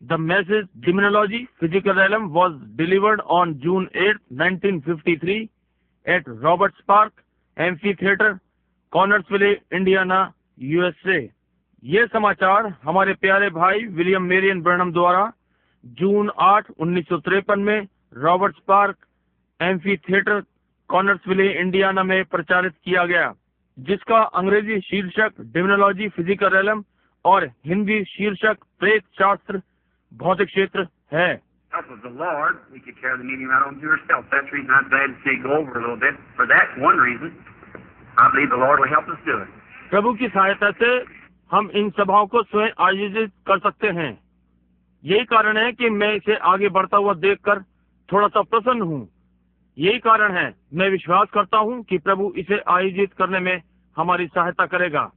The message Demonology Physical Realm was delivered on June 8, 1953 at Roberts Park Amphitheater, Connersville, Indiana, USA। ये समाचार हमारे प्यारे भाई William Marrion Branham द्वारा जून 8, 1953 में रॉबर्ट्स पार्क एम्फीथिएटर, कॉनर्सविले, इंडियाना में प्रचारित किया गया, जिसका अंग्रेजी शीर्षक डेमोनोलॉजी फिजिकल रेलम और हिंदी शीर्षक प्रेत शास्त्र भौतिक क्षेत्र है। प्रभु की सहायता से हम इन सभाओं को स्वयं आयोजित कर सकते हैं। यही कारण है कि मैं इसे आगे बढ़ता हुआ देखकर थोड़ा सा प्रसन्न हूँ। यही कारण है मैं विश्वास करता हूँ कि प्रभु इसे आयोजित करने में हमारी सहायता करेगा।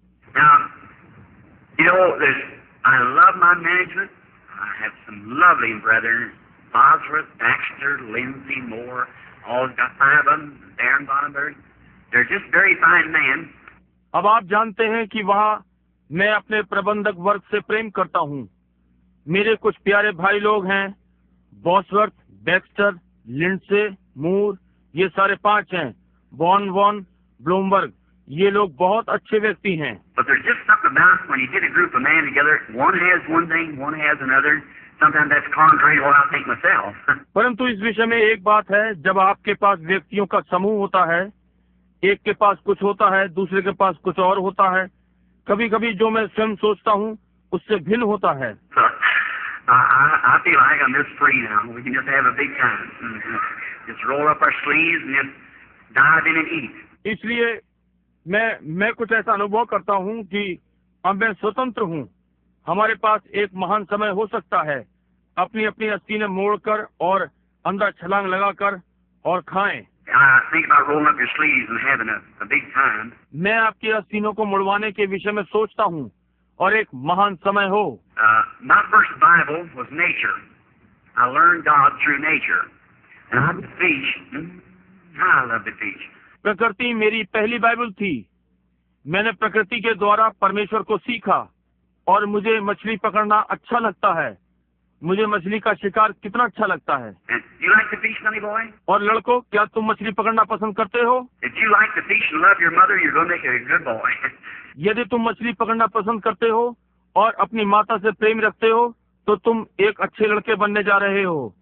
I love my management. I have some lovely brethren, Bosworth, Baxter, Lindsay, Moore, all got 5 of them, Darren Bonenberg. They're just very fine men. अब आप जानते हैं कि वहाँ मैं अपने प्रबंधक वर्ग से प्रेम करता हूँ। मेरे कुछ प्यारे भाई लोग हैं, बॉसवर्थ, बैक्स्टर, लिंडसे, मूर, ये सारे 5 हैं, वॉन, ब्लूमबर्ग, ये लोग बहुत अच्छे व्यक्ति हैं। But there's just something about when you get a group of men together, one has one thing, one has another. Sometimes that's contrary to what I think myself. परंतु इस विषय में एक बात है, जब आपके पास व्यक्तियों का समूह होता है, एक के पास कुछ होता है, दूसरे के पास कुछ और होता है। कभी कभी जो मैं स्वयं सोचता हूँ उससे भिन्न होता है। I feel like I'm just free now. We can just have a big time. Just roll up our sleeves and just dive in and eat. इसलिए मैं कुछ ऐसा अनुभव करता हूँ कि अब मैं स्वतंत्र हूँ। हमारे पास एक महान समय हो सकता है, अपनी अपनी आस्तीनें मोड़कर और अंदर छलांग लगाकर और खाएं। Think about rolling up your sleeves and having a big time. मैं आपकी आस्तीनों को मुड़वाने के विषय में सोचता हूँ और एक महान समय हो। My first Bible was nature. I learned God through nature. And I could fish. I love to fish. प्रकृति मेरी पहली बाइबल थी। मैंने प्रकृति के द्वारा परमेश्वर को सीखा और मुझे मछली पकड़ना अच्छा लगता है। मुझे मछली का शिकार कितना अच्छा लगता है। You like to fish, honey boy? और लड़कों, क्या तुम मछली पकड़ना पसंद करते हो? If you like to fish and love your mother, you're going to make a good boy. यदि तुम मछली पकड़ना पसंद करते हो और अपनी माता से प्रेम रखते हो, तो तुम एक अच्छे लड़के बनने जा रहे हो।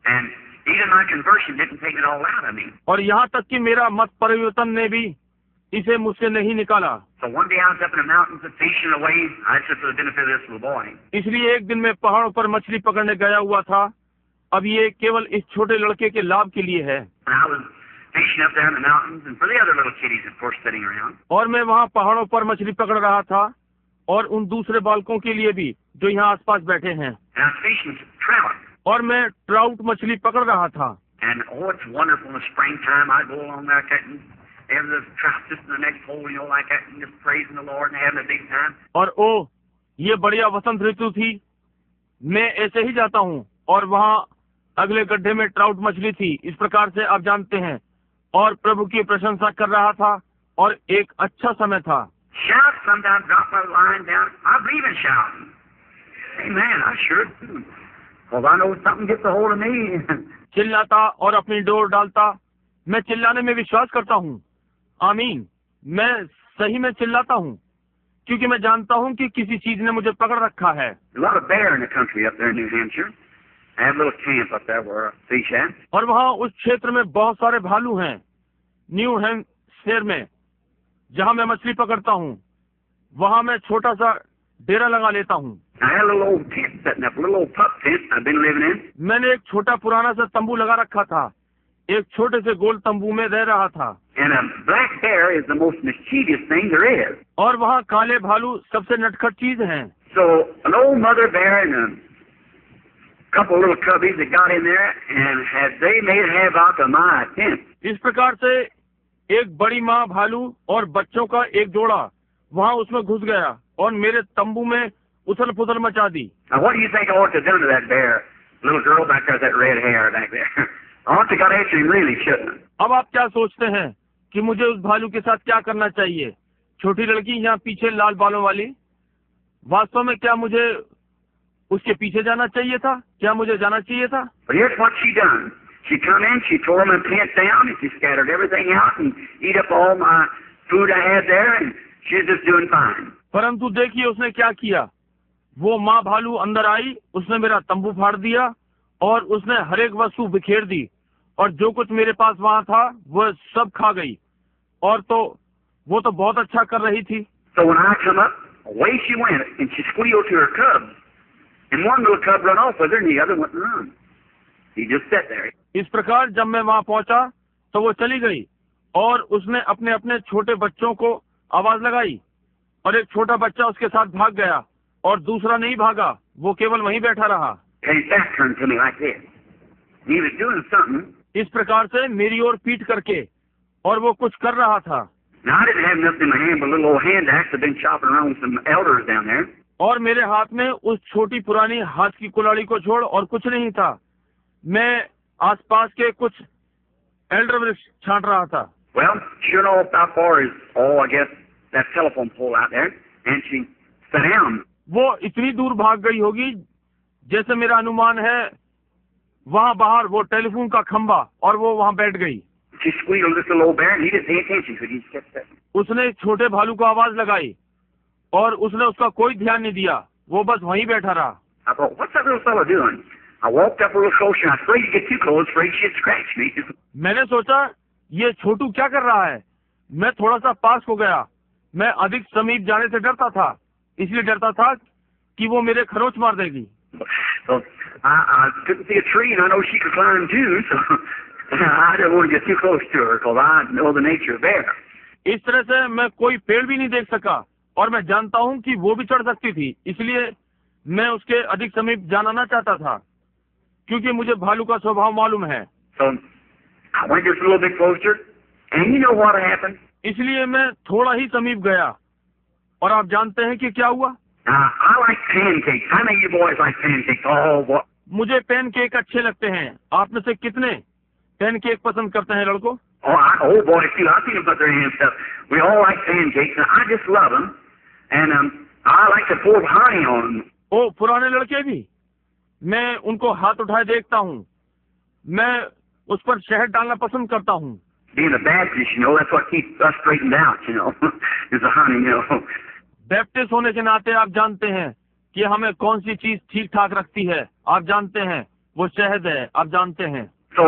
Even my conversion didn't take it all out of me. और यहाँ तक कि मेरा मत परिवर्तन ने भी इसे मुझसे नहीं निकाला। So one day I was up in the mountains and fishing away. I just for the benefit of this little boy. इसलिए एक दिन मैं पहाड़ों पर मछली पकड़ने गया हुआ था। अब ये केवल इस छोटे लड़के के लाभ के लिए है। I was fishing up there in the mountains and for the other little kiddies, of course, sitting around. और मैं वहाँ पहाड़ों पर मछली पकड़ रहा था और उन दूसरे बालकों के लिए भी जो यहाँ आसपास बैठे हैं। And I was fishing trout. और मैं ट्राउट मछली पकड़ रहा था। And oh, it's wonderful in the springtime. I go along there cutting every little trout just in the next hole, you know, like that, and just praising the Lord and having a big time. और ओ, ये बढ़िया वसंत ऋतु थी। मैं ऐसे ही जाता हूँ और वहाँ अगले गड्ढे में ट्राउट मछली थी। इस प्रकार से आप जानते हैं, और प्रभु की प्रशंसा कर रहा था और एक अच्छा समय था। Shout, sometimes drop my line down. I believe in shouting. Amen. I sure do. Well, I know something gets a hold of me. चिल्लाता और अपनी डोर डालता। मैं चिल्लाने में विश्वास करता हूँ। आमीन। मैं सही में चिल्लाता हूँ क्योंकि मैं जानता हूँ कि किसी चीज ने मुझे पकड़ रखा है। A lot of bear in the country up there in New Hampshire. I have a little camp up there where I fish at. और वहाँ उस क्षेत्र में बहुत सारे भालू हैं, न्यू हैम्पशायर में, जहाँ मैं मछली पकड़ता हूँ। वहाँ मैं छोटा सा डेरा लगा लेता हूँ। I had a little old tent setting up, a little old pup tent I've been living in. मैंने एक छोटा पुराना सा तंबू लगा रखा था। एक छोटे से गोल तंबू में रह रहा था। And a black bear is the most mischievous thing there is. और वहाँ काले भालू सबसे नटखट चीज हैं। So an old mother bear and a couple little cubbies that got in there and had they made havoc of my tent. इस प्रकार से एक बड़ी माँ भालू और बच्चों का एक जोड़ा वहाँ उसमें घुस गया और मेरे तंबू में उथल पुथल मचा दी। Now what do you think I ought to do to that bear? Little girl back there with that red hair back there. I ought to got after him, really, shouldn't I? अब आप क्या सोचते हैं कि मुझे उस भालू के साथ क्या करना चाहिए? छोटी लड़की यहाँ पीछे लाल बालों वाली, वास्तव में क्या मुझे उसके पीछे जाना चाहिए था? क्या मुझे जाना चाहिए था? But here's what she done. She come in, she tore my pants down, and she scattered everything out and eat up all my food I had there, and she's just doing fine. परंतु देखिए उसने क्या किया। वो माँ भालू अंदर आई, उसने मेरा तंबू फाड़ दिया और उसने हर एक वस्तु बिखेर दी और जो कुछ मेरे पास वहाँ था वो सब खा गई। और तो वो तो बहुत अच्छा कर रही थी। So when I come up, away she went, and she squealed to her cubs. And one little cub run off with her, and the other went and run. He just sat there. इस प्रकार जब मैं वहाँ पहुँचा तो वो चली गई और उसने अपने अपने छोटे बच्चों को आवाज लगाई और एक छोटा बच्चा उसके साथ भाग गया और दूसरा नहीं भागा, वो केवल वहीं बैठा रहा। And his back turned to me like this. He was doing something. इस प्रकार से मेरी ओर पीट करके, और वो कुछ कर रहा था। Now I didn't have nothing in my hand but a little old hand axe. I'd been chopping around with some elders down there. और मेरे हाथ में उस छोटी पुरानी हाथ की कुल्हाड़ी को छोड़ और कुछ नहीं था। मैं आसपास के कुछ एल्डर वृक्ष छांट रहा था। Well, sure enough, about far as, I guess, that telephone pole out there, and she sat down. वो इतनी दूर भाग गई होगी जैसे मेरा अनुमान है, वहाँ बाहर वो टेलीफोन का खंबा, और वो वहाँ बैठ गई। She squealed this little old bear, and he didn't pay attention to it. He just kept sitting. उसने एक छोटे भालू को आवाज लगाई और उसने उसका कोई ध्यान नहीं दिया, वो बस वहीं बैठा रहा। I thought, what's that little fella doing? I walked up a little closer, and I was afraid to get too close, afraid she'd scratch me. मैंने सोचा ये छोटू क्या कर रहा है। मैं थोड़ा सा पास हो गया। मैं अधिक समीप जाने से डरता था, इसलिए डरता था कि वो मेरे खरोंच मार देगी। So I couldn't see a tree, and I know she could climb too, so I didn't want to get too close to her because I know the nature of bear. इस तरह से मैं कोई पेड़ भी नहीं देख सका और मैं जानता हूँ कि वो भी चढ़ सकती थी, इसलिए मैं उसके अधिक समीप जाना ना चाहता था, क्योंकि मुझे भालू का स्वभाव मालूम है। So I went just a little bit closer, and you know what happened? इसलिए मैं थोड़ा ही समीप गया, और आप जानते हैं कि क्या हुआ? Now, I like pancakes. How many of you boys like pancakes? Oh, what? मुझे पैनकेक अच्छे लगते हैं। आप में से कितने पैनकेक पसंद करते हैं लड़कों? Oh, boys too. I've seen them put their hands up. We all like pancakes, and I just love them. And I like to pour honey on them. ओ, पुराने लड़के भी, मैं उनको हाथ उठाए देखता हूँ। मैं उस पर शहद डालना पसंद करता हूँ। Being a Baptist, that's what keeps us straightened out, is the honey, Baptist होने के नाते आप जानते हैं कि हमें कौन सी चीज ठीक ठाक रखती है। आप जानते हैं वो शहद है, आप जानते हैं। So,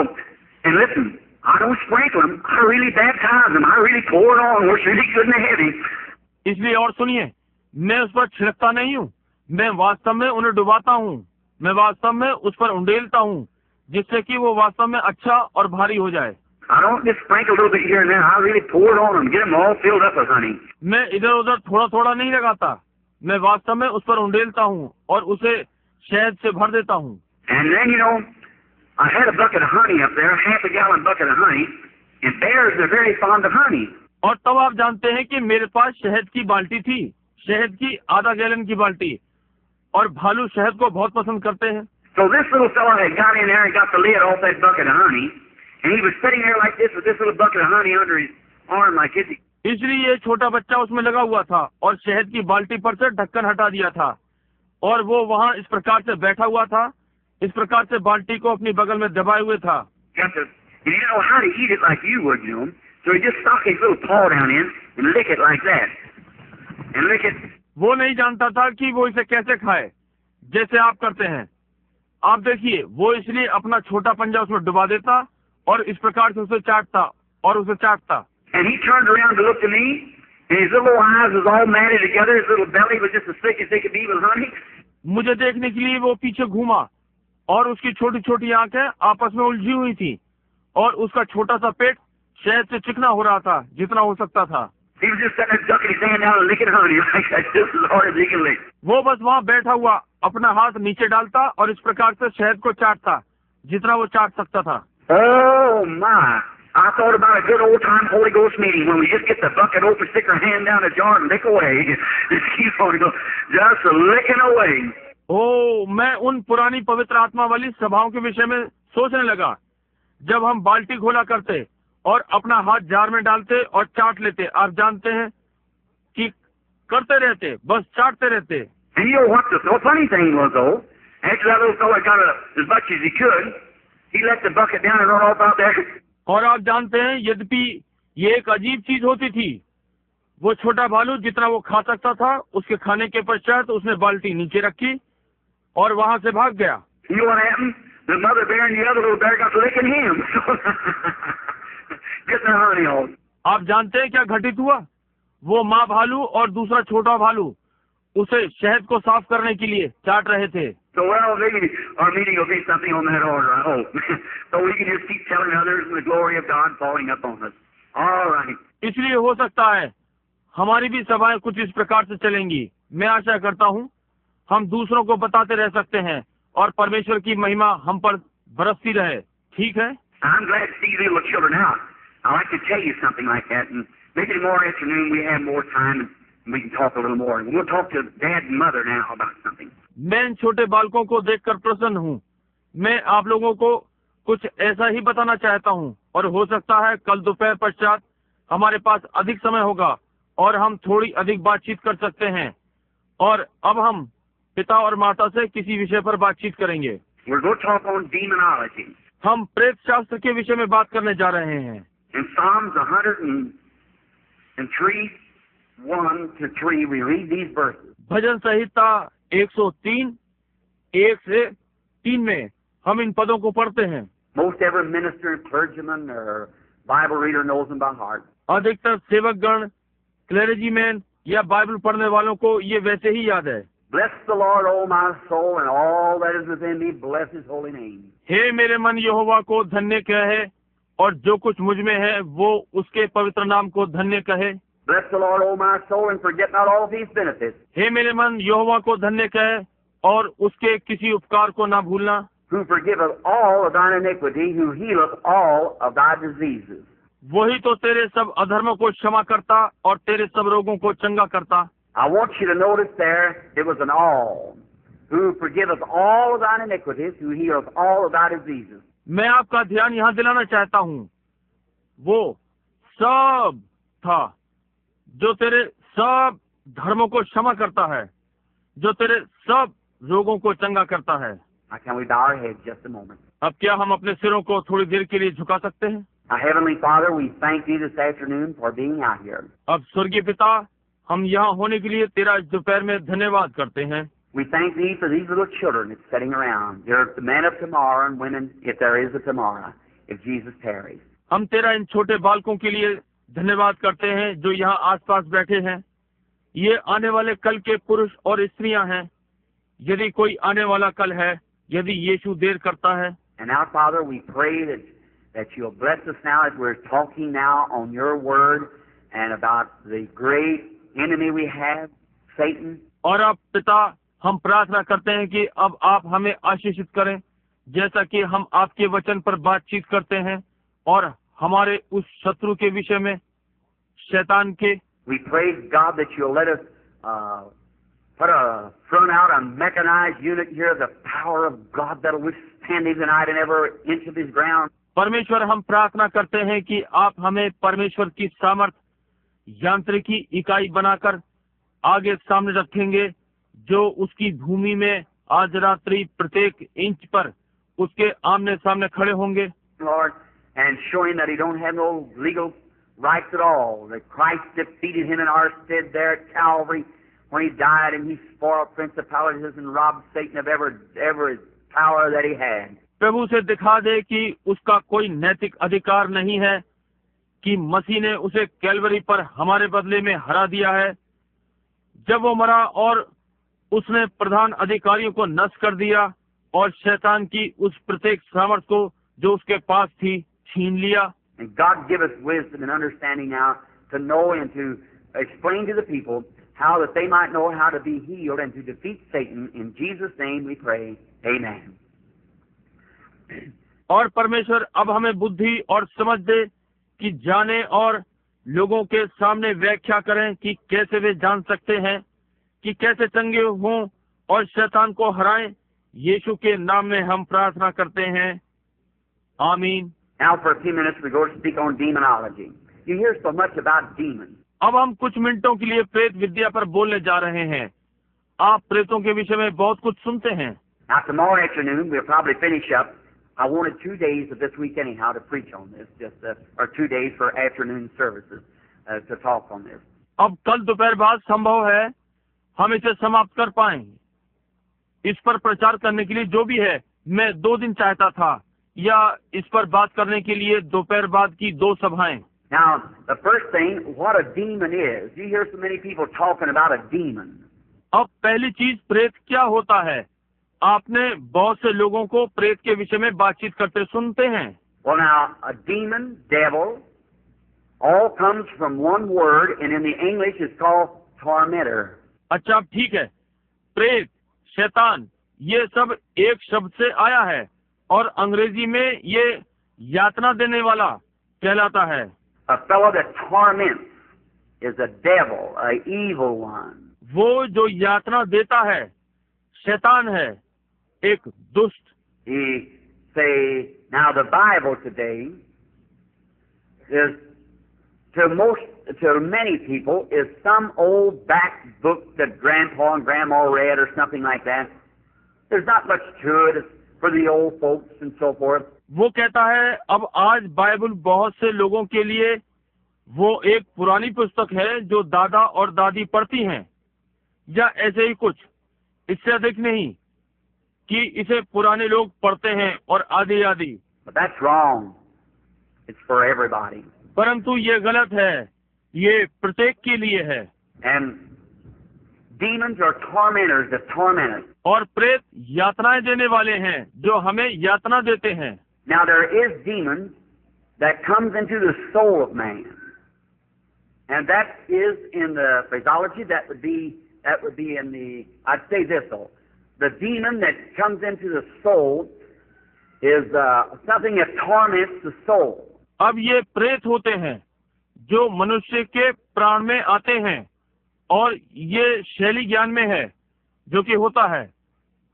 and listen, I don't sprinkle them. I really baptize them. I really pour it on. It's really good and heavy. इसलिए और सुनिए, मैं उस पर छिड़कता नहीं हूँ, मैं वास्तव में उन्हें डुबाता हूँ। मैं वास्तव में उस पर उंडेलता हूँ, जिससे कि वो वास्तव में अच्छा और भारी हो जाए। I don't just sprinkle a little bit here and there. I really pour it on them, get them all filled up with honey. मैं इधर उधर थोड़ा थोड़ा नहीं लगाता, मैं वास्तव में उस पर उंडेलता हूँ और उसे शहद से भर देता हूँ। And then, I had a bucket of honey up there, a half-a-gallon bucket of honey, and bears are very fond of honey. और तब आप जानते हैं कि मेरे पास शहद की बाल्टी थी, शहद की आधा गैलन की बाल्टी, और भालू शहद को बहुत पसंद करते हैं। So this little fella had got in there and got the lid off that bucket of honey, and he was sitting there like this with this little bucket of honey under his arm like this. इसलिए ये छोटा बच्चा उसमें लगा हुआ था और शहद की बाल्टी पर से ढक्कन हटा दिया था, और वो वहाँ इस प्रकार से बैठा हुआ था, इस प्रकार से बाल्टी को अपनी बगल में दबाए हुए था। He didn't know how to eat it like you would, so he just stuck his little paw down in and lick it like that, and lick it. वो नहीं जानता था कि वो इसे कैसे खाए, जैसे आप करते हैं। आप देखिए, वो इसलिए अपना छोटा पंजा उसमें डुबा देता और इस प्रकार से उसे चाटता और उसे चाटता। And he turned around to look to me, and his little eyes was all matted together. His little belly was just as thick as they could be with honey. मुझे देखने के लिए वो पीछे घूमा और उसकी छोटी छोटी आंखें आपस में उलझी हुई थी और उसका छोटा सा पेट शहद से चिकना हो रहा था जितना हो सकता था। He was just sitting there ducking his hand down and licking honey like that, just as hard as he could lick. वो बस वहाँ बैठा हुआ अपना हाथ नीचे डालता और इस प्रकार से शहद को चाटता जितना वो चाट सकता था। Oh my! I thought about a good old time Holy Ghost meeting when we just get the bucket open, stick our hand down the jar and lick away. Just keep on going, just licking away. ओ, मैं उन पुरानी पवित्र आत्मा वाली सभाओं के विषय में सोचने लगा, जब हम बाल्टी खोला करते और अपना हाथ जार में डालते और चाट लेते। आप जानते हैं कि करते रहते, बस चाटते रहते। And you know what the funny thing was though? After that little fellow got as much as he could, he let the bucket down and run off out there. और आप जानते हैं, यद्यपि ये एक अजीब चीज होती थी, वो छोटा भालू जितना वो खा सकता था, उसके खाने के पश्चात उसने बाल्टी नीचे रखी और वहां से भाग गया। You know what happened? The mother bear and the other little bear got to licking him. Getting their honey on. आप जानते हैं क्या घटित हुआ? वो माँ भालू और दूसरा छोटा भालू उसे शहद को साफ करने के लिए चाट रहे थे। So well, maybe our meeting will be something on that order, I hope. So we can just keep telling others the glory of God falling upon us. All right. इसलिए हो सकता है हमारी भी सभाएं कुछ इस प्रकार से चलेंगी। मैं आशा करता हूँ हम दूसरों को बताते रह सकते हैं और परमेश्वर की महिमा हम पर बरसती रहे। ठीक है? I'm glad to see you little children now. I'd like to tell you something like that, and maybe tomorrow afternoon we have more time and we can talk a little more. We'll talk to Dad and Mother now about something. मैं इन छोटे बालकों को देखकर प्रसन्न हूँ। मैं आप लोगों को कुछ ऐसा ही बताना चाहता हूँ और हो सकता है कल दोपहर पश्चात हमारे पास अधिक समय होगा और हम थोड़ी अधिक बातचीत कर सकते हैं। और अब हम पिता और माता से किसी विषय पर बातचीत करेंगे। We're going to talk on demonology. हम प्रेत शास्त्र के विषय में बात करने जा रहे हैं। In Psalms 103, 1-3, we read these verses. भजन संहिता 103, 1-3 में हम इन पदों को पढ़ते हैं। Most every minister and clergyman or Bible reader knows them by heart. अधिकतर सेवकगण, क्लेरिजीमैन या बाइबल पढ़ने वालों को ये वैसे ही याद है। Bless the Lord, O my soul, and all that is within me, bless His holy name. हे मेरे मन यहोवा को धन्य कहे और जो कुछ मुझ में है वो उसके पवित्र नाम को धन्य कहे। Bless the Lord, O my soul, and forget not all of His benefits. हे मेरे मन यहोवा को धन्य कहे और उसके किसी उपकार को ना भूलना। Who forgiveth all of thine iniquity, who healeth all of thy diseases. वही तो तेरे सब अधर्मों को क्षमा करता और तेरे सब रोगों को चंगा करता। I want you to notice there, it was an all. Who forgiveth all of thine iniquities, who healeth all of thy diseases. मैं आपका ध्यान यहाँ दिलाना चाहता हूँ, वो सब था जो तेरे सब धर्मों को क्षमा करता है, जो तेरे सब रोगों को चंगा करता है। Now can we bow our heads just a moment? अब क्या हम अपने सिरों को थोड़ी देर के लिए झुका सकते हैं? Our Heavenly Father, we thank Thee this afternoon for being out here. अब स्वर्गीय पिता, हम यहाँ होने के लिए तेरा इस दोपहर में धन्यवाद करते हैं। We thank Thee for these little children that's sitting around. They're the men of tomorrow and women, if there is a tomorrow, if Jesus tarries. हम तेरा इन छोटे बालकों के लिए धन्यवाद करते हैं जो यहाँ आसपास बैठे हैं। ये आने वाले कल के पुरुष और स्त्रियां हैं, यदि कोई आने वाला कल है, यदि यीशु देर करता है। And now, Father, we pray that You'll bless us now as we're talking now on Your Word and about the great enemy we have, Satan. और अब पिता, हम प्रार्थना करते हैं कि अब आप हमें आशीषित करें, जैसा कि हम आपके वचन पर बातचीत करते हैं और हमारे उस शत्रु के विषय में, शैतान के। We pray, God, that You'll let us put a front out, a mechanized unit here, the power of God that'll withstand Him tonight in every inch of His ground. परमेश्वर, हम प्रार्थना करते हैं कि आप हमें परमेश्वर की सामर्थ यांत्रिकी इकाई बनाकर आगे सामने रखेंगे, जो उसकी भूमि में आज रात्रि प्रत्येक इंच पर उसके आमने सामने खड़े होंगे। Lord, and show Him that He don't have no legal rights at all. That Christ defeated Him in our stead there at Calvary when He died, and He spoiled principalities and robbed Satan of every power that he had. प्रभु से दिखा दे कि उसका कोई नैतिक अधिकार नहीं है, कि मसीह ने उसे कैलवरी पर हमारे बदले में हरा दिया है जब वो मरा, और उसने प्रधान अधिकारियों को नष्ट कर दिया और शैतान की उस प्रत्येक सामर्थ को जो उसके पास थी छीन लिया। And God give us wisdom and understanding now to know and to explain to the people how that they might know how to be healed and to defeat Satan. In Jesus' name we pray. Amen. और परमेश्वर अब हमें बुद्धि और समझ दे कि जाने और लोगों के सामने व्याख्या करें कि कैसे वे जान सकते हैं कि कैसे चंगे हों और शैतान को हराएं। यीशु के नाम में हम प्रार्थना करते हैं, आमीन। Now for a few minutes we go to speak on demonology. You hear so much about demons. अब हम कुछ मिनटों के लिए प्रेत विद्या पर बोलने जा रहे हैं। आप प्रेतों के विषय में बहुत कुछ सुनते हैं। Now, tomorrow afternoon, we'll probably finish up. I wanted 2 days of this week anyhow to preach on this, or 2 days for afternoon services to talk on this. अब कल दोपहर बाद संभव है हम इसे समाप्त कर पाएं। इस पर प्रचार करने के लिए जो भी है, मैं 2 दिन चाहता था, या इस पर बात करने के लिए दोपहर बाद की 2 सभाएं। Now, the first thing, what a demon is. You hear so many people talking about a demon. अब पहली चीज, प्रेत क्या होता है? आपने बहुत से लोगों को प्रेत के विषय में बातचीत करते सुनते हैं। Well, now, a demon, devil, all comes from one word, and in the English it's called tormentor. अच्छा, अब ठीक है। प्रेत, शैतान, ये सब एक शब्द से आया है और अंग्रेजी में ये यातना देने वाला कहलाता है। A fellow that torments is a devil, a evil one. वो जो यातना देता है शैतान है, एक दुष्ट। He say, now the Bible today is to many people is some old back book that grandpa and grandma read or something like that. There's not much to it. It's for the old folks and so forth. वो कहता है अब आज Bible बहुत से लोगों के लिए वो एक पुरानी पुस्तक है जो दादा और दादी पढ़ती हैं, या ऐसे ही कुछ, इससे अधिक नहीं कि इसे पुराने लोग पढ़ते हैं और आदि आदि। But that's wrong. It's for everybody. परंतु ये गलत है, ये प्रत्येक के लिए है। And demons are tormentors that torment us. और प्रेत यातनाएं देने वाले हैं जो हमें यातना देते हैं। Now there is demons that comes into the soul of man, and that is in the phraseology that would be in the, I'd say this though, the demon that comes into the soul is something that torments the soul. अब ये प्रेत होते हैं जो मनुष्य के प्राण में आते हैं, और ये शैली ज्ञान में है जो कि होता है।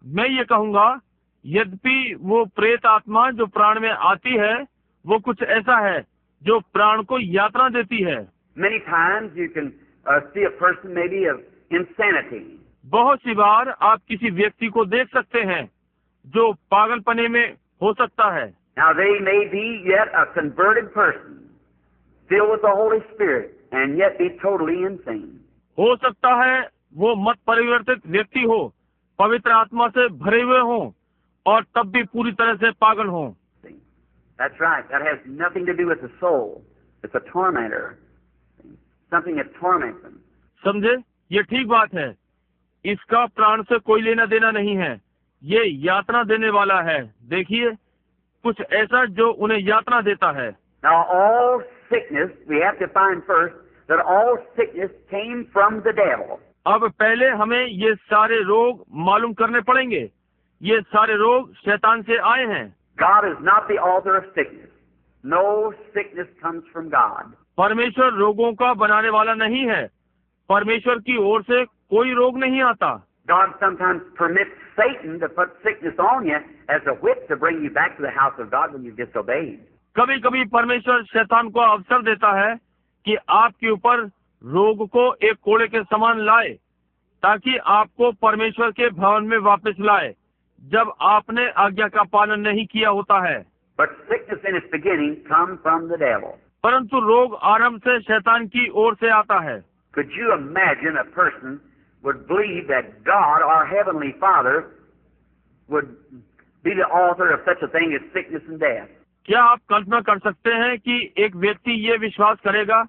मैं ये कहूँगा, यद्यपि वो प्रेत आत्मा जो प्राण में आती है वो कुछ ऐसा है जो प्राण को यातना देती है। Many times you can see a person maybe of insanity. बहुत सी बार आप किसी व्यक्ति को देख सकते हैं जो पागलपने में हो सकता है। Now they may be yet a converted person, filled with the Holy Spirit, and yet be totally insane. हो सकता है वो मत परिवर्तित व्यक्ति हो, पवित्र आत्मा से भरे हुए हों, और तब भी पूरी तरह से पागल हों। That's right. That has nothing to do with the soul. It's a tormentor. Something that torments them. समझे? ये ठीक बात है। इसका प्राण से कोई लेना देना नहीं है, ये यातना देने वाला है। देखिए, कुछ ऐसा जो उन्हें यातना देता है। Now all sickness, we have to find first that all sickness came from the devil. अब पहले हमें ये सारे रोग मालूम करने पड़ेंगे। ये सारे रोग शैतान से आए हैं। God is not the author of sickness. No sickness comes from God. परमेश्वर रोगों का बनाने वाला नहीं है। परमेश्वर की ओर से कोई रोग नहीं आता। God sometimes permits Satan to put sickness on you as a whip to bring you back to the house of God when you disobeyed. कभी कभी परमेश्वर शैतान को अवसर देता है कि आपके ऊपर रोग को एक कोड़े के समान लाए, ताकि आपको परमेश्वर के भवन में वापस लाए जब आपने आज्ञा का पालन नहीं किया होता है। But sickness in its beginning comes from the devil. परंतु रोग आरंभ से शैतान की ओर से आता है। Could you imagine a person would believe that God, our Heavenly Father, would be the author of such a thing as sickness and death? क्या आप कल्पना कर सकते हैं कि एक व्यक्ति ये विश्वास करेगा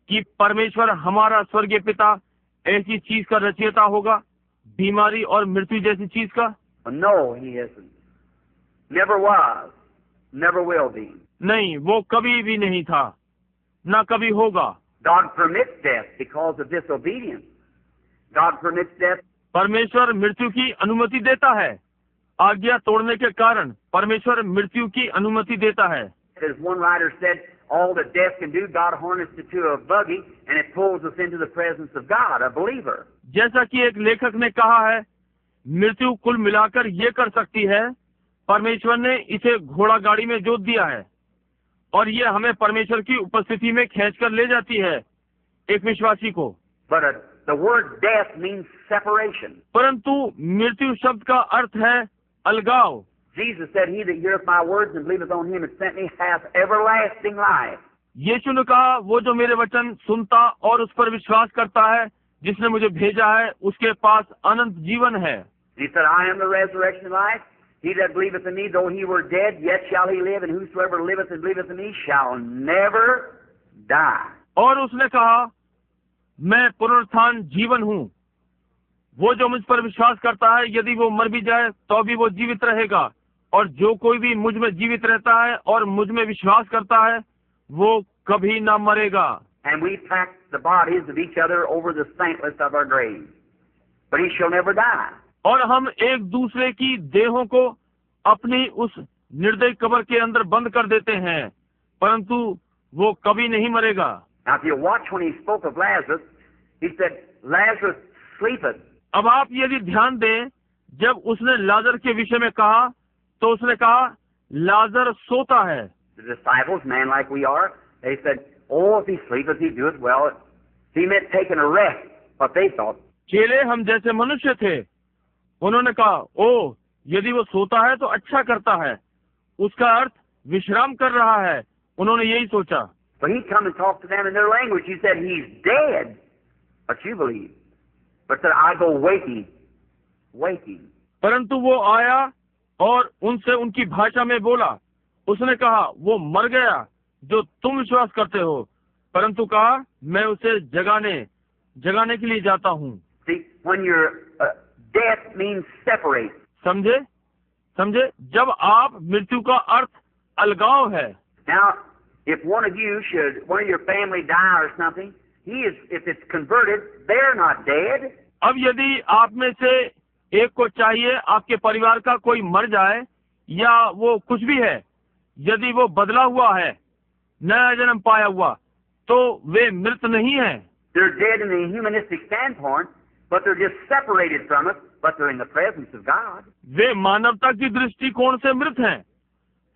कि परमेश्वर हमारा स्वर्गीय पिता ऐसी चीज का रचयिता होगा, बीमारी और मृत्यु जैसी चीज का? No, he isn't. Never was. Never will be. नहीं, वो कभी भी नहीं था, ना कभी होगा। God permits death because of disobedience. God permits death. परमेश्वर मृत्यु की अनुमति देता है, आज्ञा तोड़ने के कारण परमेश्वर मृत्यु की अनुमति देता है। As one writer said, all that death can do, God harnessed it to a buggy and it pulls us into the presence of God, a believer. जैसा कि एक लेखक ने कहा है, मृत्यु कुल मिलाकर ये कर सकती है, परमेश्वर ने इसे घोड़ा गाड़ी में जोत दिया है और ये हमें परमेश्वर की उपस्थिति में खींचकर ले जाती है, एक विश्वासी को। But the word death means separation. परंतु मृत्यु शब्द का अर्थ है अलगाव। Jesus said, He that heareth my words and believeth on him that sent me hath everlasting life. यीशु ने कहा, वो जो मेरे वचन सुनता और उस पर विश्वास करता है जिसने मुझे भेजा है, उसके पास अनंत जीवन है। He said, I am the resurrection and life. He that believeth in me, though he were dead, yet shall he live, and whosoever liveth and believeth in me shall never die. और उसने कहा, मैं पुनरुत्थान जीवन हूँ। वो जो मुझ पर विश्वास करता है, यदि वो मर भी जाए तो भी वो जीवित रहेगा, और जो कोई भी मुझ में जीवित रहता है और मुझ में विश्वास करता है, वो कभी ना मरेगा। And we pack the bodies of each other over the saintless of our graves, but he shall never die. और हम एक दूसरे की देहों को अपनी उस निर्दयी कब्र के अंदर बंद कर देते हैं, परंतु वो कभी नहीं मरेगा। Now, if you watch when he spoke of Lazarus, he said, Lazarus sleepeth. अब आप यदि ध्यान दें, जब उसने लाजर के विषय में कहा तो उसने कहा, लाजर सोता है। The disciples, man like we are, they said, oh, if he sleepeth, he doeth well. He meant taking a rest, what they thought. चेले हम जैसे मनुष्य थे, उन्होंने कहा, ओ, यदि वो सोता है तो अच्छा करता है, उसका अर्थ विश्राम कर रहा है। उन्होंने यही सोचा। But he come and talked to them in their language. He said, he's dead, but you believe. But said, I go waking, waking. परंतु वो आया और उनसे उनकी भाषा में बोला। उसने कहा, वो मर गया जो तुम विश्वास करते हो, परंतु कहा, मैं उसे जगाने के लिए जाता हूँ। See, when you're death means separate. समझे, जब आप मृत्यु का अर्थ अलगाव है। Now, if one of your family die or something, if it's converted, they're not dead. अब यदि आप में से एक को चाहिए आपके परिवार का कोई मर जाए या वो कुछ भी है, यदि वो बदला हुआ है, नया जन्म पाया हुआ, तो वे मृत नहीं है। They're dead in the humanistic standpoint, but they're just separated from us, but they're in the presence of God. वे मानवता की दृष्टिकोण से मृत हैं,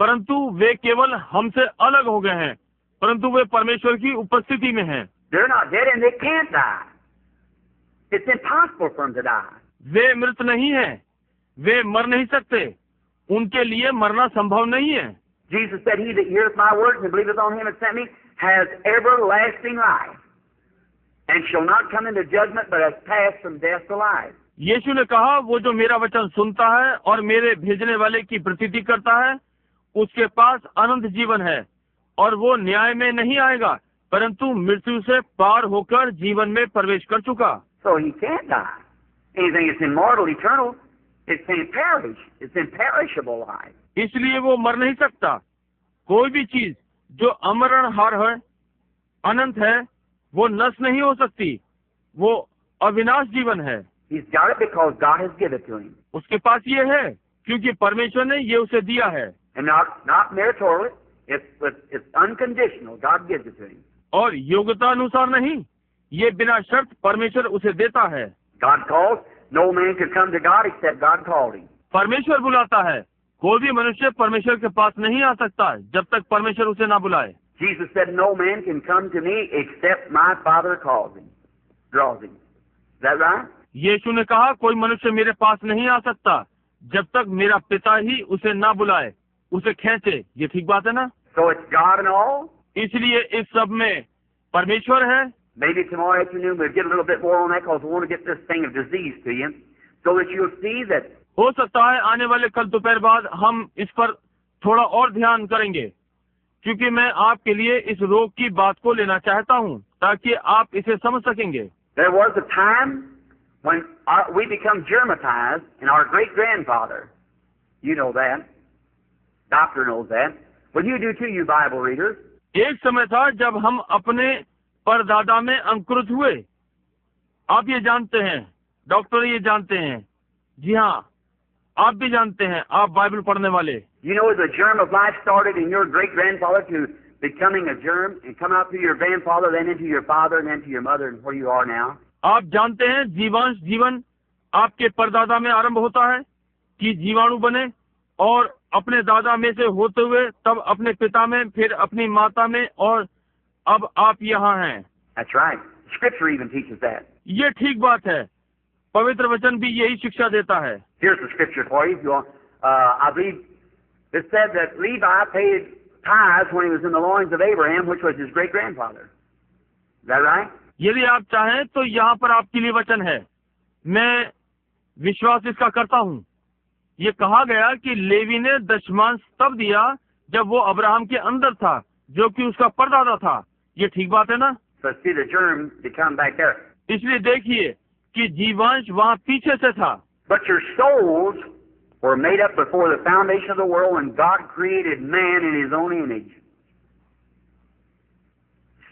परंतु वे केवल हमसे अलग हो गए हैं, परंतु वे परमेश्वर की उपस्थिति में हैं। They're not dead and they can't die. It's impossible for them to die. वे मृत नहीं हैं, वे मर नहीं सकते, उनके लिए मरना संभव नहीं है। Jesus said, He that heareth my words and believeth on him that sent me has everlasting life, and shall not come into judgment, but has passed from death to life. यीशु ने कहा, वो जो मेरा वचन सुनता है और मेरे भेजने वाले की प्रतीति करता है, उसके पास अनंत जीवन है, और वो न्याय में नहीं आएगा, परंतु मृत्यु से पार होकर जीवन में प्रवेश कर चुका। So he can't die. Anything that's immortal, eternal, it can't perish. It's imperishable life. इसलिए वो मर नहीं सकता। कोई भी चीज जो अमरणहार है, अनंत है, वो नष्ट नहीं हो सकती, वो अविनाश जीवन है। He's got it because God has given it to him. उसके पास ये है क्योंकि परमेश्वर ने ये उसे दिया है। And not meritorious, it's unconditional. God gives it to him. और योग्यता अनुसार नहीं, ये बिना शर्त परमेश्वर उसे देता है। God calls. No man could come to God except God called him. परमेश्वर बुलाता है, कोई भी मनुष्य परमेश्वर के पास नहीं आ सकता जब तक परमेश्वर उसे ना बुलाए। Jesus said, no man can come to me except my Father calls him, draws him. Is that right? यीशु ने कहा, कोई मनुष्य मेरे पास नहीं आ सकता जब तक मेरा पिता ही उसे ना बुलाए, उसे खींचे। ये ठीक बात है ना? So it's God and all. इसलिए इस सब में परमेश्वर है। Maybe tomorrow afternoon we'll get a little bit more on that because we want to get this thing of disease to you, so that you'll see that. हो सकता है आने वाले कल दोपहर बाद हम इस पर थोड़ा और ध्यान करेंगे, क्योंकि मैं आपके लिए इस रोग की बात को लेना चाहता हूं ताकि आप इसे समझ सकेंगे। There was a time when we become germatized, and our great-grandfather, you know that, doctor knows that, but you do too, you Bible readers. एक समय था जब हम अपने परदादा में अंकुरित हुए। आप ये जानते हैं, डॉक्टर ये जानते हैं, जी हाँ, आप भी जानते हैं, आप बाइबल पढ़ने वाले। You know, the germ of life started in your great-grandfather to becoming a germ and come out through your grandfather, then into your father, and then to your mother, and where you are now. आप जानते हैं जीवांश जीवन आपके परदादा में आरंभ होता है कि जीवाणु बने और अपने दादा में से होते हुए तब अपने पिता में, फिर अपनी माता में, और अब आप यहाँ हैं। That's right. Scripture even teaches that. ये ठीक बात है, पवित्र वचन भी यही शिक्षा देता है। Here's the scripture for you. If you want, I believe it said that Levi paid tithes when he was in the loins of Abraham, which was his great grandfather. Is that right? यदि आप चाहें तो यहाँ पर आपके लिए वचन है, मैं विश्वास इसका करता हूँ। ये कहा गया कि लेवी ने दशमांश तब दिया जब वो अब्राहम के अंदर था, जो कि उसका परदादा था। ये ठीक बात है ना? So see the germ to come back there. इसलिए देखिए कि जीवांश वहाँ पीछे से था। But your souls were made up before the foundation of the world, and God created man in His own image.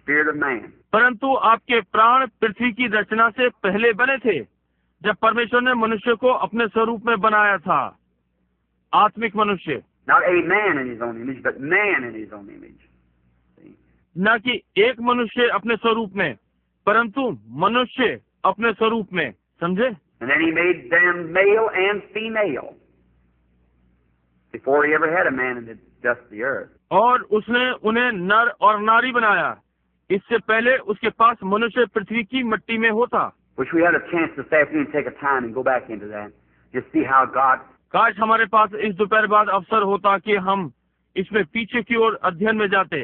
Spirit of man. परंतु आपके प्राण पृथ्वी की रचना से पहले बने थे, जब परमेश्वर ने मनुष्य को अपने स्वरूप में बनाया था, आत्मिक मनुष्य। Not a man in his own image, but man in his own image. See? न कि एक मनुष्य अपने स्वरूप में, परंतु मनुष्य अपने स्वरूप में। समझे? And then He made them male and female before He ever had a man in the dust of the earth. और उसने उन्हें नर और नारी बनाया, इससे पहले उसके पास मनुष्य पृथ्वी की मिट्टी में होता। Wish we had a chance this afternoon to take a time and go back into that. Just see how God. काश हमारे पास इस दोपहर बाद अवसर होता कि हम इसमें पीछे की ओर अध्ययन में जाते,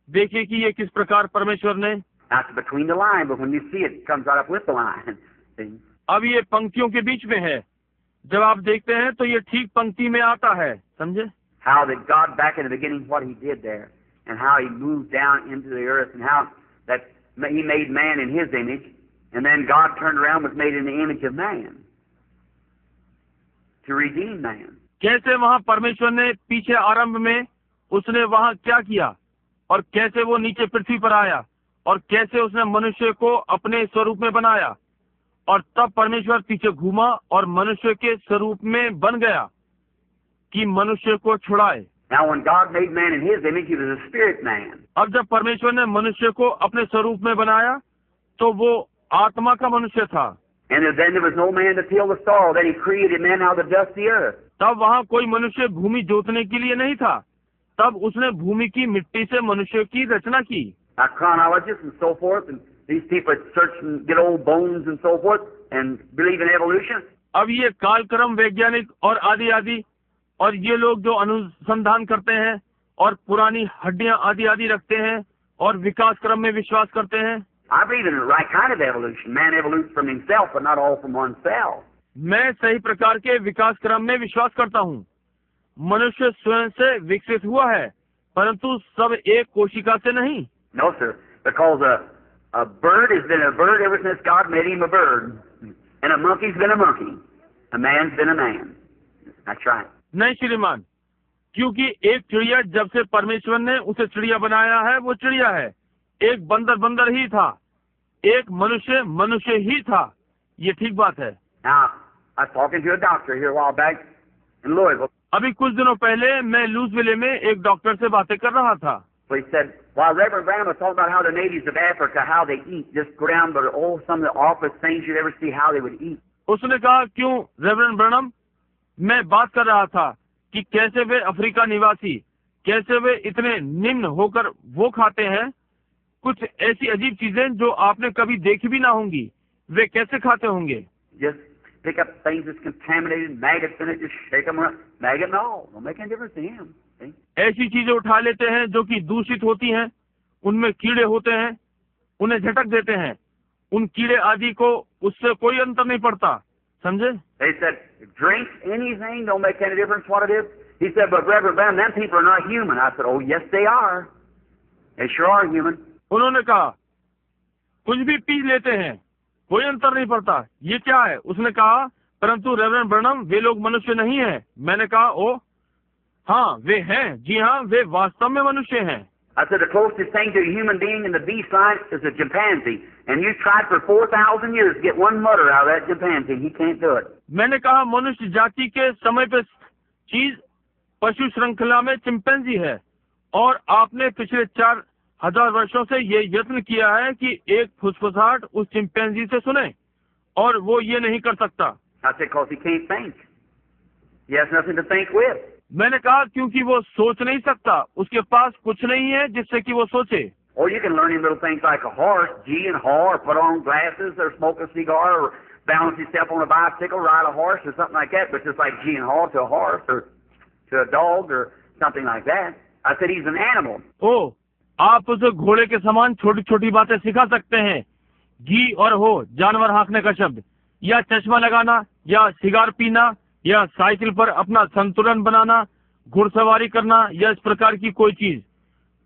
देखिए कि ये किस प्रकार परमेश्वर ने। That's between the line, but when you see it, it comes right up with the line. See? अब ये पंक्तियों के बीच में है, जब आप देखते हैं तो ये ठीक पंक्ति में आता है। समझे? How that God back in the beginning, what He did there, and how He moved down into the earth, and how that He made man in His image, and then God turned around, was made in the image of man to redeem man. कैसे वहाँ परमेश्वर ने पीछे आरंभ में उसने वहाँ क्या किया, और कैसे वो नीचे पृथ्वी पर आया, और कैसे उसने मनुष्य को अपने स्वरूप में बनाया, और तब परमेश्वर पीछे घूमा और मनुष्य के स्वरूप में बन गया कि मनुष्य को छुड़ाए। Now when God made man in His image, He was a spirit man. अब जब परमेश्वर ने मनुष्य को अपने स्वरूप में बनाया तो वो आत्मा का मनुष्य था। And then there was no man to till the soil. Then He created man out of the dust of the earth. तब वहाँ कोई मनुष्य भूमि जोतने के लिए नहीं था, तब उसने भूमि की मिट्टी से मनुष्य की रचना की। Now chronologists and so forth, and these people search and get old bones and so forth, and believe in evolution. अब ये कालक्रम वैज्ञानिक और आदि आदि, और ये लोग जो अनुसंधान करते हैं और पुरानी हड्डियां आदि आदि रखते हैं और विकास क्रम में विश्वास करते हैं। I believe in the right kind of evolution. Man evolutes from himself, but not all from oneself. मैं सही प्रकार के विकास क्रम में विश्वास करता हूँ। मनुष्य स्वयं से विकसित हुआ है, परंतु सब एक कोशिका से नहीं। No, sir, because a bird has been a bird ever since God made him a bird, and a monkey's been a monkey, a man's been a man. That's right. नहीं श्रीमान, क्योंकि एक चिड़िया जब से परमेश्वर ने उसे चिड़िया बनाया है वो चिड़िया है, एक बंदर बंदर ही था, एक मनुष्य मनुष्य ही था। ये ठीक बात है। Now, I was talking to a doctor here a while back in Louisville. अभी कुछ दिनों पहले मैं लुइसविले में एक डॉक्टर से बातें कर रहा था। So he said, while Reverend Branham was talking about how the natives of Africa, how they eat, just go down, but oh, some of the awfulest things you'd ever see, how they would eat. उसने कहा, क्यों reverend Branham, मैं बात कर रहा था कि कैसे वे अफ्रीका निवासी, कैसे वे इतने निम्न होकर वो खाते हैं, कुछ ऐसी अजीब चीजें जो आपने कभी देखी भी ना होंगी, वे कैसे खाते होंगे। Just pick up things that's contaminated, maggots in it, just shake them up. Maggot and all, don't make any difference to him. See? ऐसी चीजें उठा लेते हैं जो कि दूषित होती हैं, उनमें कीड़े होते हैं, उन्हें झटक देते हैं, उन कीड़े आदि को उससे कोई अंतर नहीं पड़ता। समझे? They said, drink anything, don't make any difference what it is. He said, but Reverend Branham, them people are not human. I said, oh, yes, they are. They sure are human. उन्होंने कहा, कुछ भी P लेते हैं, कोई अंतर नहीं पड़ता। ये क्या है? उसने कहा, परंतु रेवरेंड ब्रैनम, वे लोग मनुष्य नहीं हैं। मैंने कहा, ओ हाँ, वे हैं। जी हाँ, वे वास्तव में मनुष्य हैं। I said, the closest thing to a human being in the beast line is a chimpanzee. And you tried for 4,000 years to get one mutter out of that chimpanzee. He can't do it. मैंने कहा, मनुष्य जाति के समय पे चीज पशु श्रृंखला में चिंपैंजी है, और आपने पिछले 4,000 वर्षों से ये यत्न किया है कि एक फुसफुसाहट उस चिंपैंजी से सुने, और वो ये नहीं कर सकता। I said, because he can't think. He has nothing to think with. मैंने कहा, क्योंकि वो सोच नहीं सकता, उसके पास कुछ नहीं है जिससे कि वो सोचे। Or you can learn him little things like a horse, gee and haw, or put on glasses, or smoke a cigar, or balance himself on a bicycle, ride a horse or something like that, but just like G and haw to a horse or to a dog or something like that. I said he's an animal. ओ, आप उसे घोड़े के समान छोटी छोटी बातें सिखा सकते हैं। घी और हो जानवर हाँकने का शब्द, या चश्मा लगाना, या सिगार पीना, या साइकिल पर अपना संतुलन बनाना, घुड़सवारी करना, या इस प्रकार की कोई चीज।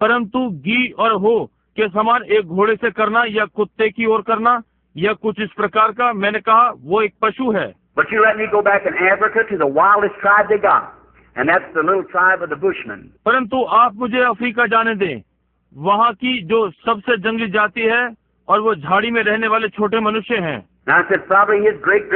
परंतु घी और हो के समान एक घोड़े से करना या कुत्ते की ओर करना या कुछ इस प्रकार का, मैंने कहा वो एक पशु है। But you let me go back in Africa to the wildest tribe they got, and that's the little tribe of the Bushmen. परंतु आप मुझे अफ्रीका जाने दें, वहाँ की जो सबसे जंगली जाति है और वो झाड़ी में रहने वाले छोटे मनुष्य हैं। And I said probably his great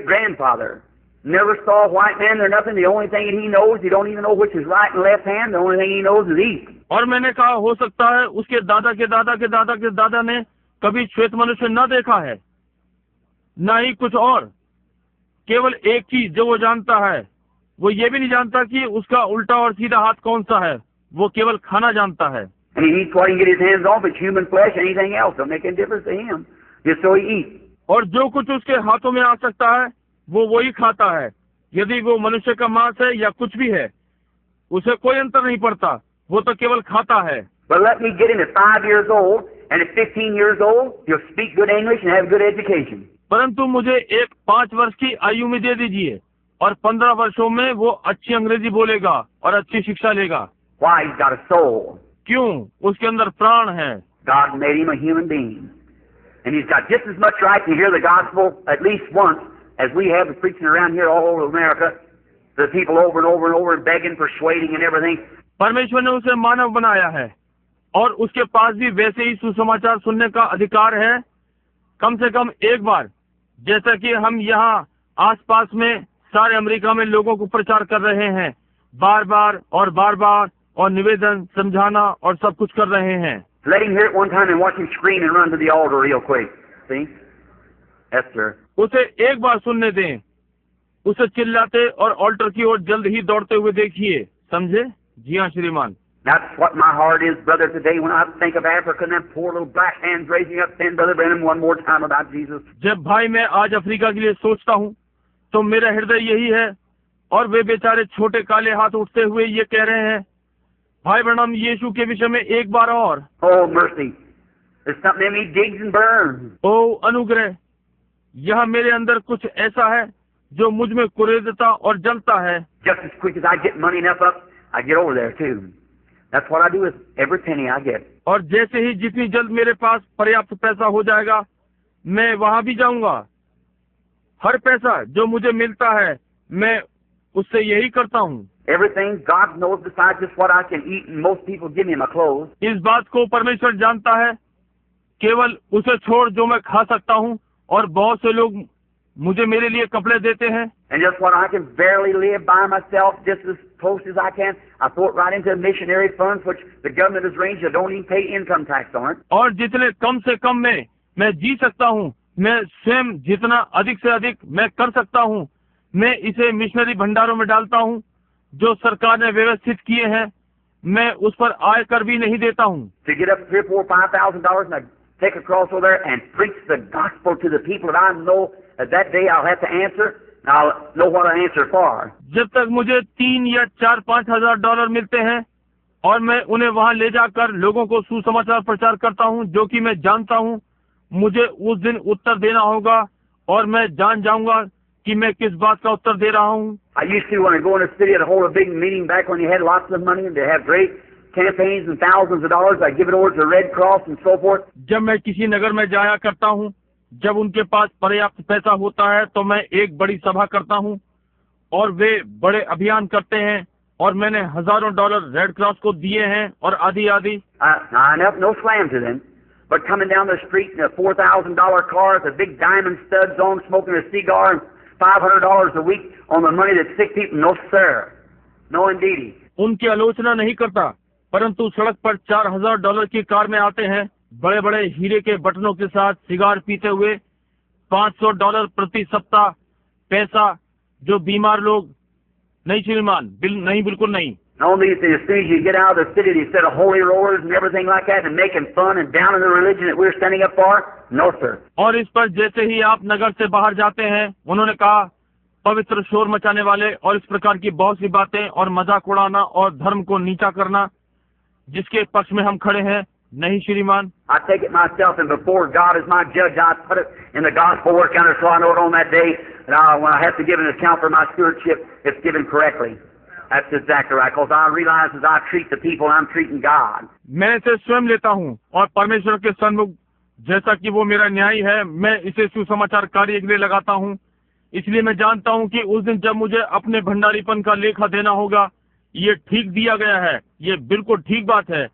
grandfather never saw a white man or nothing. The only thing he knows, he don't even know which is right and left hand. The only thing he knows is eat. और मैंने कहा हो सकता है उसके दादा के दादा के दादा के दादा ने कभी श्वेत मनुष्य न देखा है, न ही कुछ और। केवल एक चीज जो वो जानता है, वो ये भी नहीं जानता कि उसका उल्टा और सीधा हाथ कौन सा है, वो केवल खाना जानता है। And he eats what he can get his hands on, but human flesh, anything else don't make any difference to him. Just so he eats. और जो कुछ उसके हाथों में आ सकता है वो वही खाता है। यदि वो मनुष्य का मांस है या कुछ भी है, उसे कोई अंतर नहीं पड़ता, वो तो केवल खाता है। But let me get him at 5 years old, and at 15 years old, he'll speak good English and have good education. परंतु मुझे एक 5 वर्ष की आयु में दे दीजिए और 15 वर्षों में वो अच्छी अंग्रेजी बोलेगा और अच्छी शिक्षा लेगा। Why? He's got a soul. क्यों? उसके अंदर प्राण है। God made him a human being. And he's got just as much right to hear the gospel at least once as we have preaching around here all over America, the people over and over and over begging, persuading and everything. परमेश्वर ने उसे मानव बनाया है और उसके पास भी वैसे ही सुसमाचार सुनने का अधिकार है, कम से कम एक बार, जैसा कि हम यहाँ आसपास में सारे अमेरिका में लोगों को प्रचार कर रहे हैं, बार बार और निवेदन, समझाना और सब कुछ कर रहे हैं। Let him hear it one time and watch him scream and run to the altar real quick. See? Yes, sir. उसे एक बार सुनने दें, उसे चिल्लाते और ऑल्टर की ओर जल्द ही दौड़ते हुए देखिए। समझे? जी हाँ श्रीमान। That's what my heart is, brother, today when I think of Africa and them poor little black hands raising up, saying, Brother Branham, one more time about Jesus. जब भाई मैं आज अफ्रीका के लिए सोचता हूँ तो मेरा हृदय यही है, और वे बेचारे छोटे काले हाथ उठते हुए ये कह रहे हैं, भाई ब्रैनम यीशु के विषय में एक बार और। Oh, mercy. There's something in me digs and burns. ओ अनुग्रह, यह मेरे अंदर कुछ ऐसा है जो मुझ में कुरेदता और जलता है। Just as quick as I get money enough up, I get over there too. That's what I do with every penny I get. और जैसे ही जितनी जल्द मेरे पास पर्याप्त पैसा हो जाएगा, मैं वहां भी जाऊंगा। हर पैसा जो मुझे मिलता है, मैं उससे यही करता हूँ। Everything God knows besides just what I can eat, and most people give me my clothes. इस बात को परमेश्वर जानता है, केवल उसे छोड़ जो मैं खा सकता हूँ, और बहुत से लोग मुझे मेरे लिए कपड़े देते हैं। And just what I can barely live by myself, just as close as I can, I throw it right into missionary funds, which the government has arranged. I don't even pay income tax on it. और जितने कम से कम में मैं जी सकता हूँ, मैं स्वयं जितना अधिक से अधिक मैं कर सकता हूँ, मैं इसे मिशनरी भंडारों में डालता हूँ जो सरकार ने व्यवस्थित किए हैं। मैं उस पर आयकर भी नहीं देता हूँ। To get up $3,000, $4,000, $5,000 and I take across over there and preach the gospel to the people that I know that day I'll have to answer, and I'll know what I answer for. जब तक मुझे 3 या 4-5 हजार dollar मिलते हैं और मैं उन्हें वहां ले जाकर लोगों को सुसमाचार प्रचार करता हूं, जो कि मैं जानता हूं मुझे उस दिन उत्तर देना होगा, और मैं जान जाऊंगा कि मैं किस बात का उत्तर दे रहा हूं। I used to, when I go in the city, to hold a big meeting back when you had lots of money and to have great campaigns and thousands of dollars. I give it over to the Red Cross and so forth. जब मैं किसी नगर में जाया करता हूं, जब उनके पास पर्याप्त पैसा होता है, तो मैं एक बड़ी सभा करता हूं और वे बड़े अभियान करते हैं, और मैंने हजारों डॉलर रेड क्रॉस को दिए हैं और आदि आदि। No slam to them, but coming down the street in a $4,000 car with a big diamond studs on, smoking a cigar, and $500 a week on the money that sick people. No sir, no indeedy. उनकी आलोचना नहीं करता, परंतु सड़क पर $4,000 की car में आते हैं, बड़े बड़े हीरे के बटनों के साथ सिगार पीते हुए, $500 प्रति सप्ताह पैसा जो बीमार लोग। नहीं श्रीमान, नहीं, बिल्कुल नहीं। Only as soon as you get out of the city, they set of holy rollers and everything like that, and making fun and down in the religion that we're standing up for. No, sir. और इस पर जैसे ही आप नगर से बाहर जाते हैं, उन्होंने कहा पवित्र शोर मचाने वाले और इस प्रकार की बहुत सी बातें और मजाक उड़ाना और धर्म को नीचा करना, जिसके पक्ष में हम खड़े हैं। नहीं श्रीमान, I take it myself, and before God is my judge, I put it in the gospel work counter so I know it on that day, and when I have to give an account for my stewardship, it's given correctly. That's exactly right, because I realize as I treat the people, I'm treating God. मैं इसे स्वयं लेता हूँ और परमेश्वर के सन्मुख, जैसा कि वो मेरा न्याय है, मैं इसे सुसमाचार कार्य के लिए लगाता हूँ। इसलिए मैं जानता हूँ कि उस दिन जब मुझे अपने भंडारीपन का लेखा देना होगा, ये ठीक दिया गया है, ये बिल्कुल ठीक बात है,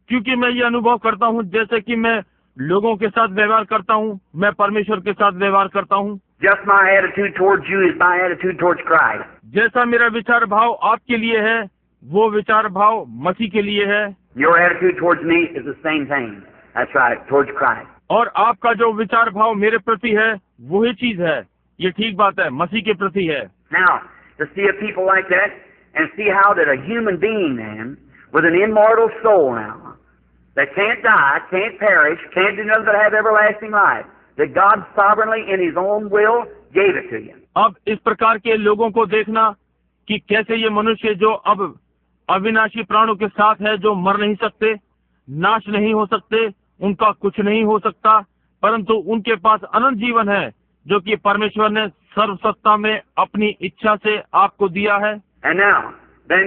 क्योंकि मैं ये अनुभव करता हूँ जैसे कि मैं लोगों के साथ व्यवहार करता हूँ, मैं परमेश्वर के साथ व्यवहार करता हूँ। Just my attitude towards you is my attitude towards Christ. जैसा मेरा विचार भाव आपके लिए है, वो विचार भाव मसीह के लिए है। Your attitude towards me is the same thing. That's right, towards Christ. और आपका जो विचार भाव मेरे प्रति है, वही चीज है। ये ठीक बात है, मसीह के प्रति है। Now, to see a people like that and see how that a human being, man, with an immortal soul now, that can't die, can't perish, can't do nothing but have everlasting life, that God sovereignly in His own will gave it to you. अब इस प्रकार के लोगों को देखना कि कैसे ये मनुष्य जो अब अविनाशी प्राणों के साथ है, जो मर नहीं सकते, नाश नहीं हो सकते, उनका कुछ नहीं हो सकता, परंतु उनके पास अनंत जीवन है, जो कि परमेश्वर ने सर्वसत्ता में अपनी इच्छा से आपको दिया है। And now let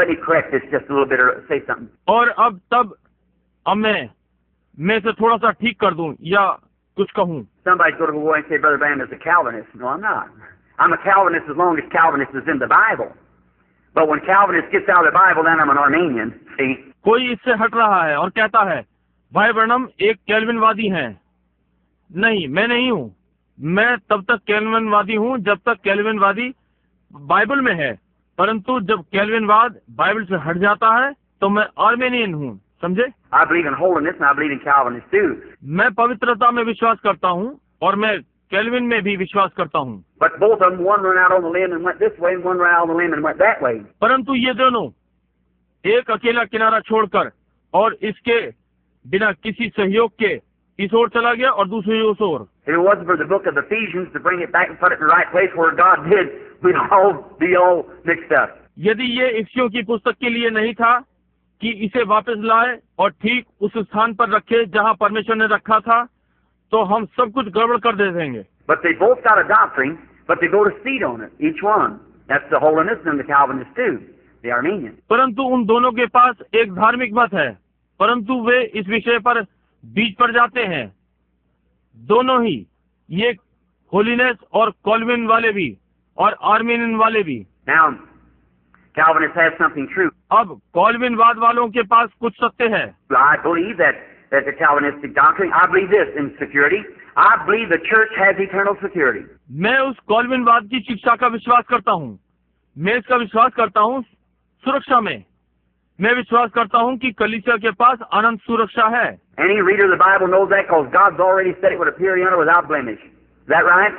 me correct this just a little bit or say something. और अब मैं इसे थोड़ा सा ठीक कर दूं या कुछ कहूं। Somebody's going to go and say, Brother Branham is a Calvinist. No, I'm not. I'm a Calvinist as long as Calvinist is in the Bible. But when Calvinist gets out of the Bible, then I'm an Arminian. See? कोई इससे हट रहा है और कहता है भाई Branham एक कैल्विनवादी हैं। नहीं, मैं नहीं हूँ। मैं तब तक कैल्विनवादी हूँ जब तक कैल्विनवादी बाइबल में है, परंतु जब कैल्विनवाद बाइबल से हट जाता है तो मैं आर्मेनियन हूँ। समझे? I believe in holiness and I believe in Calvinist too. मैं पवित्रता में विश्वास करता हूँ और मैं कैल्विन में भी विश्वास करता हूँ। But both of them, one ran out on the limb and went this way, and one ran out on the limb and went that way. परंतु ये दोनों एक अकेला किनारा छोड़कर और इसके बिना किसी सहयोग के इस ओर चला गया और दूसरी उस ओर। If it wasn't for the book of Ephesians to bring it back and put it in the right place where God did, we'd all be all mixed up. यदि ये इफ्सियों की पुस्तक के लिए नहीं था कि इसे वापस लाए और ठीक उस स्थान पर रखे जहां परमेश्वर ने रखा था, तो हम सब कुछ गड़बड़ कर दे देंगे। But they both got a doctrine, but they go to seed on it, each one. That's the holiness and the Calvinist too, the Armenian. परंतु उन दोनों के पास एक धार्मिक मत है, परंतु वे इस विषय पर बीच पर जाते हैं। दोनों ही, ये होलीनेस और कॉल्विन वाले भी और आर्मेनियन वाले भी। Now, Calvinists have something true. अब कॉल्विनवाद वालों के पास कुछ सत्य है। I believe that the Calvinistic doctrine, I believe this in security. I believe the church has eternal security. मैं उस कॉल्विनवाद की शिक्षा का विश्वास करता हूँ। मैं इसका विश्वास करता हूँ सुरक्षा में। मैं विश्वास करता हूँ कि कलीसिया के पास अनंत सुरक्षा है। Any reader of the Bible knows that because God's already said it would appear in her without blemish. Is that right?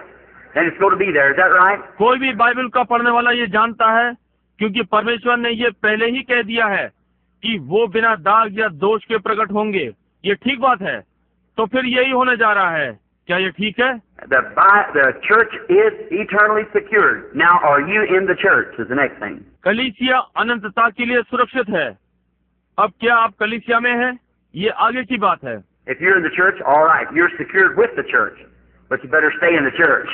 And it's going to be there. Is that right? कोई भी बाइबल का पढ़ने वाला ये जानता है, क्योंकि परमेश्वर ने ये पहले ही कह दिया है कि वो बिना दाग या दोष के प्रकट होंगे। ये ठीक बात है, तो फिर यही होने जा रहा है। क्या ये ठीक है? The church is eternally secured. Now, are you in the church? Is the next thing. कलीसिया अनंतता के लिए सुरक्षित है। अब क्या आप कलीसिया में हैं? ये आगे की बात है। If you're in the church, all right, you're secured with the church, but you better stay in the church.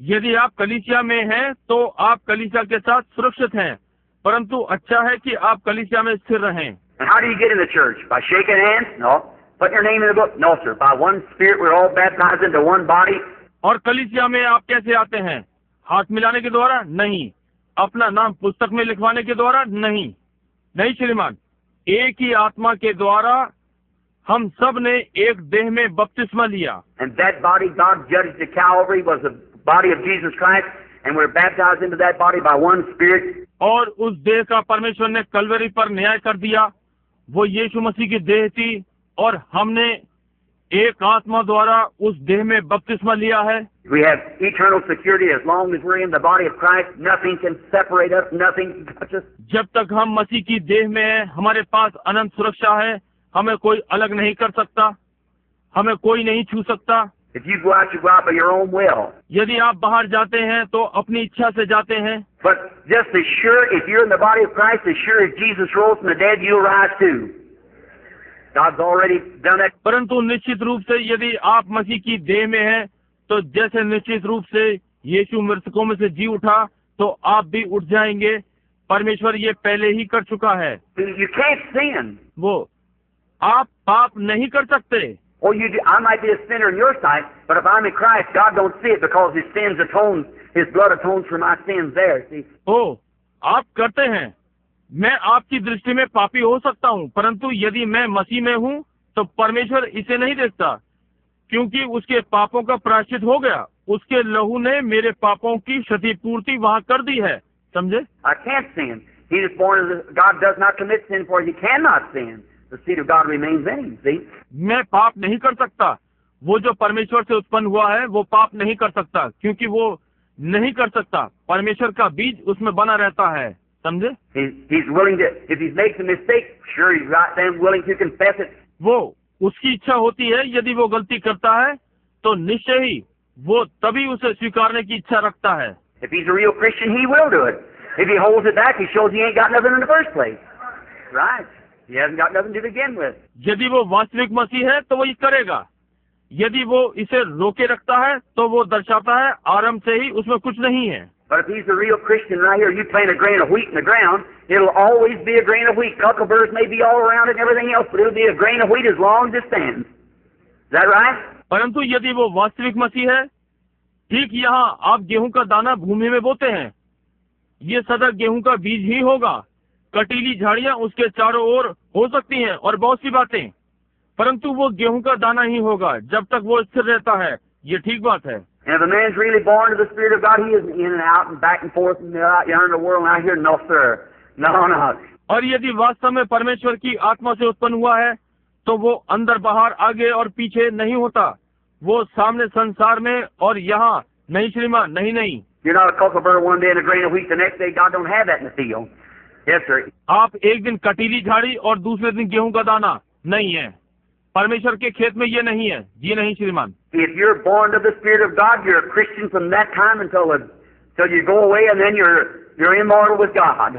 यदि आप कलीसिया में हैं, तो आप कलीसिया के साथ सुरक्षित हैं, परंतु अच्छा है कि आप कलीसिया में स्थिर रहें। And how do you get in the church? By shaking hands? No. Put your name in the book? No, sir. By one Spirit, we're all baptized into one body. और कलीसिया में आप कैसे आते हैं? हाथ मिलाने के द्वारा? नहीं। अपना नाम पुस्तक में लिखवाने के द्वारा? नहीं। नहीं श्रीमान, एक ही आत्मा के द्वारा हम सब ने एक देह में बपतिस्मा लिया। And that body God judged at Calvary was the body of Jesus Christ, and we're baptized into that body by one Spirit. और उस देह का परमेश्वर ने कलवरी पर न्याय कर दिया। वो यीशु मसीह की देह थी और हमने एक आत्मा द्वारा उस देह में बपतिस्मा लिया है। We have eternal security as long as we're in the body of Christ. Nothing can separate us. Nothing can touch us. जब तक हम मसीह की देह में हैं, हमारे पास अनंत सुरक्षा है। हमें कोई अलग नहीं कर सकता, हमें कोई नहीं छू सकता। If you go out, you go out by your own will. यदि आप बाहर जाते हैं तो अपनी इच्छा से जाते हैं। But just as sure, if you're in the body of Christ, as sure as Jesus rose from the dead, you'll rise too. God's already done that. परंतु निश्चित रूप से यदि आप मसीह की देह में हैं, तो जैसे निश्चित रूप से यीशु मृतकों में से जी उठा, तो आप भी उठ जाएंगे। परमेश्वर ये पहले ही कर चुका है। You can't sin. वो आप पाप नहीं कर सकते। Or I might be a sinner in your sight, but if I'm in Christ, God don't see it because His sins atones, His blood atones for my sins there. See? ओ, आप करते हैं। मैं आपकी दृष्टि में पापी हो सकता हूँ, परंतु यदि मैं मसीह में हूँ, तो परमेश्वर इसे नहीं देखता, क्योंकि उसके पापों का प्रायश्चित हो गया। उसके लहू ने मेरे पापों की क्षतिपूर्ति वहाँ कर दी है। समझे? I can't sin. He is born of God does not commit sin, for He cannot sin. The seed of God remains in Him. See? मैं पाप नहीं कर सकता। वो जो परमेश्वर से उत्पन्न हुआ है, वो पाप नहीं कर सकता, क्योंकि वो नहीं कर सकता। परमेश्वर का बीज उसमें बना रहता है। समझे? He's willing to, if He makes a mistake, sure He's right then willing to confess it. वो उसकी इच्छा होती है, यदि वो गलती करता है तो निश्चय ही वो तभी उसे स्वीकारने की इच्छा रखता है। If he's a real Christian, he will do it. If he holds it back, he shows he ain't got nothing in the first place. Right? He hasn't got nothing to begin with. यदि वो वास्तविक मसीह है तो वो ये करेगा। यदि वो इसे रोके रखता है तो वो दर्शाता है आरंभ से ही उसमें कुछ नहीं है। But if he's a real Christian right here, you plant a grain of wheat in the ground, it'll always be a grain of wheat. Cuckleburs may be all around it and everything else, but it'll be a grain of wheat as long as it stands. Is that right? परंतु यदि वो वास्तविक मसीह है, ठीक यहाँ आप गेहूं का दाना भूमि में बोते हैं, ये सदा गेहूं का बीज ही होगा। कटीली झाड़ियां उसके चारों ओर हो सकती हैं और बहुत सी बातें, परंतु वो गेहूं का दाना ही होगा जब तक वो स्थिर रहता है। ये ठीक बात है। And if a man's really born of the Spirit of God, he isn't in and out and back and forth and out yonder in the world and out here. No, sir. No, no. और यदि वास्तव में परमेश्वर की आत्मा से उत्पन्न हुआ है, तो वो अंदर बाहर आगे और पीछे नहीं होता। वो सामने संसार में और यहाँ नहीं श्रीमान, नहीं नहीं। You're not a cucklebur one day and a grain of wheat the next day. God don't have that in the field. Yes, sir. आप एक दिन कटीली झाड़ी और दूसरे दिन गेहूं का दाना नहीं है। परमेश्वर के खेत में ये नहीं है। जी नहीं श्रीमान। If you're born of the Spirit of God, you're a Christian from that time until you go away, and then you're immortal with God.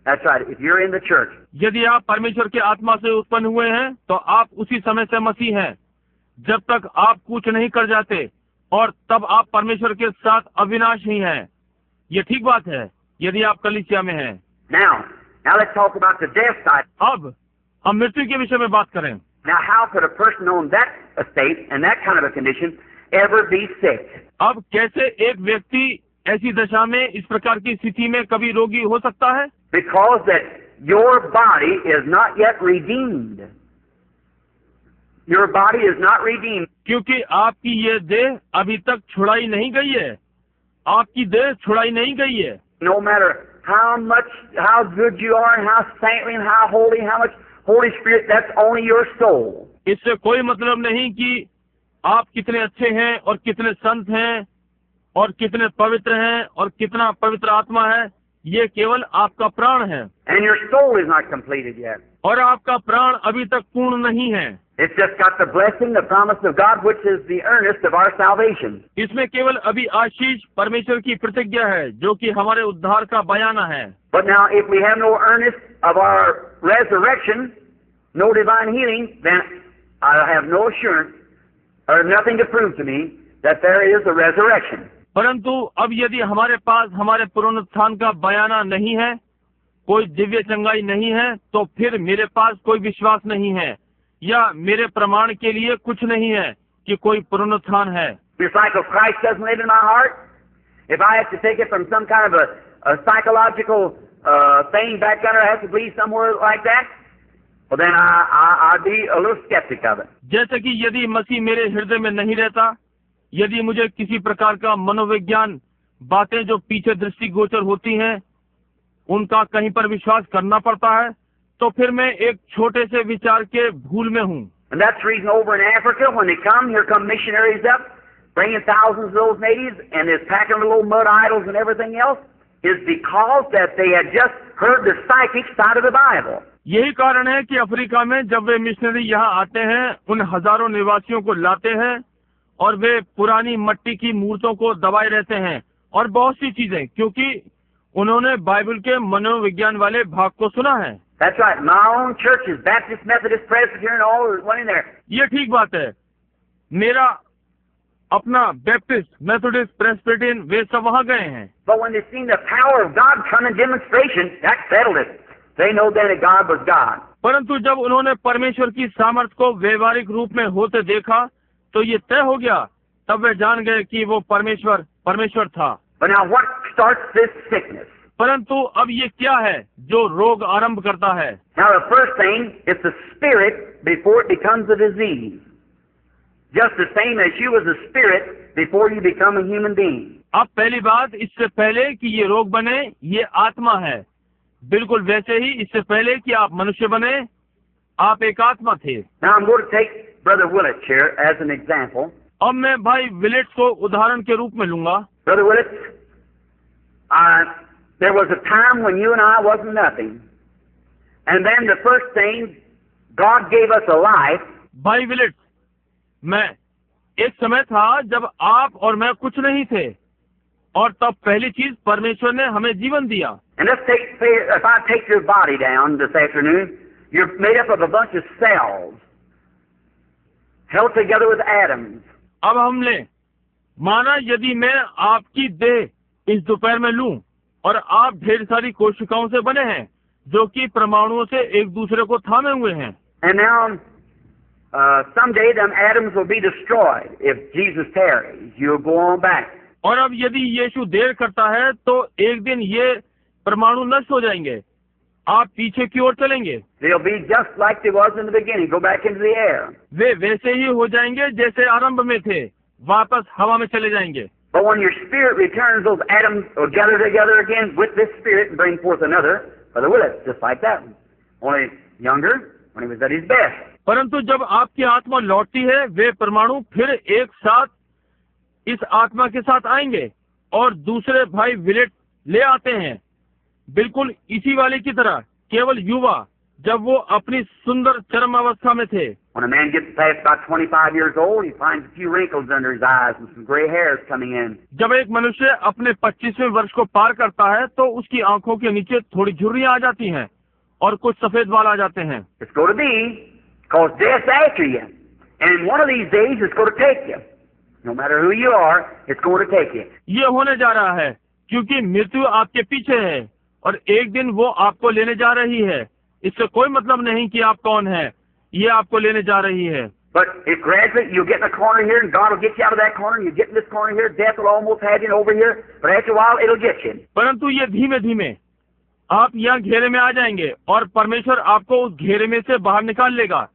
That's right. If you're in the church. यदि आप परमेश्वर के आत्मा से उत्पन्न हुए हैं, तो आप उसी समय से मसीह हैं, जब तक आप कुछ नहीं कर जाते, और तब आप परमेश्वर के साथ अविनाशी हैं। ये ठीक बात है, यदि आप कलीसिया में हैं। Now let's talk about the death side. अब हम मृत्यु के विषय में बात करें। Now, how could a person on that estate and that kind of a condition ever be sick? अब कैसे एक व्यक्ति ऐसी दशा में, इस प्रकार की स्थिति में कभी रोगी हो सकता है? Because that your body is not yet redeemed. Your body is not redeemed. क्योंकि आपकी ये देह अभी तक छुड़ाई नहीं गई है। आपकी देह छुड़ाई नहीं गई है। No matter how good you are and how saintly and how holy, how much Holy Spirit, that's only your soul. इससे कोई मतलब नहीं कि आप कितने अच्छे हैं और कितने संत हैं और कितने पवित्र हैं और कितना पवित्र आत्मा है। ये केवल आपका प्राण है। And your soul is not completed yet. और आपका प्राण अभी तक पूर्ण नहीं है। It's just got the blessing, the promise of God, which is the earnest of our salvation. इसमें केवल अभी आशीष परमेश्वर की प्रतिज्ञा है, जो कि हमारे उद्धार का बयाना है। But now, if we have no earnest of our resurrection, no divine healing, then I have no assurance or nothing to prove to me that there is a resurrection. परंतु अब यदि हमारे पास हमारे पुनरुत्थान का बयाना नहीं है, कोई दिव्य चंगाई नहीं है, तो फिर मेरे पास कोई विश्वास नहीं है या मेरे प्रमाण के लिए कुछ नहीं है कि कोई पुनरुत्थान है। Just like if Christ doesn't live in my heart, if I have to take it from some kind of a psychological thing back under, I have to believe somewhere like that, well then I'd be a little skeptic of it. जैसे कि यदि मसीह मेरे हृदय में नहीं रहता, यदि मुझे किसी प्रकार का मनोविज्ञान बातें जो पीछे दृष्टिगोचर होती हैं, उनका कहीं पर विश्वास करना पड़ता है, तो फिर मैं एक छोटे से विचार के भूल में हूँ। And that's the reason over in Africa, when they come, here come missionaries up, bringing thousands of those natives, and they're packing little mud idols and everything else, is because that they had just heard the psychic side of the Bible. यही कारण है कि Africa में जब वे missionary यहाँ आते हैं, उन हजारों निवासियों को लाते हैं और वे पुरानी मट्टी की मूर्तों को दबाए रहते हैं और बहुत सी चीजें, क्योंकि उन्होंने बाइबल के मनोविज्ञान वाले भाग को सुना है। That's right. My own churches, Baptist, Methodist, Presbyterian, all went in there. ये ठीक बात है। मेरा अपना बैप्टिस्ट, मेथोडिस्ट, प्रेस्बिटेरियन, वे सब वहाँ गए हैं। But when they seen the power of God come in demonstration, that settled it. They know then that God was God. परंतु जब उन्होंने परमेश्वर की सामर्थ्य को व्यवहारिक रूप में होते देखा, तो ये तय हो गया, तब वे जान गए कि वो परमेश्वर था। But now what starts this sickness? परंतु अब ये क्या है जो रोग आरंभ करता है? Now the first thing, it's a spirit before it becomes a disease. Just the same as you was a spirit before you become a human being. अब पहली बात, इससे पहले कि ये रोग बने, ये आत्मा है। बिल्कुल वैसे ही इससे पहले कि आप मनुष्य बने, आप एक आत्मा थे। Now I'm going to take Brother Willett here as an example. अब मैं भाई विलेट्स को उदाहरण के रूप में लूंगा। Brother Willett, there was a time when you and I wasn't nothing. And then the first thing, God gave us a life. भाई विलेट्स, मैं एक समय था जब आप और मैं कुछ नहीं थे, और तब पहली चीज परमेश्वर ने हमें जीवन दिया। And if I take your body down this afternoon, you're made up of a bunch of cells held together with atoms. अब हम ले, माना यदि मैं आपकी देह इस दोपहर में लूं और आप ढेर सारी कोशिकाओं से बने हैं जो कि परमाणुओं से एक दूसरे को थामे हुए हैं। And now someday them atoms will be destroyed. If Jesus tarries, you'll go on back. और अब यदि यीशु देर करता है तो एक दिन ये परमाणु नष्ट हो जाएंगे, आप पीछे की ओर चलेंगे। They'll be just like they was in the beginning. Go back into the air. वे वैसे ही हो जाएंगे जैसे आरंभ में थे, वापस हवा में चले जाएंगे। But when your spirit returns, those atoms will gather together again with this spirit and bring forth another. Brother Willett, just like that one. Only younger, when he was at his best. परंतु जब आपकी आत्मा लौटती है, वे परमाणु फिर एक साथ इस आत्मा के साथ आएंगे और दूसरे भाई विलेट ले आते हैं, बिल्कुल इसी वाले की तरह, केवल युवा, जब वो अपनी सुंदर चरम अवस्था में थे। When a man gets past about 25 years old, he finds a few wrinkles under his eyes and some gray hairs coming in. जब एक मनुष्य अपने 25वें वर्ष को पार करता है तो उसकी आंखों के नीचे थोड़ी झुर्रियां आ जाती हैं और कुछ सफेद बाल आ जाते हैं। It's going to be, because death's after you, and one of these days it's going to take you. No matter who you are, it's going to take you. ये होने जा रहा है क्योंकि मृत्यु आपके पीछे है और एक दिन वो आपको लेने जा रही है। इससे कोई मतलब नहीं कि आप कौन है, ये आपको लेने जा रही है। But if gradually you'll get in a corner here and God will get you out of that corner, and you get in this corner here, death will almost have you over here, but after a while it'll get you. परंतु ये धीमे धीमे आप यहाँ घेरे में आ जाएंगे और परमेश्वर आपको उस घेरे में से बाहर निकाल लेगा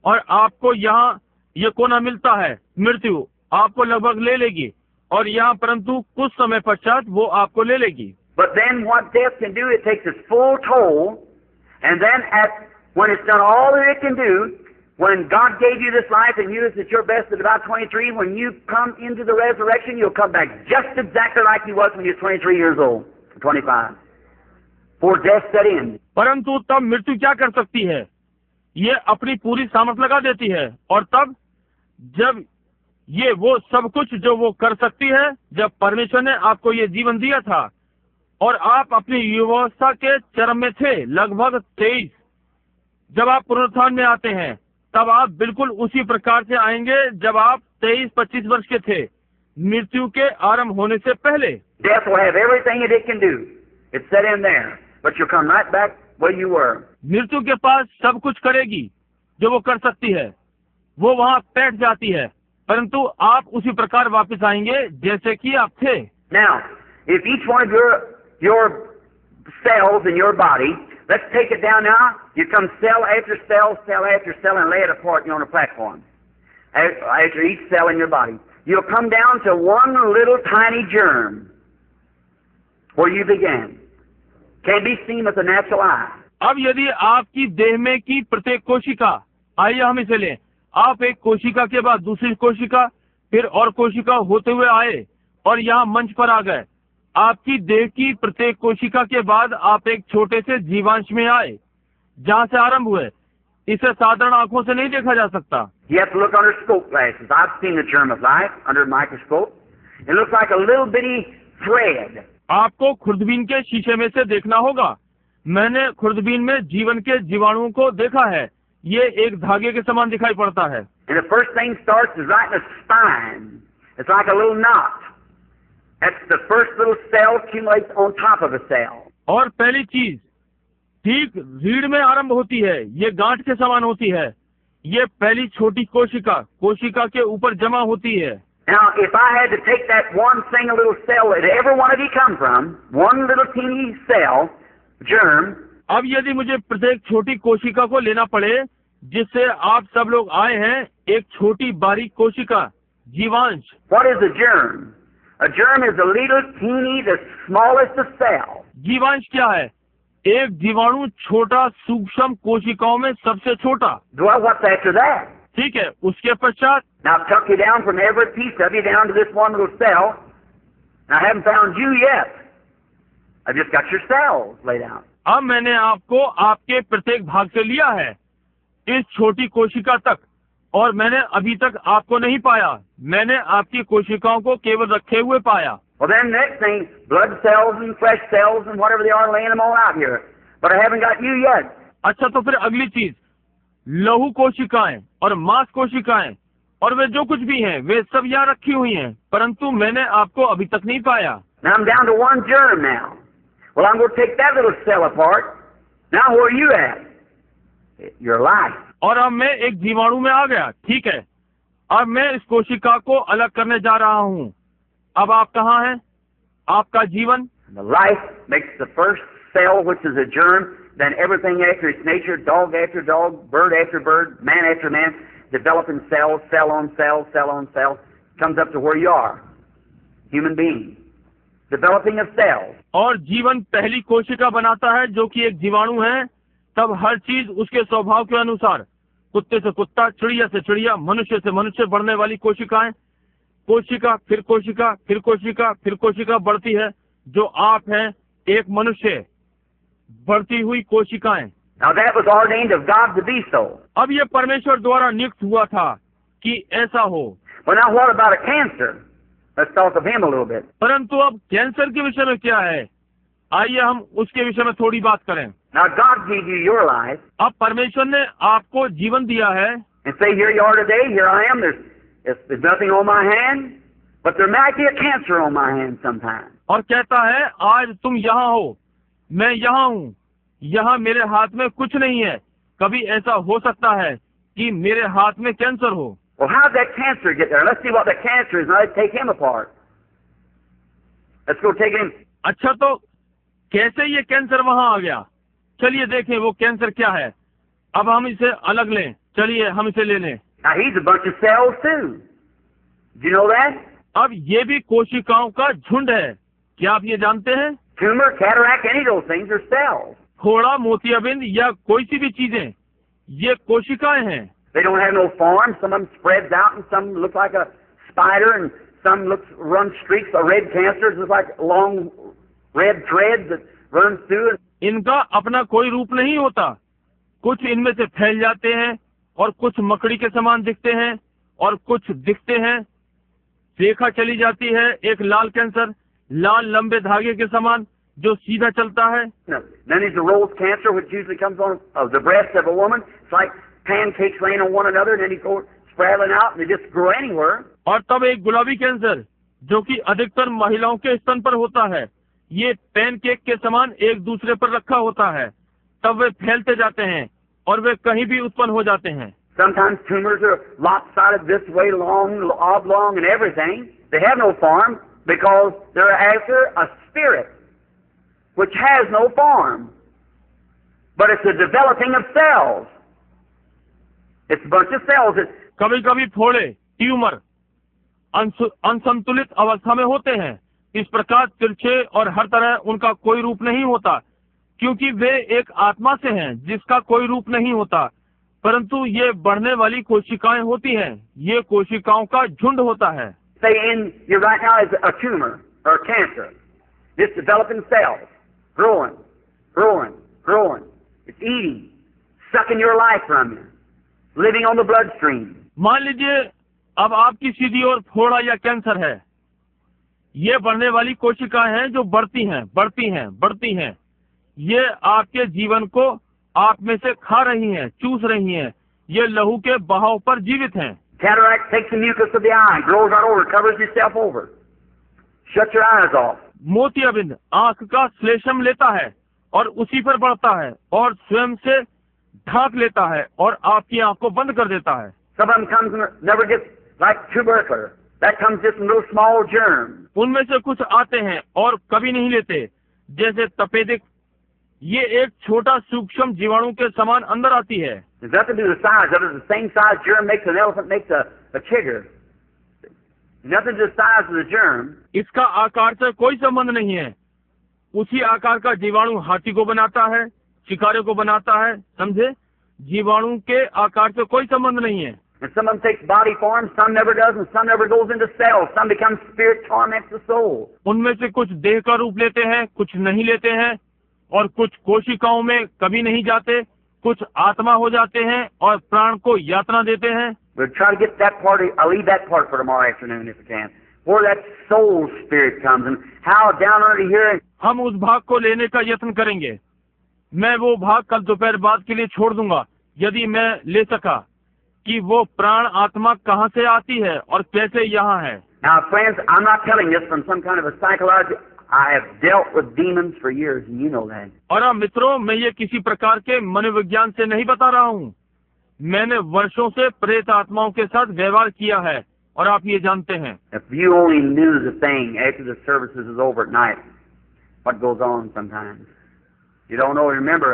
और आपको यहाँ ये कोना मिलता है, मृत्यु आपको लगभग ले लेगी और यहाँ परंतु कुछ समय पश्चात वो आपको ले लेगी। But then what death can do, it takes its full toll, and then when it's done all that it can do, when God gave you this life and you was at your best at about 23, when you come into the resurrection, you'll come back just exactly like you was when you were 23 years old, 25, before death set in. परंतु तब मृत्यु क्या कर सकती है? ये अपनी पूरी सामर्थ लगा देती है और तब जब ये वो सब कुछ जो वो कर सकती है, जब परमेश्वर ने आपको ये जीवन दिया था और आप अपनी युवावस्था के चरम में थे, लगभग 23, जब आप पुनरुत्थान में आते हैं तब आप बिल्कुल उसी प्रकार से आएंगे जब आप 23-25 वर्ष के थे, मृत्यु के आरंभ होने से पहले। Death will have everything that it can do. It's set in there, but you'll come right back where you were. मृत्यु के पास सब कुछ करेगी जो वो कर सकती है, वो वहाँ बैठ जाती है, परंतु आप उसी प्रकार वापस आएंगे जैसे कि आप थे। Now, if each one of your cells in your body, let's take it down now. You come cell after cell, cell after cell, and lay it apart on a platform. After each cell in your body, you'll come down to one little tiny germ where you began. Can't be seen with the natural eye. अब यदि आपकी देह में की प्रत्येक कोशिका, आइए हम इसे लें, आप एक कोशिका के बाद दूसरी कोशिका, फिर और कोशिका होते हुए आए और यहाँ मंच पर आ गए। आपकी देह की प्रत्येक कोशिका के बाद आप एक छोटे से जीवांश में आए, जहाँ से आरंभ हुए। इसे साधारण आंखों से नहीं देखा जा सकता। You have to look under scope glasses. I've seen the germ of life under a microscope. It looks like a little bitty thread. आपको खुर्दबीन के शीशे में से देखना होगा। मैंने खुर्दबीन में जीवन के जीवाणुओं को देखा है। ये एक धागे के समान दिखाई पड़ता है। And the first thing starts is right in the spine. It's like a little knot. That's the first little cell accumulates on top of a cell. और पहली चीज ठीक रीढ़ में आरंभ होती है। ये गांठ के समान होती है। ये पहली छोटी कोशिका कोशिका के ऊपर जमा होती है। Now, if I had to take that one single little cell that every one of you come from, one little teeny cell, germ. अब यदि मुझे प्रत्येक छोटी कोशिका को लेना पड़े जिससे आप सब लोग आए हैं, एक छोटी बारीक कोशिका जीवांश। What is a germ? A germ is a little teeny, the smallest of cell. जीवांश क्या है? एक जीवाणु छोटा सूक्ष्म कोशिकाओं में सबसे छोटा। Well, what's after that? ठीक है, उसके पश्चात Now, I've tucked you down from every piece of you down to this one little cell. And I haven't found you yet. I've just got your cells laid out. अब मैंने आपको आपके प्रत्येक भाग से लिया है इस छोटी कोशिका तक, और मैंने अभी तक आपको नहीं पाया। मैंने आपकी कोशिकाओं को केवल रखे हुए पाया। Well, then next thing, blood cells and flesh cells and whatever they are, laying them all out here. But I haven't got you yet. अच्छा, तो फिर अगली चीज लहू कोशिकाएं और मांस कोशिकाएं और वे जो कुछ भी हैं वे सब यहाँ रखी हुई हैं, परंतु मैंने आपको अभी तक नहीं पाया। Now I'm down to one germ now. Well, I'm going to take that little cell apart. Now where are you at? Your life. और अब मैं एक जीवाणु में आ गया। ठीक है, अब मैं इस कोशिका को अलग करने जा रहा हूँ। अब आप कहाँ हैं? आपका जीवन। The life makes the first cell, which is a germ, then everything after its nature, dog after dog, bird after bird, man after man, developing cells, cell on cell, cell on cell, comes up to where you are, human being, developing of cells. और जीवन पहली कोशिका बनाता है जो कि एक जीवाणु है। तब हर चीज उसके स्वभाव के अनुसार, कुत्ते से कुत्ता, चिड़िया से चिड़िया, मनुष्य से मनुष्य बढ़ने वाली कोशिकाएं, कोशिका फिर कोशिका फिर कोशिका फिर कोशिका बढ़ती है, जो आप हैं, एक मनुष्य, बढ़ती हुई कोशिकाएं। Now that was ordained of God to be so. अब ये परमेश्वर द्वारा नियुक्त हुआ था कि ऐसा हो। Well, now what about a cancer? Let's talk of him a little bit. परंतु अब कैंसर के विषय में क्या है? आइए हम उसके विषय में थोड़ी बात करें। Now God gave you your life. अब परमेश्वर ने आपको जीवन दिया है। And say, here you are today, here I am, there's nothing on my hand, but there might be a cancer on my hand sometime. और कहता है, आज तुम यहाँ हो, मैं यहाँ हूँ, यहाँ मेरे हाथ में कुछ नहीं है, कभी ऐसा हो सकता है कि मेरे हाथ में कैंसर हो। Well, how did that cancer get there? Let's see what the cancer is. Now let's take him apart. Let's go take him. अच्छा, तो कैसे ये कैंसर वहाँ आ गया? चलिए देखें वो कैंसर क्या है। अब हम इसे अलग लें। चलिए हम इसे ले लें। Now he's a bunch of cells too. Do you know that? अब ये भी कोशिकाओं का झुंड है। क्या आप ये जानते हैं? Tumor, cataract, any of those things are cells. फोड़ा, मोतियाबिंद या कोई सी भी चीजें, ये कोशिकाएं हैं। They don't have no form. Some of them spreads out and some look like a spider and some run streaks of red cancers. It's like long red threads that runs through. इनका अपना कोई रूप नहीं होता। कुछ इनमें से फैल जाते हैं और कुछ मकड़ी के समान दिखते हैं और कुछ दिखते हैं। रेखा चली जाती है, एक लाल कैंसर, लाल लंबे धागे के समान जो सीधा चलता है। Then there's a rose cancer, which usually comes on the breast of a woman. It's like pancakes laying on one another, and then you go spiraling out, and they just grow anywhere. और तब एक गुलाबी cancer जो कि अधिकतर महिलाओं के स्तन पर होता है। ये पैनकेक के समान एक दूसरे पर रखा होता है, तब वे फैलते जाते हैं और वे कहीं भी उत्पन्न हो जाते हैं। Sometimes tumors are lopsided this way, long, oblong, and everything. They have no form because they're after a spirit which has no form, but it's a developing of cells. It's a bunch of cells. कभी कभी फोड़े, tumour असंतुलित अवस्था में होते हैं। इस प्रकार तिरछे और हर तरह उनका कोई रूप नहीं होता, क्योंकि वे एक आत्मा से हैं जिसका कोई रूप नहीं होता, परंतु ये बढ़ने वाली कोशिकाएं होती हैं, ये कोशिकाओं का झुंड होता है। Say you right now is a tumor or cancer. It's developing cells, growing, growing, growing. It's eating, sucking your life from you, living on the bloodstream. मान लीजिए अब आपकी सीधी ओर फोड़ा या कैंसर है। ये बढ़ने वाली कोशिकाएं हैं जो बढ़ती हैं, बढ़ती हैं, बढ़ती हैं। ये आपके जीवन को आप में से खा रही हैं, चूस रही हैं। ये लहू के बहाव पर जीवित हैं। Cataract takes the mucus of the eye, grows right over, covers itself over, shuts your eyes off. मोतियाबिंद आंख का श्लेष्म लेता है और उसी पर बढ़ता है और स्वयं से ढांक लेता है और आपकी आंख को बंद कर देता है। Some of them comes and never gets like tubercular. That comes just in little small germs. उनमें से कुछ आते हैं और कभी नहीं लेते, जैसे तपेदिक। ये एक छोटा सूक्ष्म जीवाणु के समान अंदर आती है। There's nothing to do with the size of it. The same size germ makes an elephant, makes a chigger. Nothing to the size of the germ. इसका आकार से कोई संबंध नहीं है। उसी आकार का जीवाणु हाथी को बनाता है, शिकारे को बनाता है, समझे? जीवाणु के आकार से कोई संबंध नहीं है। And some of them takes body form, some never does, and some never goes into cells. Some becomes spirit, torments the soul. उनमें से कुछ देह का रूप लेते हैं, कुछ नहीं लेते हैं, और कुछ कोशिकाओं में कभी नहीं जाते, कुछ आत्मा हो जाते हैं और प्राण को यातना देते हैं। We'll try to get that part. I'll leave that part for tomorrow afternoon if we can. Where that soul spirit comes and how down under here. हम उस भाग को लेने का यत्न करेंगे। मैं वो भाग कल दोपहर बाद के लिए छोड़ दूंगा, यदि मैं ले सका, कि वो प्राण आत्मा कहाँ से आती है और कैसे यहाँ है। Now, friends, I'm not telling this from some kind of a psychological. I have dealt with demons for years, and you know that. और अब मित्रों, मैं ये किसी प्रकार के मनोविज्ञान से नहीं बता रहा हूँ। मैंने वर्षों से प्रेत आत्माओं के साथ व्यवहार किया है और आप ये जानते हैं। If you only knew the thing after the services is over at night, what goes on sometimes. You don't know. Remember,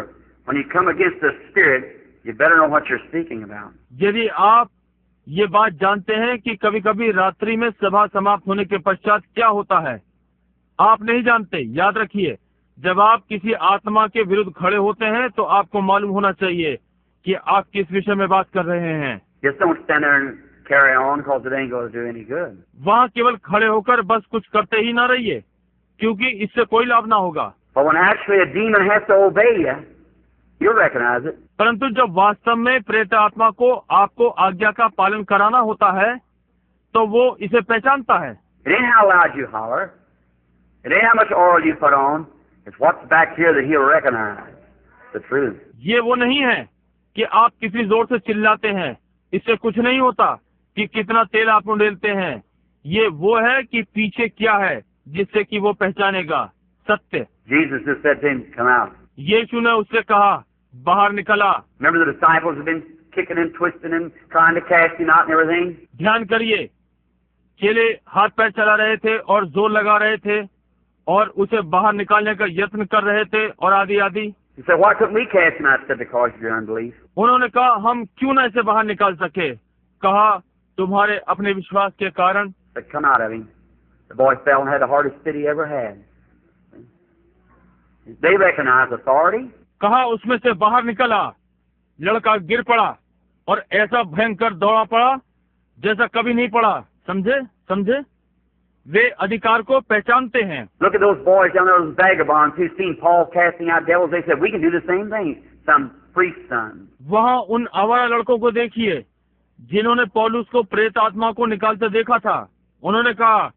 when you come against the spirit, you better know what you're speaking about. यदि आप ये बात जानते हैं कि कभी-कभी रात्रि में सभा समाप्त होने के पश्चात क्या होता है, आप नहीं जानते। याद रखिए, जब आप किसी आत्मा के विरुद्ध खड़े होते हैं तो आपको मालूम होना चाहिए कि आप किस विषय में बात कर रहे हैं। Just don't stand there and carry on, because it ain't going to do any good. वहाँ केवल खड़े होकर बस कुछ करते ही ना रहिए, क्योंकि इससे कोई लाभ ना होगा। But when actually a demon has to obey you, you'll recognize it. परंतु जब वास्तव में प्रेत आत्मा को आपको आज्ञा का पालन कराना होता है तो वो इसे पहचानता है। It ain't how loud you holler. It ain't how much oil you put on. It's what's back here that he'll recognize the truth. ये वो नहीं है कि आप किसी जोर से चिल्लाते हैं, इससे कुछ नहीं होता कि कितना तेल आप उड़ेलते हैं। ये वो है कि पीछे क्या है जिससे कि वो पहचानेगा सत्य। Jesus just said to him, "Come out." यीशु ने उससे कहा, बाहर निकला। Remember the disciples have been kicking and twisting and trying to cast him out and everything. ध्यान करिए, चेले हाथ पैर चला रहे थे और जोर लगा रहे थे और उसे बाहर निकालने का यत्न कर रहे थे और आदि आदि। He said, "Why couldn't we cast him out?" He said, "Because of your unbelief." उन्होंने कहा, हम क्यों न इसे बाहर निकाल सके? कहा, तुम्हारे अपने विश्वास के कारण। He said, "Come out of him." The boy fell and had the hardest fit he ever had. They recognized authority. कहा, उसमें से बाहर निकला। लड़का गिर पड़ा और ऐसा भयंकर दौड़ा पड़ा जैसा कभी नहीं पड़ा। समझे समझे? वे अधिकार को पहचानते हैं। Look at those boys down there, those vagabonds who seen Paul casting out devils. They said, "We can do the same thing." Some priest's son. वहाँ उन आवारा लड़कों को देखिए जिन्होंने पौलुस को प्रेत आत्मा को निकालते देखा था। उन्होंने कहा,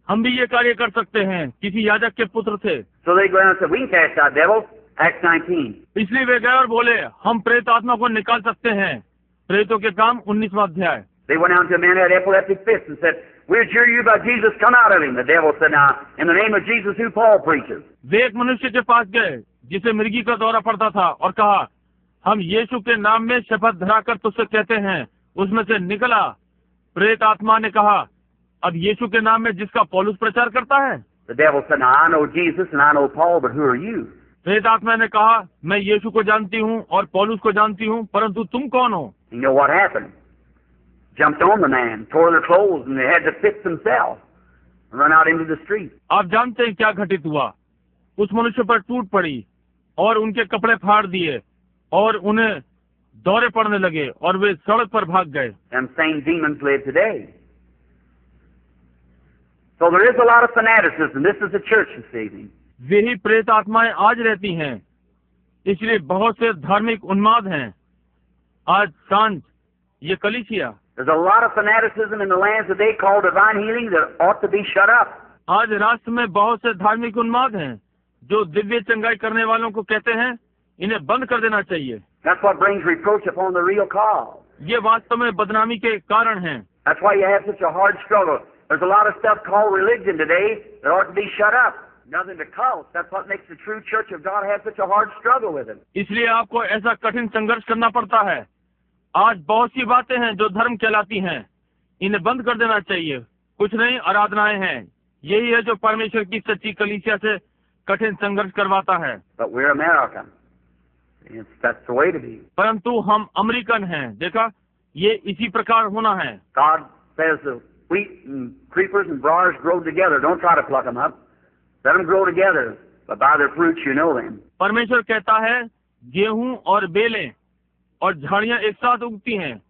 हम भी ये कार्य कर सकते हैं। किसी याजक के पुत्र थे। So they go down and said, "We can cast out devils." Acts 19. इसलिए वे गए और बोले, हम प्रेत आत्मा को निकाल सकते हैं। प्रेतों के काम 19वां अध्याय। They went down to a man who had epileptic fits and said, "We adjure you by Jesus, come out of him." The devil said, "Now, in the name of Jesus who Paul preaches." वे एक मनुष्य के पास गए जिसे मृगी का दौरा पड़ता था और कहा, हम यीशु के नाम में शपथ धराकर तुझसे कहते हैं, उसमें से निकला। प्रेत आत्मा ने कहा, अब यीशु के नाम में जिसका पौलुस प्रचार करता है। The devil said, "Now, I know Jesus and I know Paul, but who are you?" प्रेत आत्मा ने कहा, मैं यीशु को जानती हूँ और पौलुस को जानती हूँ, परंतु तुम कौन हो? You know what happened? Jumped on the man, tore their clothes, and they had to fix themselves and run out into the street. आप जानते हैं क्या घटित हुआ? उस मनुष्य पर टूट पड़ी और उनके कपड़े फाड़ दिए और उन्हें दौरे पड़ने लगे और वे सड़क पर भाग गए। Them same demons live today. So there is a lot of fanaticism. This is the church this evening. वे ही प्रेत आत्माएं आज रहती हैं, इसलिए बहुत से धार्मिक उन्माद हैं। आज सांझ ये कलीसिया। There's a lot of fanaticism in the lands today called divine healing that ought to be shut up. आज राष्ट्र में बहुत से धार्मिक उन्माद हैं जो दिव्य चंगाई करने वालों को कहते हैं इन्हें बंद कर देना चाहिए। That's what brings reproach upon the real cause. ये वास्तव में बदनामी के कारण हैं। That's why you have such a hard struggle. There's a lot of stuff called religion today that ought to be shut up. Nothing to cults. That's what makes the true church of God have such a hard struggle with it. इसलिए आपको ऐसा कठिन संघर्ष करना पड़ता है। आज बहुत सी बातें हैं जो धर्म कहलाती हैं, इन्हें बंद कर देना चाहिए। कुछ नहीं आराधनाएं हैं। यही है जो परमेश्वर की सच्ची कलीसिया से कठिन संघर्ष करवाता है। But we're American. That's the way to be. परंतु हम अमेरिकन हैं। देखा, ये इसी प्रकार होना है। God says the wheat and creepers and briars grow together. Don't try to pluck them up. Let them grow together. But by their fruits you know them. परमेश्वर कहता है गेहूं और बेलें और झाड़ियां एक साथ उगती हैं,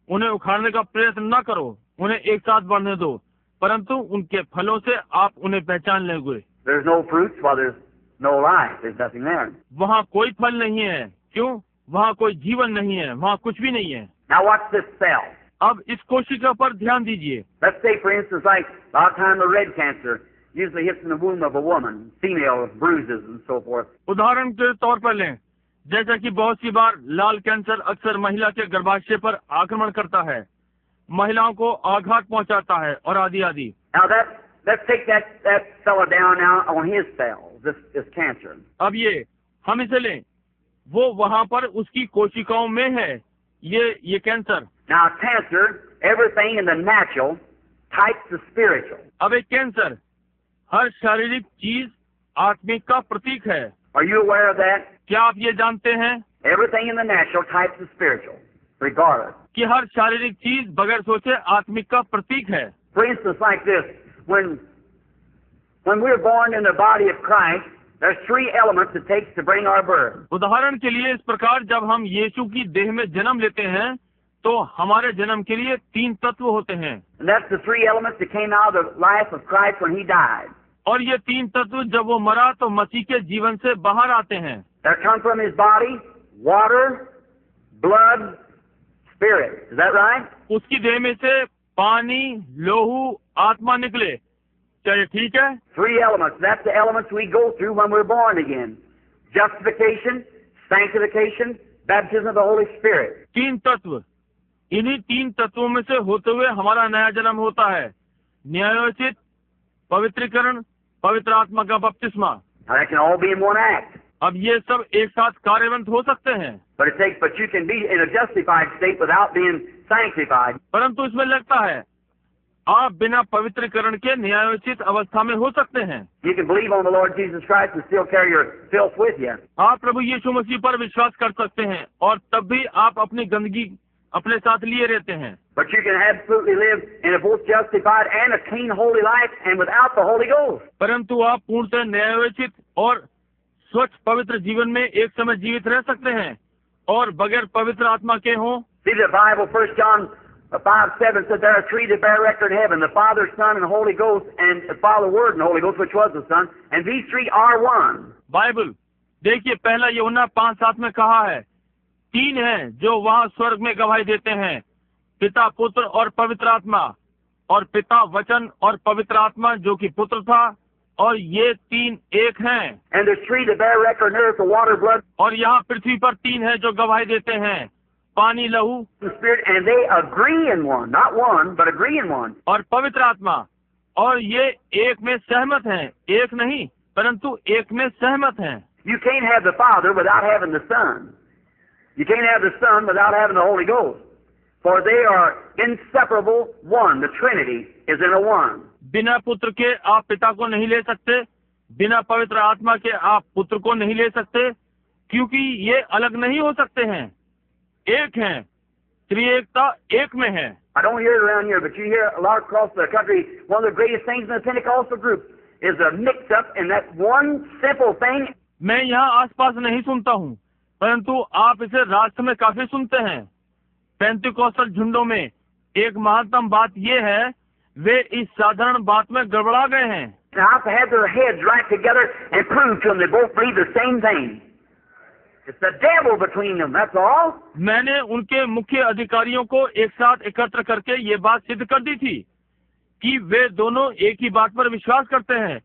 उन्हें उखाड़ने का प्रयत्न न करो, उन्हें एक साथ बढ़ने दो, परंतु उनके फलों से आप उन्हें पहचान लेंगे। There's no fruits while there's no life. There's nothing there. वहाँ कोई फल नहीं है। क्यों? वहाँ कोई जीवन नहीं है, वहाँ कुछ भी नहीं है। Now watch this cell. अब इस कोशिका पर ध्यान दीजिए। Let's say, for instance, like a lot of time the red cancer usually hits in the womb of a woman, female with bruises and so forth. उदाहरण के तौर पर लें, जैसा कि बहुत सी बार लाल कैंसर अक्सर महिला के गर्भाशय पर आक्रमण करता है, महिलाओं को आघात पहुंचाता है और आदि आदि। Now let's take that fella down now on his cells, this cancer. अब ये हम इसे लें, वो वहाँ पर उसकी कोशिकाओं में है ये cancer. Now cancer, everything in the natural types the spiritual. अब एक कैंसर हर शारीरिक चीज आत्मिक का प्रतीक है। Are you aware of that? क्या आप ये जानते हैं Everything in the natural types the spiritual, regardless. कि हर शारीरिक चीज बगैर सोचे आत्मिक का प्रतीक है। For instance, like this, when we're born in the body of Christ, there's three elements it takes to bring our birth. उदाहरण के लिए इस प्रकार जब हम यीशु की देह में जन्म लेते हैं तो हमारे जन्म के लिए तीन तत्व होते हैं। And that's the three elements that came out of the life of Christ when he died. और ये तीन तत्व जब वो मरा तो मसीह के जीवन से बाहर आते हैं। That come from his body, water, blood, spirit. Is that right? उसकी देह में से पानी, लोहू, आत्मा निकले। क्या ये ठीक है? Three elements. That's the elements we go through when we're born again. Justification, sanctification, baptism of the Holy Spirit. तीन तत्व, इन्हीं तीन तत्वों में से होते हुए हमारा नया जन्म होता है। न्यायोचित, पवित्रीकरण, पवित्र आत्मा का बपतिस्मा। Now that can all be in one act. अब ये सब एक साथ कार्यवंत हो सकते हैं। But you can be in a justified state without being sanctified. परंतु इसमें लगता है आप बिना पवित्रीकरण के न्यायोचित अवस्था में हो सकते हैं। You can believe on the Lord Jesus Christ and still carry your filth with you. आप प्रभु यीशु मसीह पर विश्वास कर सकते हैं और तब भी आप अपनी गंदगी अपने साथ लिए रहते हैं। But you can absolutely live in a both justified and a clean, holy life and without the Holy Ghost. परंतु आप पूर्णतः न्यायोचित और स्वच्छ पवित्र जीवन में एक समय जीवित रह सकते हैं और बगैर पवित्र आत्मा के हों। See the Bible, 1 John 5:7 said there are three that bear record in heaven, the Father, Son, and the Holy Ghost, and the Father, Word, and the Holy Ghost, which was the Son, and these three are one. Bible देखिए, पहला यूहन्ना 5:7 में कहा है, तीन हैं जो वहाँ स्वर्ग में गवाही देते हैं, पिता, पुत्र और पवित्र आत्मा, और पिता, वचन और पवित्र आत्मा जो कि पुत्र था, और ये तीन एक हैं। And there's three that bear record on earth, the water, blood, और यहाँ पृथ्वी पर तीन हैं जो गवाही देते हैं, पानी, लहू, the Spirit, and they agree in one, not one, but agree in one. और पवित्र आत्मा, और ये एक में सहमत हैं, एक नहीं परंतु एक में सहमत हैं। You can't have the Father without having the Son. You can't have the Son without having the Holy Ghost. For they are inseparable one. The Trinity is in a one. बिना पुत्र के आप पिता को नहीं ले सकते, बिना पवित्र आत्मा के आप पुत्र को नहीं ले सकते, क्योंकि ये अलग नहीं हो सकते हैं, एक हैं। त्रिएकता एक में है। I don't hear it around here, but you hear a lot across the country. One of the greatest things in the Pentecostal group is a mix-up in that one simple thing. मैं यहाँ आसपास नहीं सुनता हूँ, परंतु आप इसे राष्ट्र में काफी सुनते हैं। पेंतिकोस्टल झुंडों में एक महत्तम बात यह है, वे इस साधारण बात में गड़बड़ा गए हैं। I've had their heads right together and proved to them they both believe the same thing. It's the devil between them, that's all. मैंने उनके मुख्य अधिकारियों को एक साथ एकत्र करके ये बात सिद्ध कर दी थी कि वे दोनों एक ही बात पर विश्वास करते हैं।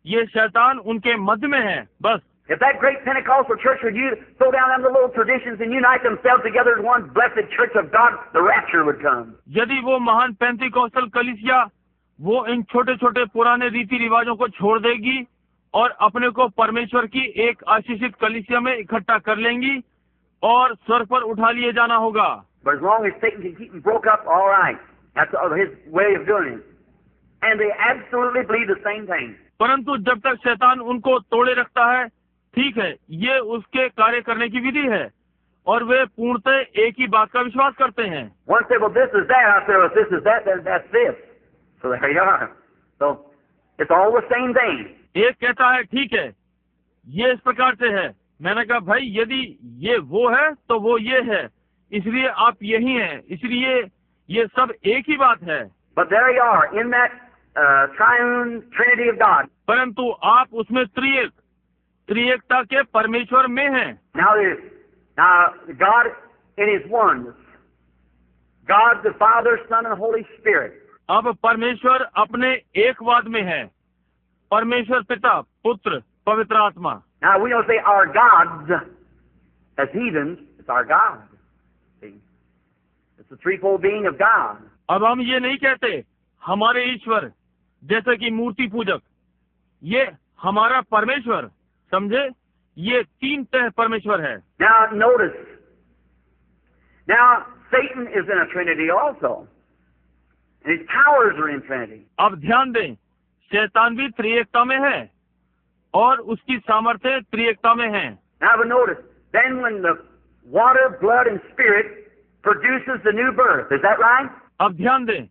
ये शैतान उनके मध्य में है, बस। If that great Pentecostal church would throw down them little traditions and unite themselves together as one blessed church of God, the rapture would come. यदि वो महान पेंतिकोस्टल कलीसिया वो इन छोटे छोटे पुराने रीति रिवाजों को छोड़ देगी और अपने को परमेश्वर की एक आशीषित कलीसिया में इकट्ठा कर लेंगी और स्वर्ग पर उठा लिए जाना होगा। But as long as Satan can keep them broke up, all right. That's his way of doing it. And they absolutely believe the same thing. परंतु जब तक शैतान उनको तोड़े रखता है, ठीक है, ये उसके कार्य करने की विधि है और वे पूर्णतः एक ही बात का विश्वास करते हैं। One said, well, this is that. I said, well, if this is that, then that's this. So there you are. So it's all the same thing. एक कहता है ठीक है, ये इस प्रकार से है। मैंने कहा भाई यदि ये वो है तो वो ये है, इसलिए आप यही हैं, इसलिए ये सब एक ही बात है। But there you are in that triune Trinity of God. परंतु आप उसमें त्रिएकता के परमेश्वर में हैं। Now God in His oneness, God the Father, Son, and Holy Spirit. अब परमेश्वर अपने एकवाद में है, परमेश्वर पिता, पुत्र, पवित्र आत्मा। Now we don't say our gods as heathens. It's our God. See, it's the threefold being of God. अब हम ये नहीं कहते हमारे ईश्वर जैसे कि मूर्ति पूजक, ये हमारा परमेश्वर, समझे, ये तीन तह परमेश्वर है। Now notice. Now Satan is in a Trinity also. And his powers are in Trinity. अब ध्यान दें, शैतान भी त्रिएकता में है और उसकी सामर्थ्य त्रिएकता में है। Now but notice, then when the water, blood, and spirit produces the new birth, is that right? अब ध्यान दें,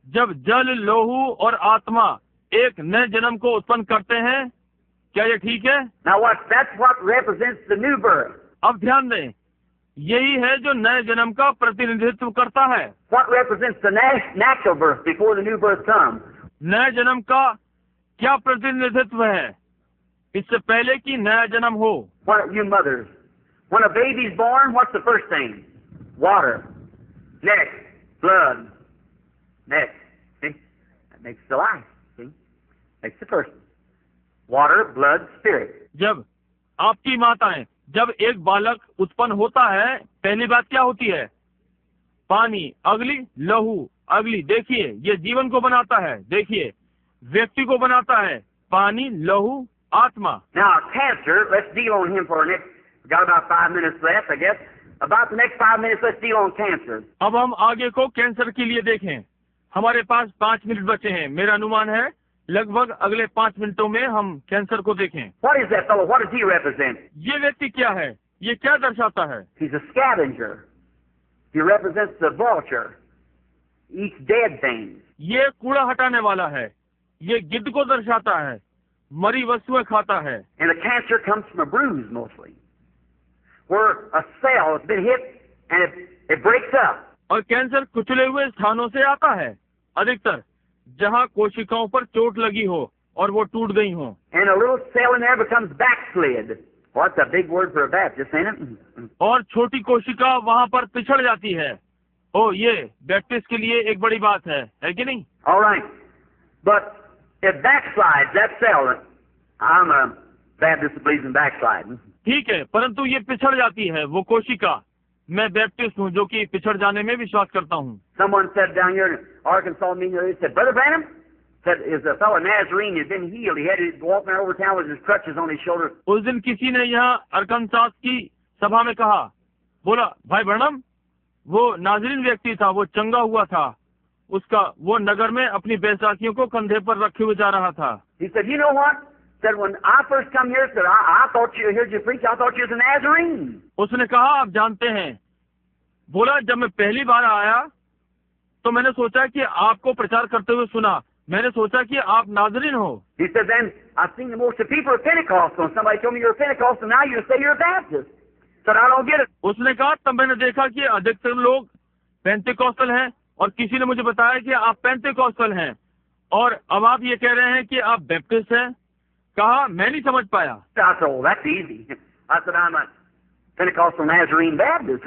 जब जल, लोहू और आत्मा एक नए जन्म को उत्पन्न करते हैं, क्या ये ठीक है? Now that's what represents the new birth. अब ध्यान दें, यही है जो नए जन्म का प्रतिनिधित्व करता है। What represents the natural birth before the new birth comes? नए जन्म का क्या प्रतिनिधित्व है इससे पहले कि नया जन्म हो? What you mothers, when a baby's born, what's the first thing? Water. Next, blood. Next, see, that makes the life. See, makes the person. Water, blood, spirit. जब आपकी माताएं, जब एक बालक उत्पन्न होता है, पहली बात क्या होती है? पानी, अगली लहू, अगली, देखिए ये जीवन को बनाता है, देखिए व्यक्ति को बनाता है, पानी, लहू, आत्मा। Now cancer, let's deal on him for a next. We got about 5 minutes left, I guess. About the next 5 minutes, let's deal on cancer. अब हम आगे को कैंसर के लिए देखें। हमारे पास 5 मिनट बचे हैं। मेरा अनुमान है लगभग अगले 5 मिनटों में हम कैंसर को देखें। What is that fellow? What does he represent? ये व्यक्ति क्या है? ये क्या दर्शाता है? He's a scavenger. He represents the vulture. Eats dead things. ये कूड़ा हटाने वाला है। ये गिद्ध को दर्शाता है, मरी वस्तुएं खाता है। And the cancer comes from a bruise mostly, where a cell has been hit and it breaks up. और कैंसर कुचले हुए स्थानों से आता है, अधिकतर जहाँ कोशिकाओं पर चोट लगी हो और वो टूट गई हो। And a little cell in there becomes backslid. What's a big word for a Baptist, ain't it? और छोटी कोशिका वहाँ पर पिछड़ जाती है। ओ, ये बैप्टिस्ट के लिए एक बड़ी बात है कि नहीं? All right, but it backslides that cell. I'm a Baptist that believes in backsliding. ठीक है, परंतु ये पिछड़ जाती है वो कोशिका। मैं बैप्टिस्ट हूँ जो कि पिछड़ जाने में विश्वास करता हूँ। Someone said down here in Arkansas meeting, they said, Brother Branham, said, is a fellow Nazarene had been healed. He had to go walking over town with his crutches on his shoulder. उस दिन किसी ने यहाँ अरकानसास की सभा में कहा, बोला भाई ब्रैनम, वो नाज़रीन व्यक्ति था, वो चंगा हुआ था, उसका वो नगर में अपनी बैसाखियों को कंधे पर रखे हुए जा रहा था। He said, you know what? Said when I first come here, said I thought you heard you preach. I thought you was a Nazarene. उसने कहा आप जानते हैं, बोला जब मैं पहली बार आया तो मैंने सोचा कि आपको प्रचार करते हुए सुना, मैंने सोचा कि आप नाज़रीन हो। He said then I've seen the most of people are Pentecostal. And somebody told me you're a Pentecostal. Now you say you're a Baptist. Said, I don't get it. उसने कहा तब मैंने देखा कि अधिकतर लोग पेंटेकोस्टल हैं और किसी ने मुझे बताया कि आप पेंटेकोस्टल हैं और अब आप ये कह रहे हैं कि आप बैप्टिस्ट हैं। कहा मैं नहीं समझ पाया। I said, oh, that's easy. I said, I'm a Pentecostal Nazarene Baptist.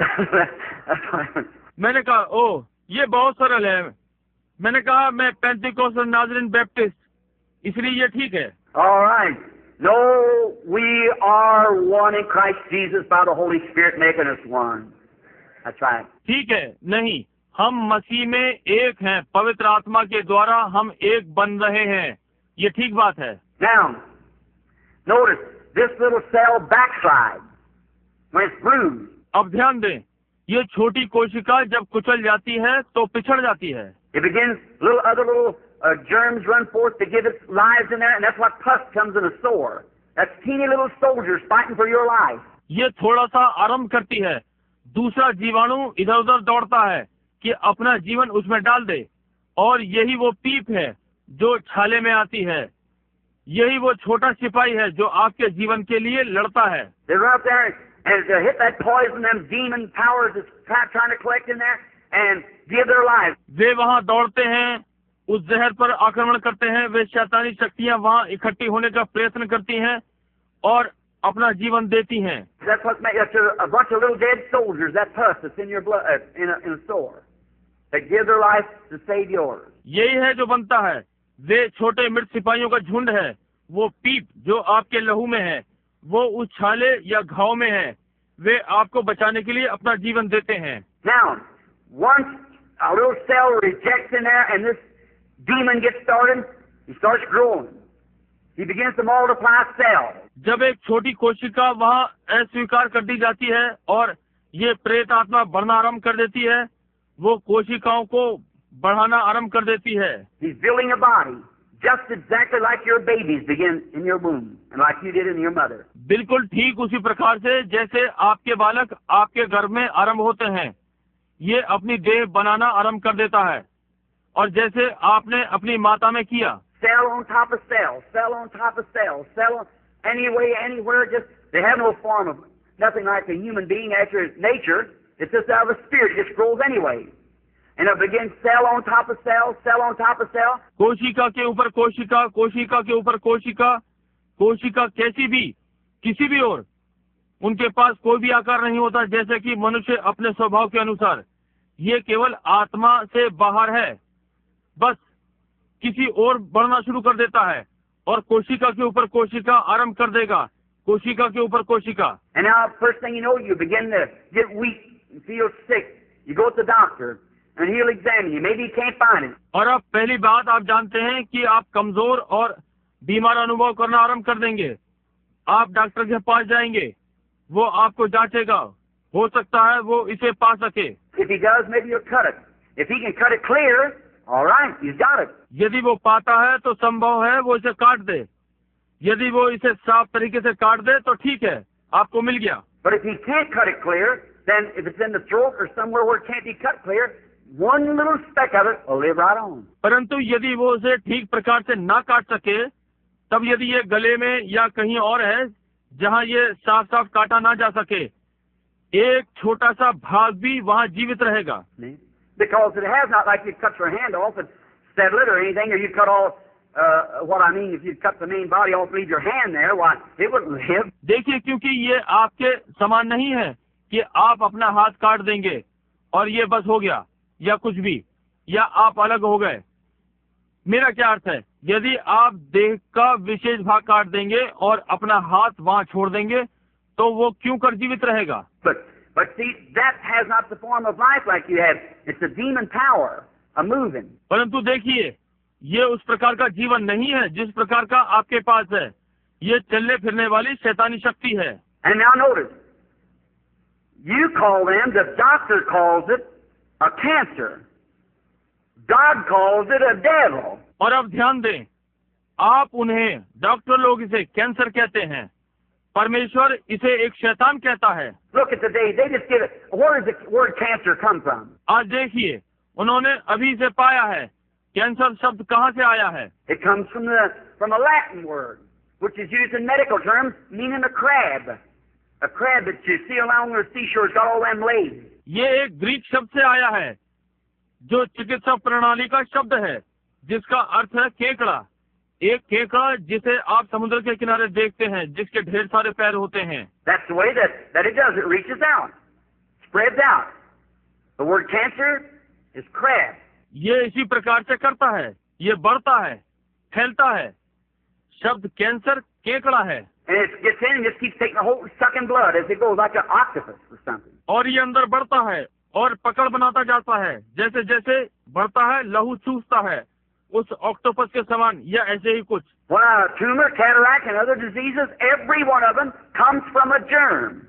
मैंने कहा ओह ये बहुत सरल है। मैंने कहा मैं पेंटेकोस्टल नाज़रीन बैप्टिस्ट, इसलिए ये ठीक है। All right. No, we are one in Christ Jesus by the Holy Spirit making us one. That's right. ठीक है, नहीं, हम मसीह में एक हैं, पवित्र आत्मा के द्वारा हम एक बन रहे हैं, ये ठीक बात है। Now, notice this little cell backside when it's bruised. अब ध्यान दें, ये छोटी कोशिका जब कुचल जाती है तो पिछड़ जाती है। It begins, other little germs run forth to give its lives in there, and that's what pus comes in a sore. That's teeny little soldiers fighting for your life. ये थोड़ा सा आरंभ करती है, दूसरा जीवाणु इधर उधर दौड़ता है कि अपना जीवन उसमें डाल दे, और यही वो पीप है जो छाले में आती है, यही वो छोटा सिपाही है जो आपके जीवन के लिए लड़ता है। They run up there and hit that poison, them demon powers that's trying to collect in there and give their lives. वे वहाँ दौड़ते हैं, उस जहर पर आक्रमण करते हैं, वे शैतानी शक्तियाँ वहाँ इकट्ठी होने का प्रयत्न करती हैं और अपना जीवन देती हैं। That's what makes a bunch of little dead soldiers. That pus that's in your blood in a sore. They give their life to save yours. यही है जो बनता है, वे छोटे मृत सिपाहियों का झुंड है, वो पीप जो आपके लहू में है, वो उस छाले या घाव में है, वे आपको बचाने के लिए अपना जीवन देते हैं। Now, once a little cell rejects in there and this demon gets started, he starts growing. He begins to multiply cells. जब एक छोटी कोशिका वहाँ अस्वीकार कर दी जाती है और ये प्रेत आत्मा बढ़ना आरंभ कर देती है, वो कोशिकाओं को बढ़ाना आरंभ कर देती है। He's building a body just exactly like your babies begin in your womb and like you did in your mother. बिल्कुल ठीक उसी प्रकार से जैसे आपके बालक आपके गर्भ में आरंभ होते हैं, ये अपनी देह बनाना आरंभ कर देता है और जैसे आपने अपनी माता में किया। Cell on top of cell, cell on top of cell, cell on anyway, anywhere, just they have no form of nothing like a human being after its nature. It's just out of a spirit, it just grows anyway. And it begins cell on top of cell, cell on top of cell. कोशिका के ऊपर कोशिका, कोशिका के ऊपर कोशिका, कोशिका कैसी भी, किसी भी और, उनके पास कोई भी आकार नहीं होता जैसे कि मनुष्य अपने स्वभाव के अनुसार। ये केवल आत्मा से बाहर है, बस किसी और बढ़ना शुरू कर देता है और कोशिका के ऊपर कोशिका आरंभ कर देगा, कोशिका के ऊपर कोशिका। And now, first thing you know, you begin to get weak and feel sick. You go to the doctor and he'll examine you. Maybe he can't find it. और अब पहली बात आप जानते हैं कि आप कमजोर और बीमार अनुभव करना आरंभ कर देंगे। आप डॉक्टर के पास जाएंगे, वो आपको जांचेगा, हो सकता है वो इसे पा सके। If he does, maybe he'll cut it. If he can cut it clear, all right, he's got it. यदि वो पाता है तो संभव है वो इसे काट दे, यदि वो इसे साफ तरीके से काट दे तो ठीक है, आपको मिल गया। But if he can't cut it clear, then if it's in the throat or somewhere where it can't be cut clear, one little speck of it will live right on. परंतु यदि वो उसे ठीक प्रकार से ना काट सके, तब यदि ये गले में या कहीं और है जहाँ ये साफ साफ काटा ना जा सके, एक छोटा सा भाग भी वहाँ जीवित रहेगा। Because it has not like you cut your hand off and settle it or anything, or you cut all, what I mean, if you cut the main body off, leave your hand there, why, it wouldn't live. देखिए, क्योंकि ये आपके समान नहीं है कि आप अपना हाथ काट देंगे और ये बस हो गया या कुछ भी, या आप अलग हो गए। मेरा क्या अर्थ है, यदि आप देह का विशेष भाग काट देंगे और अपना हाथ वहाँ छोड़ देंगे तो वो क्यों कर जीवित रहेगा। But see, that has not the form of life like you have. It's a demon power, a moving. परंतु देखिए, ये उस प्रकार का जीवन नहीं है जिस प्रकार का आपके पास है, ये चलने फिरने वाली शैतानी शक्ति है। And now notice, you call them, the doctor calls it a cancer. God calls it a devil. और अब ध्यान दें, आप उन्हें, डॉक्टर लोग इसे कैंसर कहते हैं, परमेश्वर इसे एक शैतान कहता है। Look at the day, they just give it. Where does the word cancer come from? आज देखिए, उन्होंने अभी से पाया है, कैंसर शब्द कहाँ से आया है। It comes from a Latin word, which is used in medical terms, meaning a crab. A crab that you see along the seashore has got all them legs. ये एक ग्रीक शब्द से आया है जो चिकित्सा प्रणाली का शब्द है, जिसका अर्थ है केकड़ा। एक केकड़ा जिसे आप समुद्र के किनारे देखते हैं, जिसके ढेर सारे पैर होते हैं। That's the way that it does. It reaches out, spreads out. The word cancer is crab. ये इसी प्रकार से करता है, ये बढ़ता है, फैलता है। शब्द कैंसर केकड़ा है। And it gets in and just keeps taking a hold, sucking blood as it goes, like an octopus or something. और ये अंदर बढ़ता है और पकड़ बनाता जाता है, जैसे जैसे बढ़ता है लहू चूसता है, उस ऑक्टोपस के समान या ऐसे ही कुछ। When a tumor, cataract, and other diseases, every one of them comes from a germ.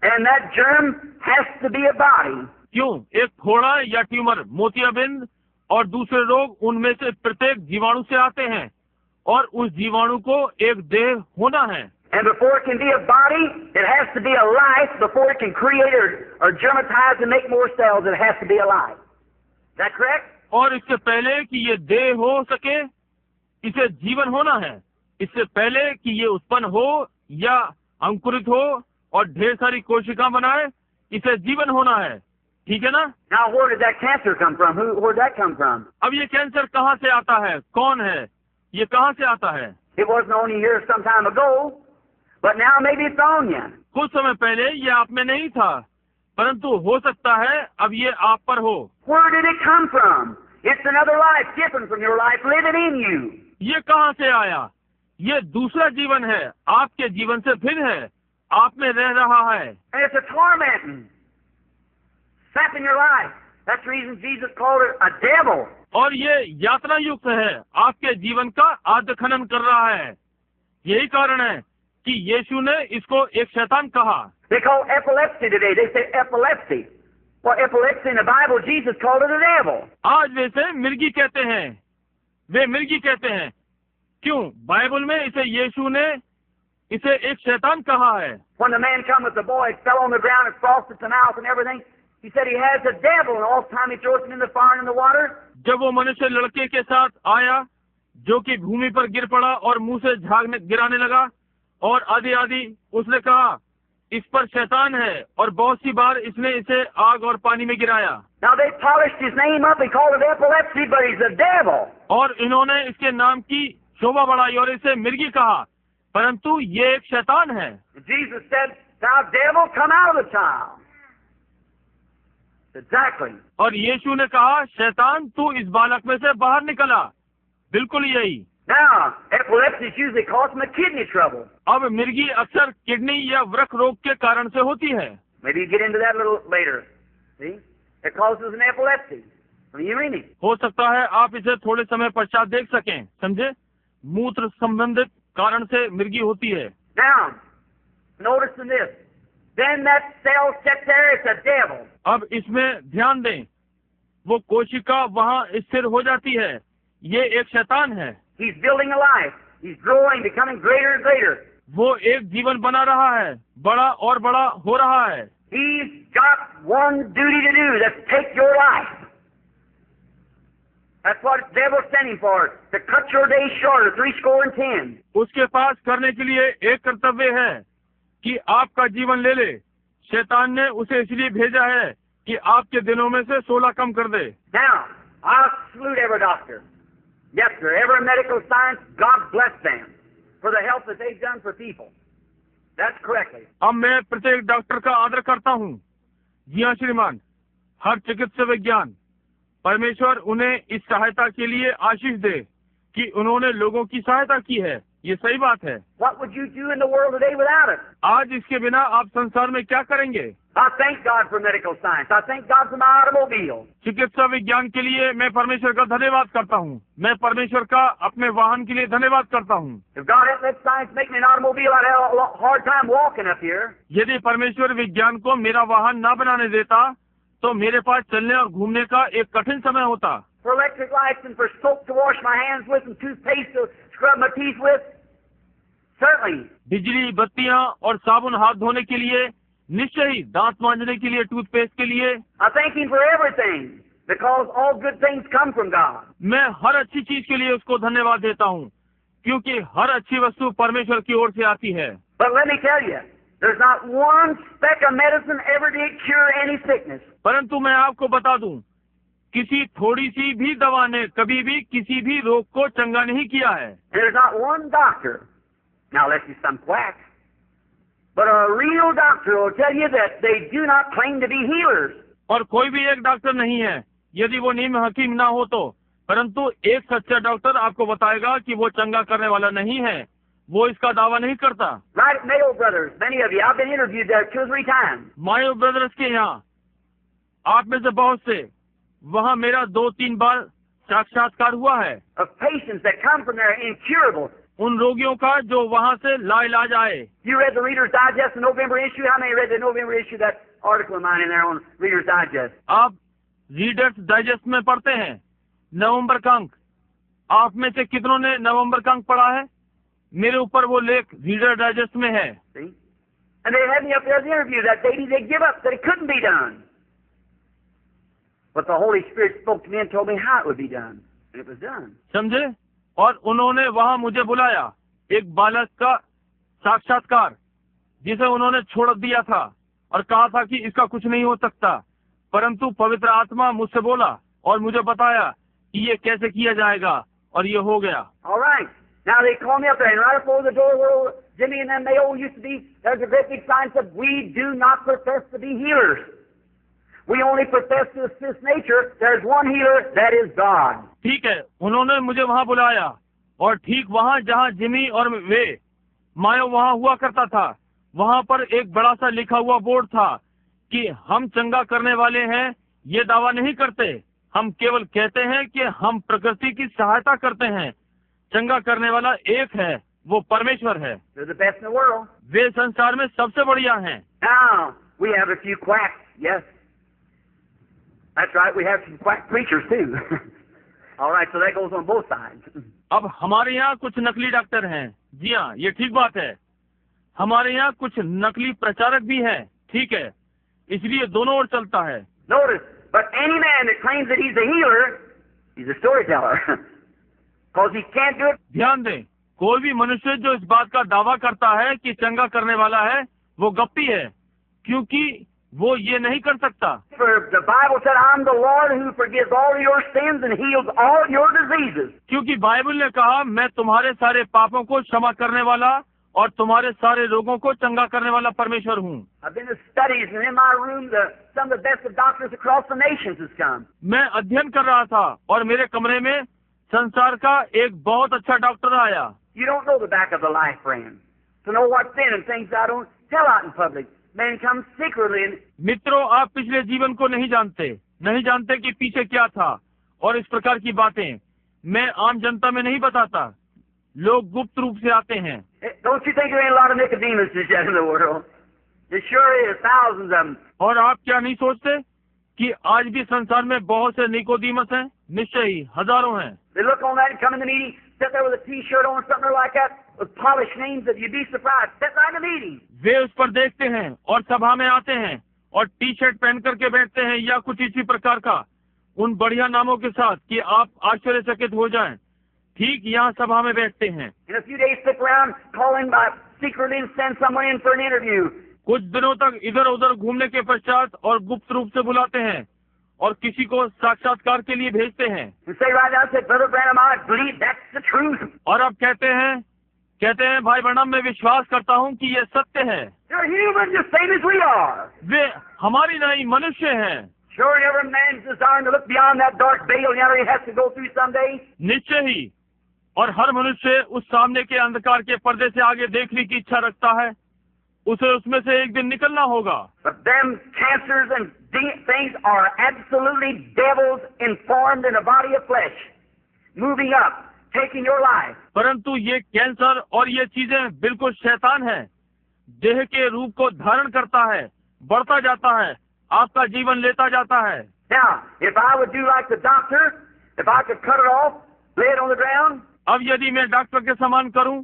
And that germ has to be a body. क्यों? एक फोड़ा या ट्यूमर, मोतियाबिंद और दूसरे रोग, उनमें से प्रत्येक जीवाणु से आते हैं और उस जीवाणु को एक देह होना है। And before it can be a body, it has to be a life. Before it can create or germatize and make more cells, it has to be alive. Is that correct? और इससे पहले कि ये देह हो सके, इसे जीवन होना है। इससे पहले कि ये उत्पन्न हो या अंकुरित हो और ढेर सारी कोशिका बनाए, इसे जीवन होना है। ठीक है ना? Now, where did that cancer come from? Where did that come from? अब ये कैंसर कहाँ से आता है? कौन है? ये कहाँ से आता है? It wasn't on you here some time ago, but now maybe it's on you. कुछ समय पहले ये आप में नहीं था, परंतु हो सकता है अब ये आप पर हो। Where did it come from? It's another life different from your life living in you. ये कहाँ से आया? ये दूसरा जीवन है, आपके जीवन से भिन्न है, आप में रह रहा है। And it's a tormenting, sapping your life. That's the reason Jesus called it a devil. और ये यातना युक्त है, आपके जीवन का आद्य खनन कर रहा है। यही कारण है कि यीशु ने इसको एक शैतान कहा। They call epilepsy today. They say epilepsy. Well, epilepsy in the Bible, Jesus called it a devil. आज वैसे मिर्गी कहते हैं, वे मिर्गी कहते हैं। क्यों? बाइबल में इसे यीशु ने इसे एक शैतान कहा है। When the man come with the boy, fell on the ground and frosted the mouth and everything, he said he has a devil, and all the time he throws him in the fire and in the water. जब वो मनुष्य लड़के के साथ आया, जो कि भूमि पर गिर पड़ा और मुंह से झाग गिराने लगा, और आदि आदि उसने कहा इस पर शैतान है, और बहुत सी बार इसने इसे आग और पानी में गिराया। Now they polished his name up and called it epilepsy, but he's a devil. और इन्होंने इसके नाम की शोभा बढ़ाई और इसे मिर्गी कहा, परंतु ये एक शैतान है। Jesus said, "Thou devil, come out of the child." Exactly. और यीशु ने कहा, शैतान तू इस बालक में से बाहर निकला। बिल्कुल यही। Now, epilepsy is usually caused from a kidney trouble. अब मिर्गी अक्सर किडनी या वृक्क रोग के कारण से होती है। Maybe you get into that a little later. See? It causes an epilepsy from urine. हो सकता है आप इसे थोड़े समय पश्चात देख सकें, समझे? मूत्र संबंधित कारण से मिर्गी होती है। Now, notice in this. Then that cell sits there, it's a devil. अब इसमें ध्यान दें, वो कोशिका वहाँ स्थिर हो जाती है, ये एक शैतान है। He's building a life. He's growing, becoming greater and greater. वो एक जीवन बना रहा है, बड़ा और बड़ा हो रहा है। He's got one duty to do, that's take your life. That's what the devil's sending for, to cut your days shorter, 70. उसके पास करने के लिए एक कर्तव्य है कि आपका जीवन ले ले। शैतान ने उसे इसलिए भेजा है कि आपके दिनों में से 16 कम कर दे। Now, I salute every doctor. Yes, sir. Every medical science, God bless them for the help that they've done for people. That's correctly. अब मैं प्रत्येक डॉक्टर का आदर करता हूँ। जी हाँ श्रीमान, हर चिकित्सा विज्ञान, परमेश्वर उन्हें इस सहायता के लिए आशीष दे कि उन्होंने लोगों की सहायता की है। ये सही बात है। What would you do in the world today without it? आज इसके बिना आप संसार में क्या करेंगे? I thank God for medical science. I thank God for my automobile. चिकित्सा विज्ञान के लिए मैं परमेश्वर का धन्यवाद करता हूँ। मैं परमेश्वर का अपने वाहन के लिए धन्यवाद करता हूँ। If God hadn't let science make me an automobile, I'd have a hard time walking up here. यदि परमेश्वर विज्ञान को मेरा वाहन न बनाने देता, तो मेरे पास चलने और घूमने का एक कठिन समय होता। For electric lights and for soap to wash my hands with and toothpaste to scrub my teeth with, certainly. बिजली, बत्तियां और साबुन हाथ धोने के लिए, निश्चय ही दांत मांजने के लिए, टूथपेस्ट के लिए। I thank Him for everything because all good things come from God. मैं हर अच्छी चीज के लिए उसको धन्यवाद देता हूँ, क्योंकि हर अच्छी वस्तु परमेश्वर की ओर से आती है। But let me tell you, there's not one speck of medicine ever did cure any sickness. परंतु मैं आपको बता दूं, किसी थोड़ी सी भी दवा ने कभी भी किसी भी रोग को चंगा नहीं किया है। And there's not one doctor, now unless he's some quack, but a real doctor will tell you that they do not claim to be healers. और कोई भी एक डॉक्टर नहीं है, यदि वो नीम हकीम ना हो तो, परंतु एक सच्चा डॉक्टर आपको बताएगा कि वो चंगा करने वाला नहीं है, वो इसका दावा नहीं करता। Right at Mayo Brothers, many of you, I've been interviewed there 2 or 3 times. Mayo brothers के यहाँ आप में से बहुत से, वहाँ मेरा 2-3 बार साक्षात्कार हुआ है। Of patients that come from there incurable. उन रोगियों का जो वहाँ से लाइलाज आए। You read the Reader's Digest, the November issue? How many read the November issue, that article of mine in there on Reader's Digest? आप रीडर्स डाइजेस्ट में पढ़ते हैं नवंबर का अंक। आप में से कितनों ने नवंबर का अंक पढ़ा है? मेरे ऊपर वो लेख रीडर डाइजेस्ट में है। See? And they had me up there as an interview that day. They give up, that it couldn't be done. But the Holy Spirit spoke to me and told me how it would be done. And it was done. समझे? और उन्होंने वहाँ मुझे बुलाया, एक बालक का साक्षात्कार जिसे उन्होंने छोड़ दिया था और कहा था कि इसका कुछ नहीं हो सकता, परंतु पवित्र आत्मा मुझसे बोला और मुझे बताया कि ये कैसे किया जाएगा, और ये हो गया। All right. Now they called me up there, and right before the door where Jimmy and them Mayo used to be, there's a great big sign that said, "We do not profess to be healers. We only profess to assist nature. There's one healer, that is God." ठीक है, उन्होंने मुझे वहाँ बुलाया और ठीक वहाँ जहाँ जिमी और वे मायो वहाँ हुआ करता था, वहाँ पर एक बड़ा सा लिखा हुआ बोर्ड था कि हम चंगा करने वाले हैं, ये दावा नहीं करते, हम केवल कहते हैं कि हम प्रकृति की सहायता करते हैं। चंगा करने वाला एक है, वो परमेश्वर है। They're the best in the world. वे संसार में सबसे बढ़िया हैं। Now we have a few quacks. Yes, that's right. We have some quack preachers too. All right, so that goes on both sides. अब हमारे यहाँ कुछ नकली डॉक्टर हैं। जी हाँ, ये ठीक बात है। हमारे यहाँ कुछ नकली प्रचारक भी हैं। ठीक है, इसलिए दोनों ओर चलता है। Notice, but any man that claims that he's a healer, he's a storyteller. Because he can't do it. ध्यान दें, कोई भी मनुष्य जो इस बात का दावा करता है कि चंगा करने वाला है, वो गप्पी है, क्योंकि वो ये नहीं कर सकता। For the Bible said, "I'm the Lord who forgives all your sins and heals all your diseases." क्योंकि बाइबल ने कहा, मैं तुम्हारे सारे पापों को क्षमा करने वाला और तुम्हारे सारे रोगों को चंगा करने वाला परमेश्वर हूँ। I've been to studies, and in my room, some of the best of doctors across the nations has come. मैं अध्ययन कर रहा था और मेरे कमरे में संसार का एक बहुत अच्छा डॉक्टर आया। You don't know the back of the life, friend. To know what's in and things I don't tell out in public. Men come secretly and... मित्रों, आप पिछले जीवन को नहीं जानते कि पीछे क्या था, और इस प्रकार की बातें मैं आम जनता में नहीं बताता। लोग गुप्त रूप से आते हैं। Don't you think there ain't a lot of Nicodemus yet in the world? There sure is, thousands of them. और आप क्या नहीं सोचते कि आज भी संसार में बहुत से निकोदीमस हैं? निश्चय ही हजारों हैं। They look on that and come in the meeting, sit there with a T-shirt on or something like that, with polished names that you'd be surprised. Sit right in the meeting. वे उस पर देखते हैं और सभा में आते हैं और टी शर्ट पहन करके बैठते हैं या कुछ इसी प्रकार का, उन बढ़िया नामों के साथ कि आप आश्चर्यचकित हो जाएं। ठीक यहाँ सभा में बैठते हैं। In a few days, stick around, call in by secretly and send someone in for an interview. कुछ दिनों तक इधर उधर घूमने के पश्चात और गुप्त रूप से बुलाते हैं और किसी को साक्षात्कार के लिए भेजते हैं। And say right now, say, Brother Branham, I believe that's the truth. और अब कहते हैं भाई ब्रैनम, मैं विश्वास करता हूँ कि ये सत्य है। They're human, just same as we are. वे हमारी नहीं मनुष्य हैं। Sure, every man's desiring to look beyond that dark veil, and he has to go through someday. निश्चय ही, और हर मनुष्य उस सामने के अंधकार के पर्दे से आगे देखने की इच्छा रखता है। उसे उसमें से एक दिन निकलना होगा। But them cancers and things are absolutely devils informed in a body of flesh, moving up, taking your life. परंतु ये कैंसर और ये चीजें बिल्कुल शैतान है, देह के रूप को धारण करता है, बढ़ता जाता है, आपका जीवन लेता जाता है। Now, if I would do like the doctor, if I could cut it off, lay it on the ground. अब यदि मैं डॉक्टर के समान करूं,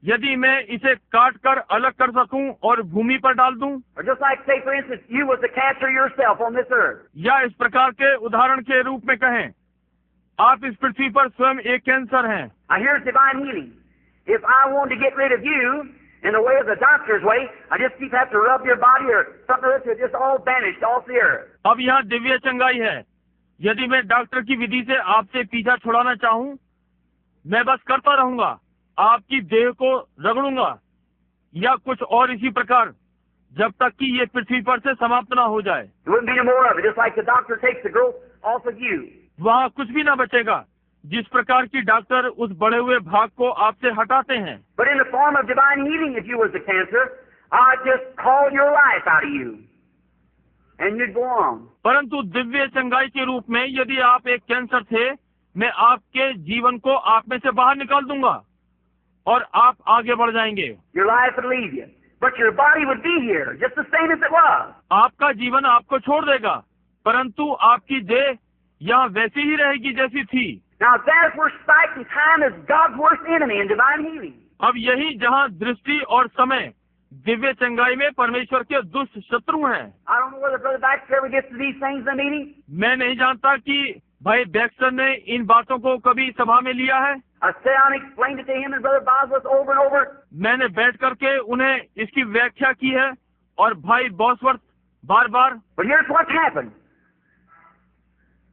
यदि मैं इसे काट कर अलग कर सकूं और भूमि पर डाल दूं, Or just like, say, for instance, you was the cancer yourself on this earth. या इस प्रकार के उदाहरण के रूप में कहें, आप इस पृथ्वी पर स्वयं एक कैंसर हैं। Now, here's divine healing. If I wanted to get rid of you, in the way of the doctor's way. I just keep have to rub your body or something like that, just all vanished off the earth. अब यहाँ दिव्य चंगाई है। यदि मैं doctor की विधि से आपसे पीछा छुड़ाना चाहूँ, मैं बस करता रहूंगा, आपकी देह को रगड़ूंगा या कुछ और इसी प्रकार, जब तक कि ये पृथ्वी पर से समाप्त ना हो जाए। There wouldn't be no more of it, just like the doctor takes the growth off of you. वहाँ कुछ भी ना बचेगा, जिस प्रकार की डॉक्टर उस बढ़े हुए भाग को आपसे हटाते हैं। But in the form of divine healing, if you was the cancer, I'd just call your life out of you, and you'd go on. परंतु दिव्य चंगाई के रूप में यदि आप एक कैंसर थे, मैं आपके जीवन को आप में से बाहर निकाल दूंगा और आप आगे बढ़ जाएंगे। Your life would leave you, but your body would be here, just the same as it was. आपका जीवन आपको छोड़ देगा, परंतु आपकी देह यहाँ वैसी ही रहेगी जैसी थी। Now that's where sight and time is God's worst enemy in divine healing. अब यही जहाँ दृष्टि और समय दिव्य चंगाई में परमेश्वर के दुष्ट शत्रु हैं। I don't know whether Brother Baxter ever gets to these things in the meeting. मैं नहीं जानता कि भाई बैक्स्टर ने इन बातों को कभी सभा में लिया है। I sat down and explained it to him and Brother Bosworth over and over. मैंने बैठ करके उन्हें इसकी व्याख्या की है और भाई Bosworth bar bar. But here's what's happened.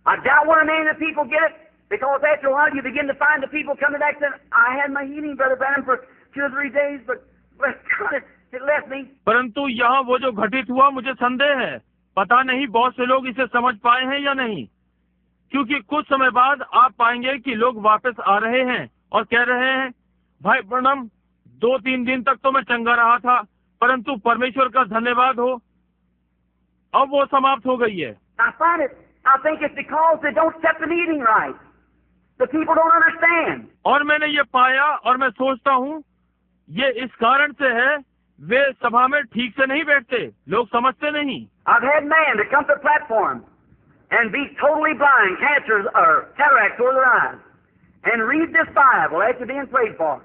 I doubt where many of the people get it, because after a while you begin to find the people coming back saying, I had my healing, Brother Branham, for 2 or 3 days, but God, it left me. परंतु यहाँ वो जो घटित हुआ मुझे संदेह है, पता नहीं बहुत से लोग इसे समझ पाए हैं या नहीं, क्योंकि कुछ समय बाद आप पाएंगे कि लोग वापस आ रहे हैं और कह रहे हैं, भाई ब्रनम 2-3 दिन तक तो मैं चंगा रहा था, परंतु परमेश्वर का धन्यवाद हो, अब वो समाप्त हो गई है। I think it's because they don't set the meeting right. The people don't understand. और मैंने ये पाया और मैं सोचता हूँ ये इस कारण से है, वे सभा में ठीक से नहीं बैठते, लोग समझते नहीं। I've had men to come to the platform and be totally blind, cancers or cataracts over their eyes, and read this Bible after being prayed for.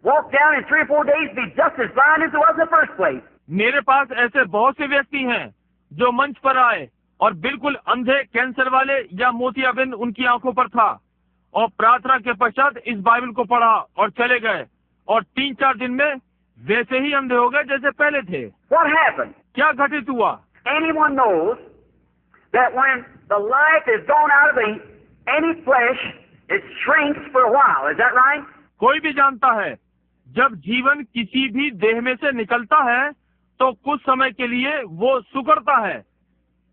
Walk down in 3 or 4 days, be just as blind as it was in the first place. मेरे पास ऐसे बहुत से व्यक्ति हैं जो मंच पर आए और बिल्कुल अंधे, कैंसर वाले या मोतियाबिंद उनकी आंखों पर था, और प्रार्थना के पश्चात इस बाइबल को पढ़ा और चले गए, और 3-4 दिन में वैसे ही अंधे हो गए जैसे पहले थे। What happened? क्या घटित हुआ? Anyone knows that when the life is gone out of any flesh, it shrinks for a while. Is that right? कोई भी जानता है, जब जीवन किसी भी देह में से निकलता है तो कुछ समय के लिए वो सुकड़ता है।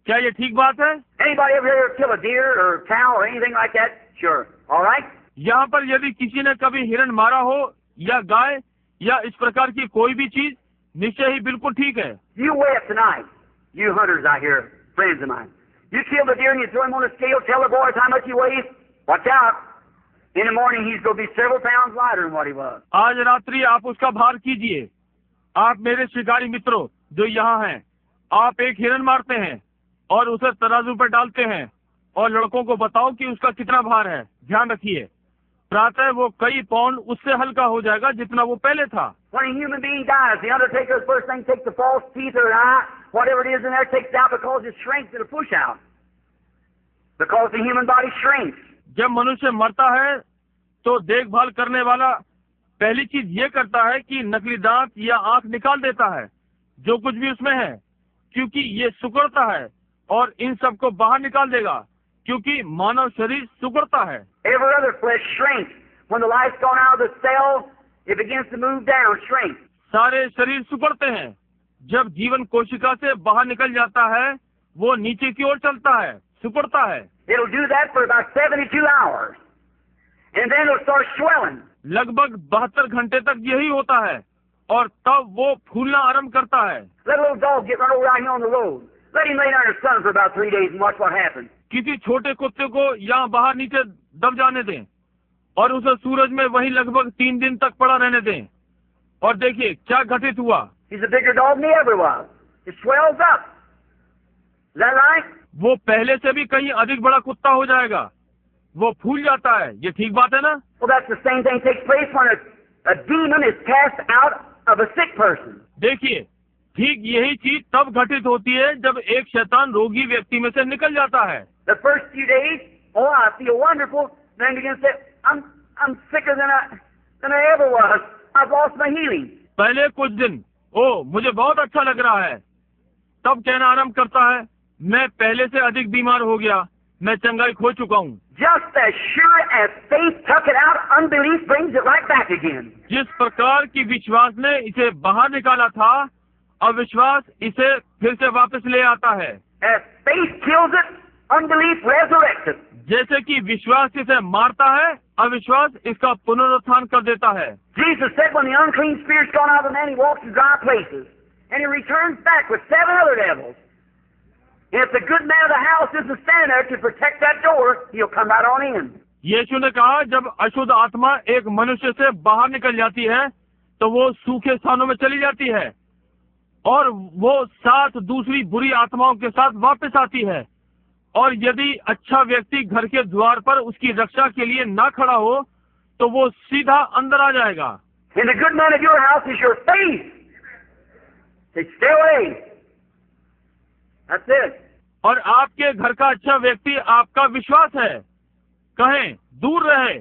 क्या ये ठीक बात है? Anybody ever here kill a deer or a cow or anything like that? Sure. All right? यहाँ पर यदि किसी ने कभी हिरण मारा हो या गाय या इस प्रकार की कोई भी चीज, निश्चय ही बिल्कुल ठीक है। You weigh up tonight. You hunters out here, friends of mine. You kill the deer and you throw him on a scale, tell the boys how much he weighs. Watch out. In the morning he's going to be several pounds lighter than what he was. आज रात्रि आप उसका भार कीजिए। आप मेरे शिकारी मित्रों जो यहाँ हैं, आप एक हिरण मारते हैं और उसे तराजू पर डालते हैं और लड़कों को बताओ कि उसका कितना भार है। ध्यान रखिए, प्रातः वो कई पाउंड उससे हल्का हो जाएगा जितना वो पहले था। When a human being dies, the undertaker first thing takes the false teeth or an eye, whatever it is in there, takes it out because it shrinks, it'll push out. Because the human body shrinks. जब मनुष्य मरता है तो देखभाल करने वाला पहली चीज ये करता है कि नकली दांत या आंख निकाल देता है, जो कुछ भी उसमें है, क्योंकि ये सिकुड़ता है, और इन सब को बाहर निकाल देगा, क्योंकि मानव शरीर सिकुड़ता है। Every other flesh shrinks. When the life's gone out of the cell, it begins to move down, shrink. सारे शरीर सिकुड़ते हैं। जब जीवन कोशिका से बाहर निकल जाता है, वो नीचे की ओर चलता है, सिकुड़ता है। It'll do that for about 72 hours. And then it'll start swelling. लगभग 72 घंटे तक यही होता है, और तब वो फूलना आरंभ करता है। Let a little dog get run over out here on the road. Let him lay down in the sun for about 3 days and watch what happens. किसी छोटे कुत्ते को यहाँ बाहर नीचे दब जाने दें और उसे सूरज में वहीं लगभग 3 दिन तक पड़ा रहने दें, और देखिए क्या घटित हुआ। He's a bigger dog than he ever was. It swells up. Is that right? वो पहले से भी कहीं अधिक बड़ा कुत्ता हो जाएगा, वो फूल जाता है। ये ठीक बात है ना? Well, that's the same thing takes place when a demon is cast out of a sick person. देखिए, ठीक यही चीज तब घटित होती है जब एक शैतान रोगी व्यक्ति में से निकल जाता है। The first few days, oh, I feel wonderful. Then begins to say, I'm sicker than I ever was. I've lost my healing. पहले कुछ दिन मुझे बहुत अच्छा लग रहा है, तब कहना आरंभ करता है मैं पहले से अधिक बीमार हो गया, मैं चंगाई खो चुका हूँ। Just as sure as faith took it out, unbelief brings it right back again. जिस प्रकार की विश्वास ने इसे बाहर निकाला था, अविश्वास इसे फिर से वापस ले आता है। As faith kills it, unbelief resurrects it. जैसे कि विश्वास इसे मारता है, अविश्वास इसका पुनरुत्थान कर देता है। Jesus said when the unclean spirit's gone out of the man, he walks in dry places, and he returns back with 7 other devils. And if the good man of the house isn't standing there to protect that door, he'll come right on in. यीशु ने कहा जब अशुद्ध आत्मा एक मनुष्य से बाहर निकल जाती है तो वो सूखे स्थानों में चली जाती है और वो 7 दूसरी बुरी आत्माओं के साथ वापस आती है, और यदि अच्छा व्यक्ति घर के द्वार पर उसकी रक्षा के लिए ना खड़ा हो तो वो सीधा अंदर आ जाएगा। And the good man of your house is your faith. Say, stay away. That's it. और आपके घर का अच्छा व्यक्ति आपका विश्वास है, कहें दूर रहे,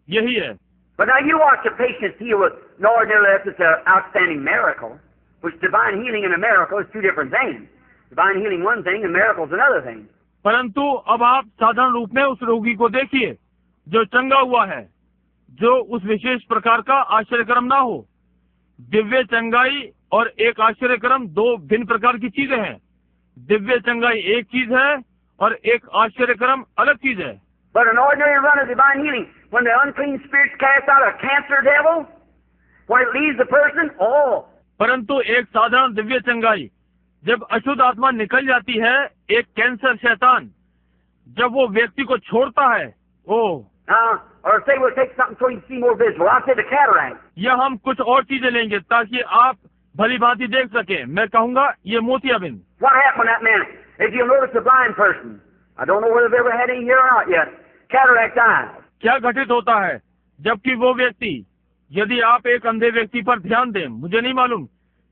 यही है। But now you watch a patient heal with no ordinary if it's an outstanding miracle, which divine healing and a miracle is 2 different things. Divine healing one thing and miracles another thing. परंतु अब आप साधारण रूप में उस रोगी को देखिए जो चंगा हुआ है, जो उस विशेष प्रकार का आश्चर्यक्रम ना हो। दिव्य चंगाई और एक आश्चर्यक्रम 2 भिन्न प्रकार की चीजें हैं। दिव्य चंगाई एक चीज है और एक आश्चर्यक्रम अलग चीज है। But an ordinary run of divine healing, when the unclean spirits cast out a cancer devil, when it leaves the person, परंतु एक साधारण दिव्य चंगाई, जब अशुद्ध आत्मा निकल जाती है, एक कैंसर शैतान जब वो व्यक्ति को छोड़ता है, or say we'll take something so you can see more visible. I'll say the cataract. या हम कुछ और चीजें लेंगे ताकि आप भली भांति देख सके। मैं कहूँगा ये मोतियाबिंद। What happened that man? If you notice a blind person, I don't know whether they've ever had any here or not yet. Cataract eyes. क्या घटित होता है जबकि वो व्यक्ति, यदि आप एक अंधे व्यक्ति पर ध्यान दें, मुझे नहीं मालूम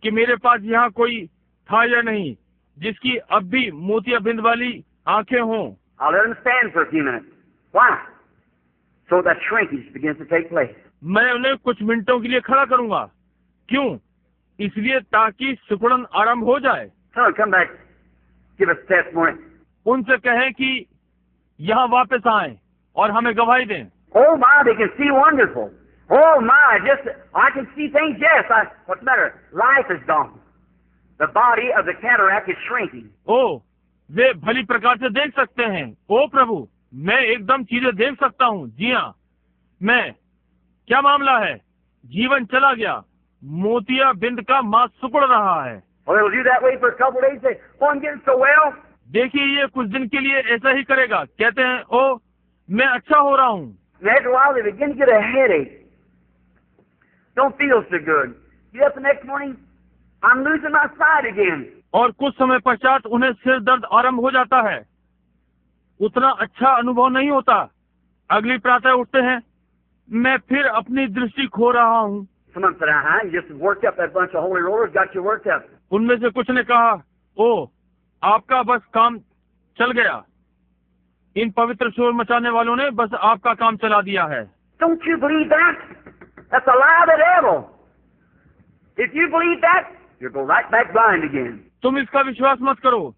कि मेरे पास यहाँ कोई था या नहीं जिसकी अब भी मोतियाबिंद वाली आंखें हों। I'll let him stand for a few minutes. Why? So that shrinkage begins to take place. मैं उन्हें कुछ मिनटों के लिए खड़ा करूंगा। क्यों? इसलिए ताकि सिकुड़न आरंभ हो जाए। Tell him come back, give us testimony. उनसे कहें कि यहाँ वापस आएं और हमें गवाही दें। Oh my, they can see wonderful. Oh my, just I can see things. Yes, what's the matter? Life is gone. The body of the cataract is shrinking. वे भली प्रकार से देख सकते हैं। ओ प्रभु, मैं एकदम चीजें देख सकता हूँ। जी हाँ, मैं, क्या मामला है? जीवन चला गया, मोतियाबिंद का मांस सिकुड़ रहा है। Well, it'll do that way for a couple of days. Say, oh, I'm getting so well. देखिए ये कुछ दिन के लिए ऐसा ही करेगा। कहते हैं मैं अच्छा हो रहा हूँ। After a while, they begin to get a headache. Don't feel so good. Get up the next morning, I'm losing my sight again. और कुछ समय पश्चात उन्हें सिर दर्द आरंभ हो जाता है। उतना अच्छा अनुभव नहीं होता। अगली प्रातः उठते हैं, मैं फिर अपनी दृष्टि खो रहा हूँ। Someone said, you just worked up that bunch of holy rollers, got you worked up. उनमें से कुछ ने कहा, आपका बस काम चल गया। इन पवित्र शोर मचाने वालों ने बस आपका काम चला दिया है। Don't you believe that? That's a lie of the devil. If you believe that, you'll go right back blind again. तुम इसका विश्वास मत करो,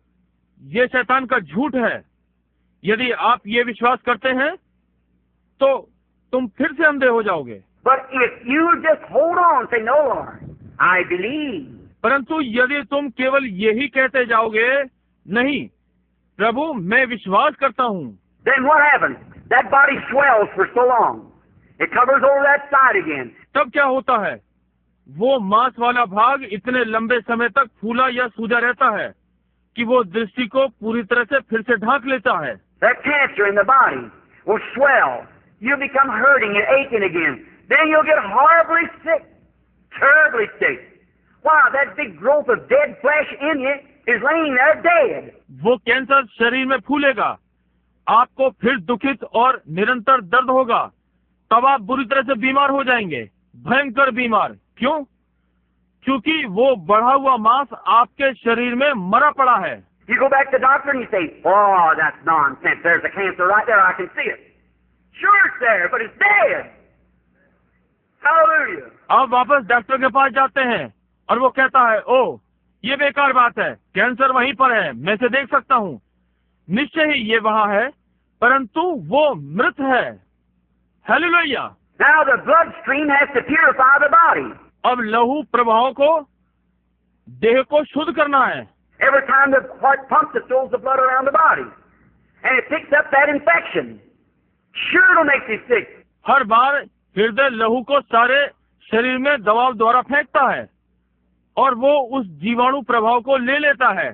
ये शैतान का झूठ है। यदि आप ये विश्वास करते हैं तो तुम फिर से अंधे हो जाओगे। But if you just hold on, say, no, Lord, I believe. परंतु यदि तुम केवल यही कहते जाओगे, नहीं प्रभु मैं विश्वास करता हूँ, then what happens? That body swells for so long. It covers over that side again. तब क्या होता है? वो मांस वाला भाग इतने लंबे समय तक फूला या सूजा रहता है कि वो दृष्टि को पूरी तरह से फिर से ढांक लेता है। That cancer in the body will swell. You'll become hurting and aching again. Then you'll get horribly sick, terribly sick. Wow, that big growth of dead flesh in you is laying there dead. वो cancer शरीर में फूलेगा, आपको फिर दुखित और निरंतर दर्द होगा, तब आप बुरी तरह से बीमार हो जाएंगे, भयंकर बीमार। क्यों? क्योंकि वो बढ़ा हुआ मांस आपके शरीर में मरा पड़ा है। You go back to the doctor and you say, oh, that's nonsense. There's a cancer right there. I can see it. Sure it's there, but it's dead. Hallelujah. आप वापस डॉक्टर के पास जाते हैं और वो कहता है, ओ ये बेकार बात है, कैंसर वहीं पर है, मैं इसे देख सकता हूँ। निश्चय ही ये वहाँ है, परंतु वो मृत है। Hallelujah. Now the bloodstream has to purify the body. अब लहू प्रवाह को देह को शुद्ध करना है। Every time the heart pumps, it throws the blood around the body. And it picks up that infection. Sure it'll make you sick. हर बार हृदय लहू को सारे शरीर में दबाव द्वारा फेंकता है और वो उस जीवाणु प्रभाव को ले लेता है।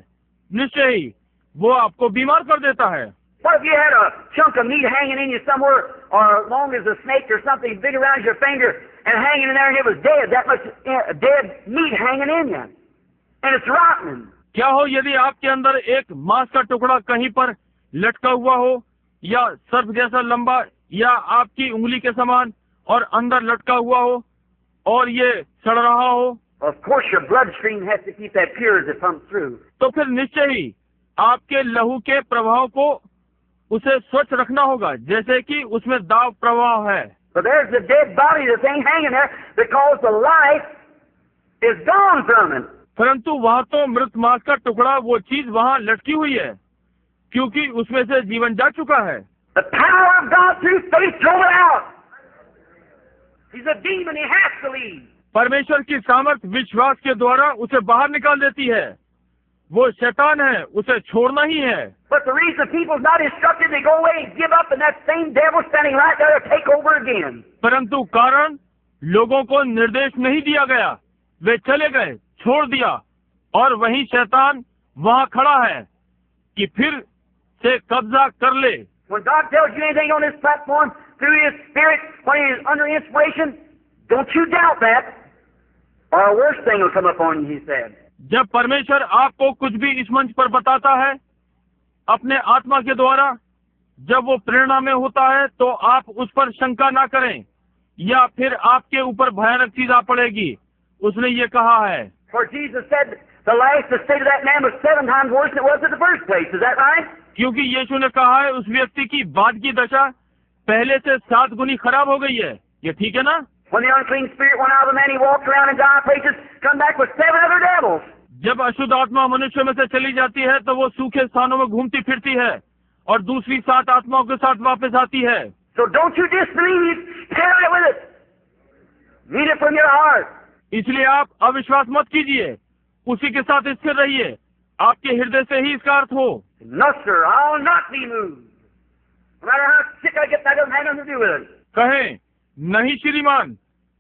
निश्चय ही वो आपको बीमार कर देता है। What if you had a chunk of meat hanging in you somewhere, or long as a snake or something big around your finger, and hanging in there, and it was dead, that much dead meat hanging in you, and it's rotting. क्या हो यदि आपके अंदर एक मांस का टुकड़ा कहीं पर लटका हुआ हो, या सर्प जैसा लंबा, या आपकी उंगली के समान और अंदर लटका हुआ हो और ये सड़ रहा हो? Of course, your bloodstream has to keep that pure as it pumps through. तो फिर निश्चय ही आपके लहू के प्रभाव को उसे स्वच्छ रखना होगा, जैसे कि उसमें दाब प्रवाह है। But there's the dead body, the thing hanging there, because the life is gone from it. परंतु वहाँ तो मृत मांस का टुकड़ा, वो चीज वहाँ लटकी हुई है, क्योंकि उसमें से जीवन जा चुका है। The power of God through faith drove it out. He's a demon, he has to leave. परमेश्वर की सामर्थ विश्वास के द्वारा उसे बाहर निकाल देती है। वो शैतान है, उसे छोड़ना ही है। But the reason people's not instructed, they go away and give up, and that same devil standing right there to take over again. परंतु कारण लोगों को निर्देश नहीं दिया गया, वे चले गए, छोड़ दिया, और वही शैतान वहाँ खड़ा है कि फिर से कब्जा कर ले। When God tells you anything on this platform through His Spirit, when He is under inspiration, don't you doubt that, or a worse thing will come upon you, He said. जब परमेश्वर आपको कुछ भी इस मंच पर बताता है अपने आत्मा के द्वारा, जब वो प्रेरणा में होता है, तो आप उस पर शंका ना करें, या फिर आपके ऊपर भयानक चीज आ पड़ेगी। उसने ये कहा है, For Jesus said the last state of that man was 7 times worse than it was at the first place. Is that right? क्योंकि यीशु ने कहा है उस व्यक्ति की बाद की दशा पहले से 7 गुनी खराब हो गई है। ये ठीक है ना? When the unclean spirit went out of the man, he walked around in dry places, come back with 7 other devils. जब अशुद्ध आत्मा मनुष्य में से चली जाती है तो वो सूखे स्थानों में घूमती फिरती है और दूसरी 7 आत्माओं के साथ वापस आती है। So don't you disbelieve, carry it with it. Read it from your heart. इसलिए आप अविश्वास मत कीजिए, उसी के साथ स्थिर रहिए, आपके हृदय से ही इसका अर्थ हो। No sir, I'll not be moved. No matter how sick I get, that doesn't have nothing to do with it. कहें, नहीं श्रीमान,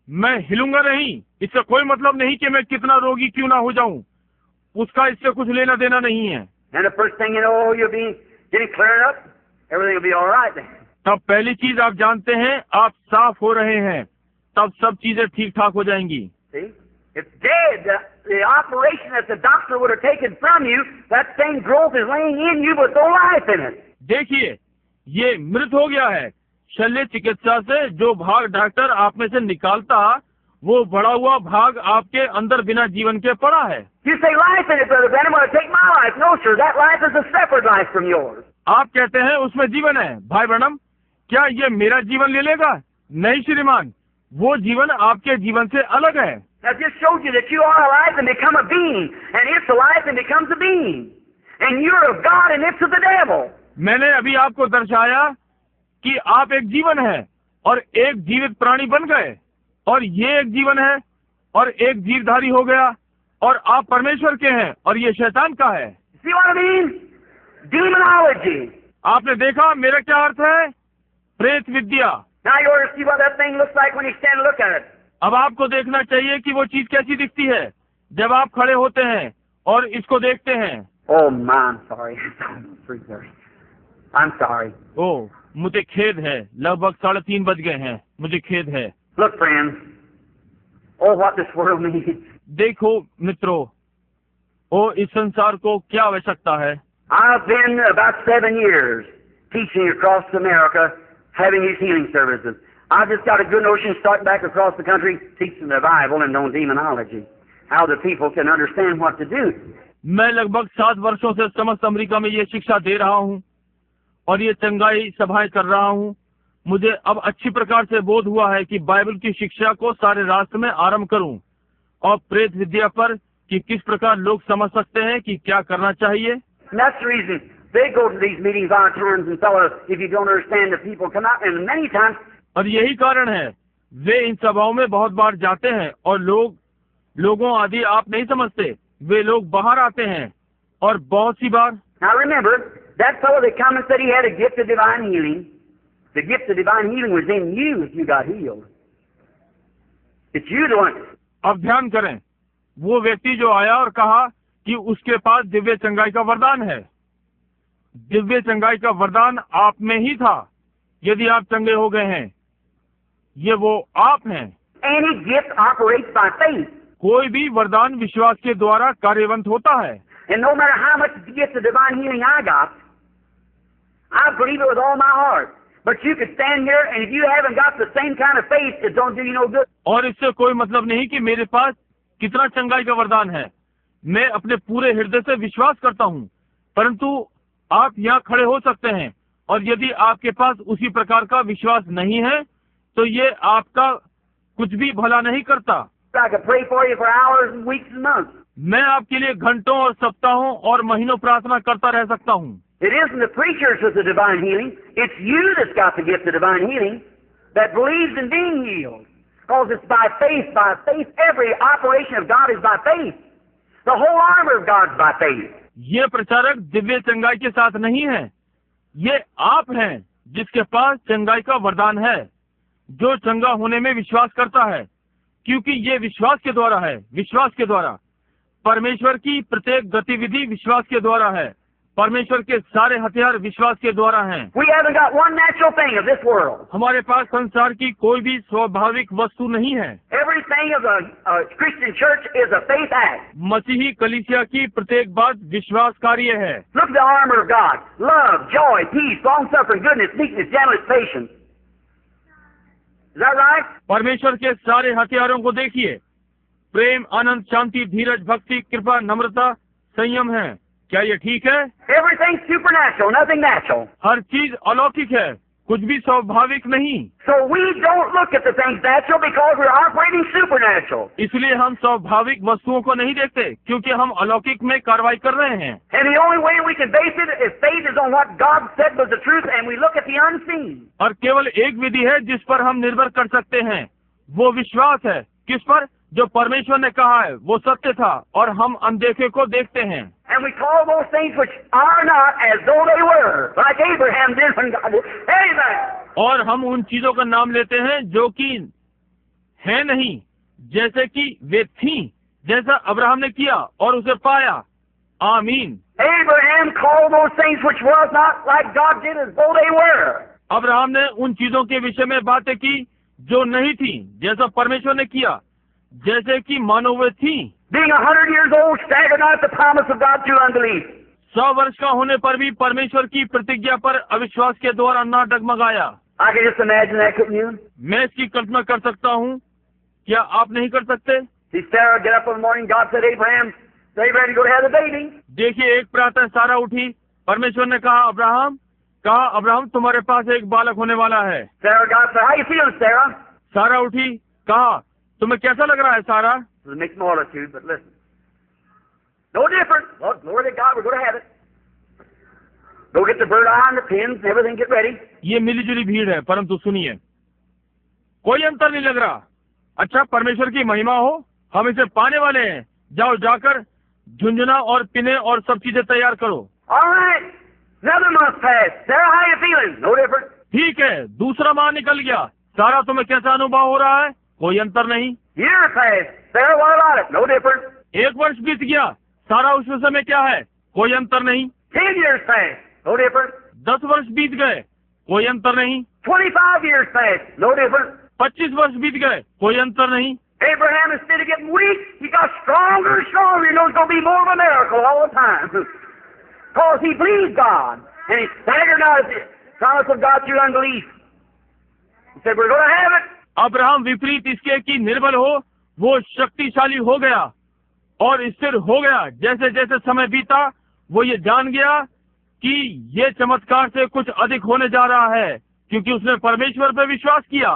मैं हिलूंगा नहीं, इससे कोई मतलब नहीं कि मैं कितना रोगी क्यों ना हो जाऊं, उसका इससे कुछ लेना देना नहीं है। And the first thing you know, you'll be getting cleared up, everything will be all right then. तब पहली चीज आप जानते हैं, आप साफ हो रहे हैं, तब सब चीजें ठीक ठाक हो जाएंगी। See? It's dead. The operation that the doctor would have taken from you, that same growth is laying in you with no life in it. देखिए, ये मृत हो गया है। शल्य चिकित्सा से जो भाग डॉक्टर आप में से निकालता, वो बढ़ा हुआ भाग आपके अंदर बिना जीवन के पड़ा है। You say life in it, Brother Branham, want to take my life. No, sir, that life is a separate life from yours. आप कहते हैं उसमें जीवन है। भाई ब्रैनम, क्या ये मेरा जीवन ले लेगा? नहीं श्रीमान, वो जीवन आपके जीवन से अलग है। That just showed you that you are alive and become a being, and it's alive and becomes a being, and you're of God and it's of the devil. मैंने अभी आपको दर्शाया कि आप एक जीवन है और एक जीवित प्राणी बन गए, और ये एक जीवन है और एक जीवधारी हो गया, और आप परमेश्वर के हैं और ये शैतान का है। See what I mean? Demonology. आपने देखा मेरा क्या अर्थ है? प्रेत विद्या। Now you ought to see what that thing looks like when you stand and look at it. अब आपको देखना चाहिए कि वो चीज कैसी दिखती है जब आप खड़े होते हैं और इसको देखते हैं। Oh, man, I'm sorry. I'm sorry. ओह, मुझे खेद है, लगभग 3:30 बज गए हैं, मुझे खेद है। Look, friends. Oh, what this world needs. देखो मित्रों, ओ इस संसार को क्या आवश्यकता है। I've been about 7 years teaching across America, having these healing services. I've just got a good notion starting back across the country, teaching the Bible and on demonology, how the people can understand what to do. मैं लगभग 7 वर्षों से समस्त America में ये शिक्षा दे रहा हूँ और ये चंगाई सभाएं कर रहा हूँ मुझे अब अच्छी प्रकार से बोध हुआ है कि बाइबल की शिक्षा को सारे राष्ट्र में आरंभ करूं और प्रेत विद्या पर कि किस प्रकार लोग समझ सकते हैं कि क्या करना चाहिए। And that's the reason they go to these meetings on times and tell us, if you don't understand the people come out, and many times. और यही कारण है वे इन सभाओं में बहुत बार जाते हैं और लोगों आदि आप नहीं समझते, वे लोग बाहर आते हैं और बहुत सी बार। Now remember, that fellow that come and said he had a gift of divine healing, the gift of divine healing was in you if you got healed. It's you the one. अब ध्यान करें, वो व्यक्ति जो आया और कहा कि उसके पास दिव्य चंगाई का वरदान है, दिव्य चंगाई का वरदान आप में ही था यदि आप चंगे हो गए हैं, ये वो आप हैं। Any gift operates by faith. कोई भी वरदान विश्वास के द्वारा कार्यवंत होता है। And no matter how much gift of divine healing I got, I believe it with all my heart. But you could stand here and if you haven't got the same kind of faith, it don't do you no good. और इससे कोई मतलब नहीं कि मेरे पास कितना चंगाई का वरदान है, मैं अपने पूरे हृदय से विश्वास करता हूँ, परंतु आप यहाँ खड़े हो सकते हैं और यदि आपके पास उसी प्रकार का विश्वास नहीं है तो ये आपका कुछ भी भला नहीं करता। I could pray for you for hours and weeks and months. मैं आपके लिए घंटों और सप्ताहों और महीनों प्रार्थना करता रह सकता हूँ। It isn't the preachers with the divine healing. It's you that's got the gift of divine healing that believes in being healed. Because it's by faith, by faith. Every operation of God is by faith. The whole armor of God is by faith. ये प्रचारक दिव्य चंगाई के साथ नहीं है, ये आप हैं जिसके पास चंगाई का वरदान है, जो चंगा होने में विश्वास करता है, क्योंकि ये विश्वास के द्वारा है। विश्वास के द्वारा परमेश्वर की प्रत्येक गतिविधि विश्वास के द्वारा है, परमेश्वर के सारे हथियार विश्वास के द्वारा हैं। We haven't got one natural thing of this world. हमारे पास संसार की कोई भी स्वाभाविक वस्तु नहीं है। Everything of a Christian church is a faith act. मसीही कलीसिया की प्रत्येक बात विश्वास कार्य है। Look at the armor of God: love, joy, peace, long-suffering, goodness, meekness, gentleness, patience. Is that right? परमेश्वर के सारे हथियारों को देखिए, प्रेम, आनंद, शांति, धीरज, भक्ति, कृपा, नम्रता, संयम है। क्या ये ठीक है? Everything's supernatural, nothing natural. हर चीज अलौकिक है, कुछ भी स्वाभाविक नहीं। So we don't look at the things natural because we're operating supernatural. इसलिए हम स्वाभाविक वस्तुओं को नहीं देखते क्योंकि हम अलौकिक में कार्रवाई कर रहे हैं। And the only way we can base it is faith is on what God said was the truth, and we look at the unseen. और केवल एक विधि है जिस पर हम निर्भर कर सकते हैं, वो विश्वास है। किस पर? जो परमेश्वर ने कहा है वो सत्य था और हम अनदेखे को देखते हैं। And we call those things which are not as though they were, like Abraham did when God did. Amen. और हम उन चीजों का नाम लेते हैं जो कि है नहीं जैसे कि वे थीं, जैसा अब्राहम ने किया और उसे पाया। आमीन। Abraham called those things which was not like God did as though they were. Abraham ने उन चीजों के विषय में बातें की जो नहीं थी, जैसा परमेश्वर ने किया, जैसे कि मानो वे थी। Being 100 years old, staggered not at the promise of God through unbelief. 100 वर्ष का होने पर भी परमेश्वर की प्रतिज्ञा पर अविश्वास के द्वारा न डगमगाया। I can just imagine that, couldn't you? मैं इसकी कल्पना कर सकता हूँ, क्या आप नहीं कर सकते? See Sarah get up in the morning. God said, Abraham, to go to have the baby. देखिए, एक प्रातः सारा उठी, परमेश्वर ने कहा अब्राहम तुम्हारे पास एक बालक होने वाला है। Sarah, God said, how you feeling, Sarah? सारा उठी, कहा तुम्हें कैसा लग रहा है सारा? It's a mixed multitude, but listen. No different. Well, glory to God, we're going to have it. Go get the bird eye and the pins and everything, get ready. ये मिलीजुली भीड़ है, परंतु सुनिए, कोई अंतर नहीं लग रहा। अच्छा, परमेश्वर की महिमा हो, हम इसे पाने वाले हैं। जाओ, जाकर झुंझुना और पिने और सब चीजें तैयार करो। All right. Another month passed. Sarah, how you feeling? No different. ठीक है, दूसरा माह निकल गया। सारा, तुम्हें कैसा अनुभव हो रहा है? कोई अंतर नहीं। Year passed. Sarah, what about it? No different. 1 वर्ष बीत गया। सारा, उस विषय में क्या है? कोई अंतर नहीं। 10 years passed. No different. 10 वर्ष बीत गए, कोई अंतर नहीं। 25 years passed. No different. 25 वर्ष बीत गए, कोई अंतर नहीं। Abraham, instead of getting weak, he got stronger and stronger. You know it's going to be more of a miracle all the time. Because he believed God. And he staggered not at the promise of God through unbelief. He said, we're going to have it. Abraham विपरीत इसके कि निर्बल हो, वो शक्तिशाली हो गया और स्थिर हो गया। जैसे जैसे समय बीता, वो ये जान गया कि ये चमत्कार से कुछ अधिक होने जा रहा है, क्योंकि उसने परमेश्वर पर विश्वास किया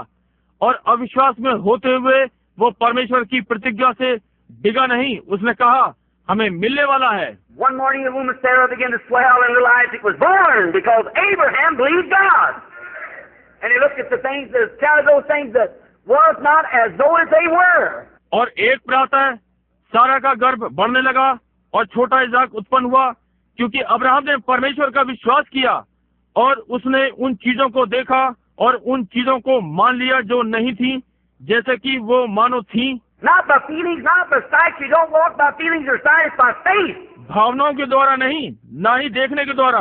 और अविश्वास में होते हुए वो परमेश्वर की प्रतिज्ञा से डिगा नहीं। उसने कहा हमें मिलने वाला है। One morning the woman Sarah began to swell and realized it was born because Abraham believed God. And he looked at the things that counted those things that was not as though as they were. और एक प्रातः सारा का गर्भ बढ़ने लगा और छोटा इसाक उत्पन्न हुआ, क्योंकि अब्राहम ने परमेश्वर का विश्वास किया और उसने उन चीजों को देखा और उन चीजों को मान लिया जो नहीं थी जैसे कि वो मानो थी। Not by feelings, not by sight. You don't walk by feelings or sight. It's by faith. भावनाओं के द्वारा नहीं, ना ही देखने के द्वारा।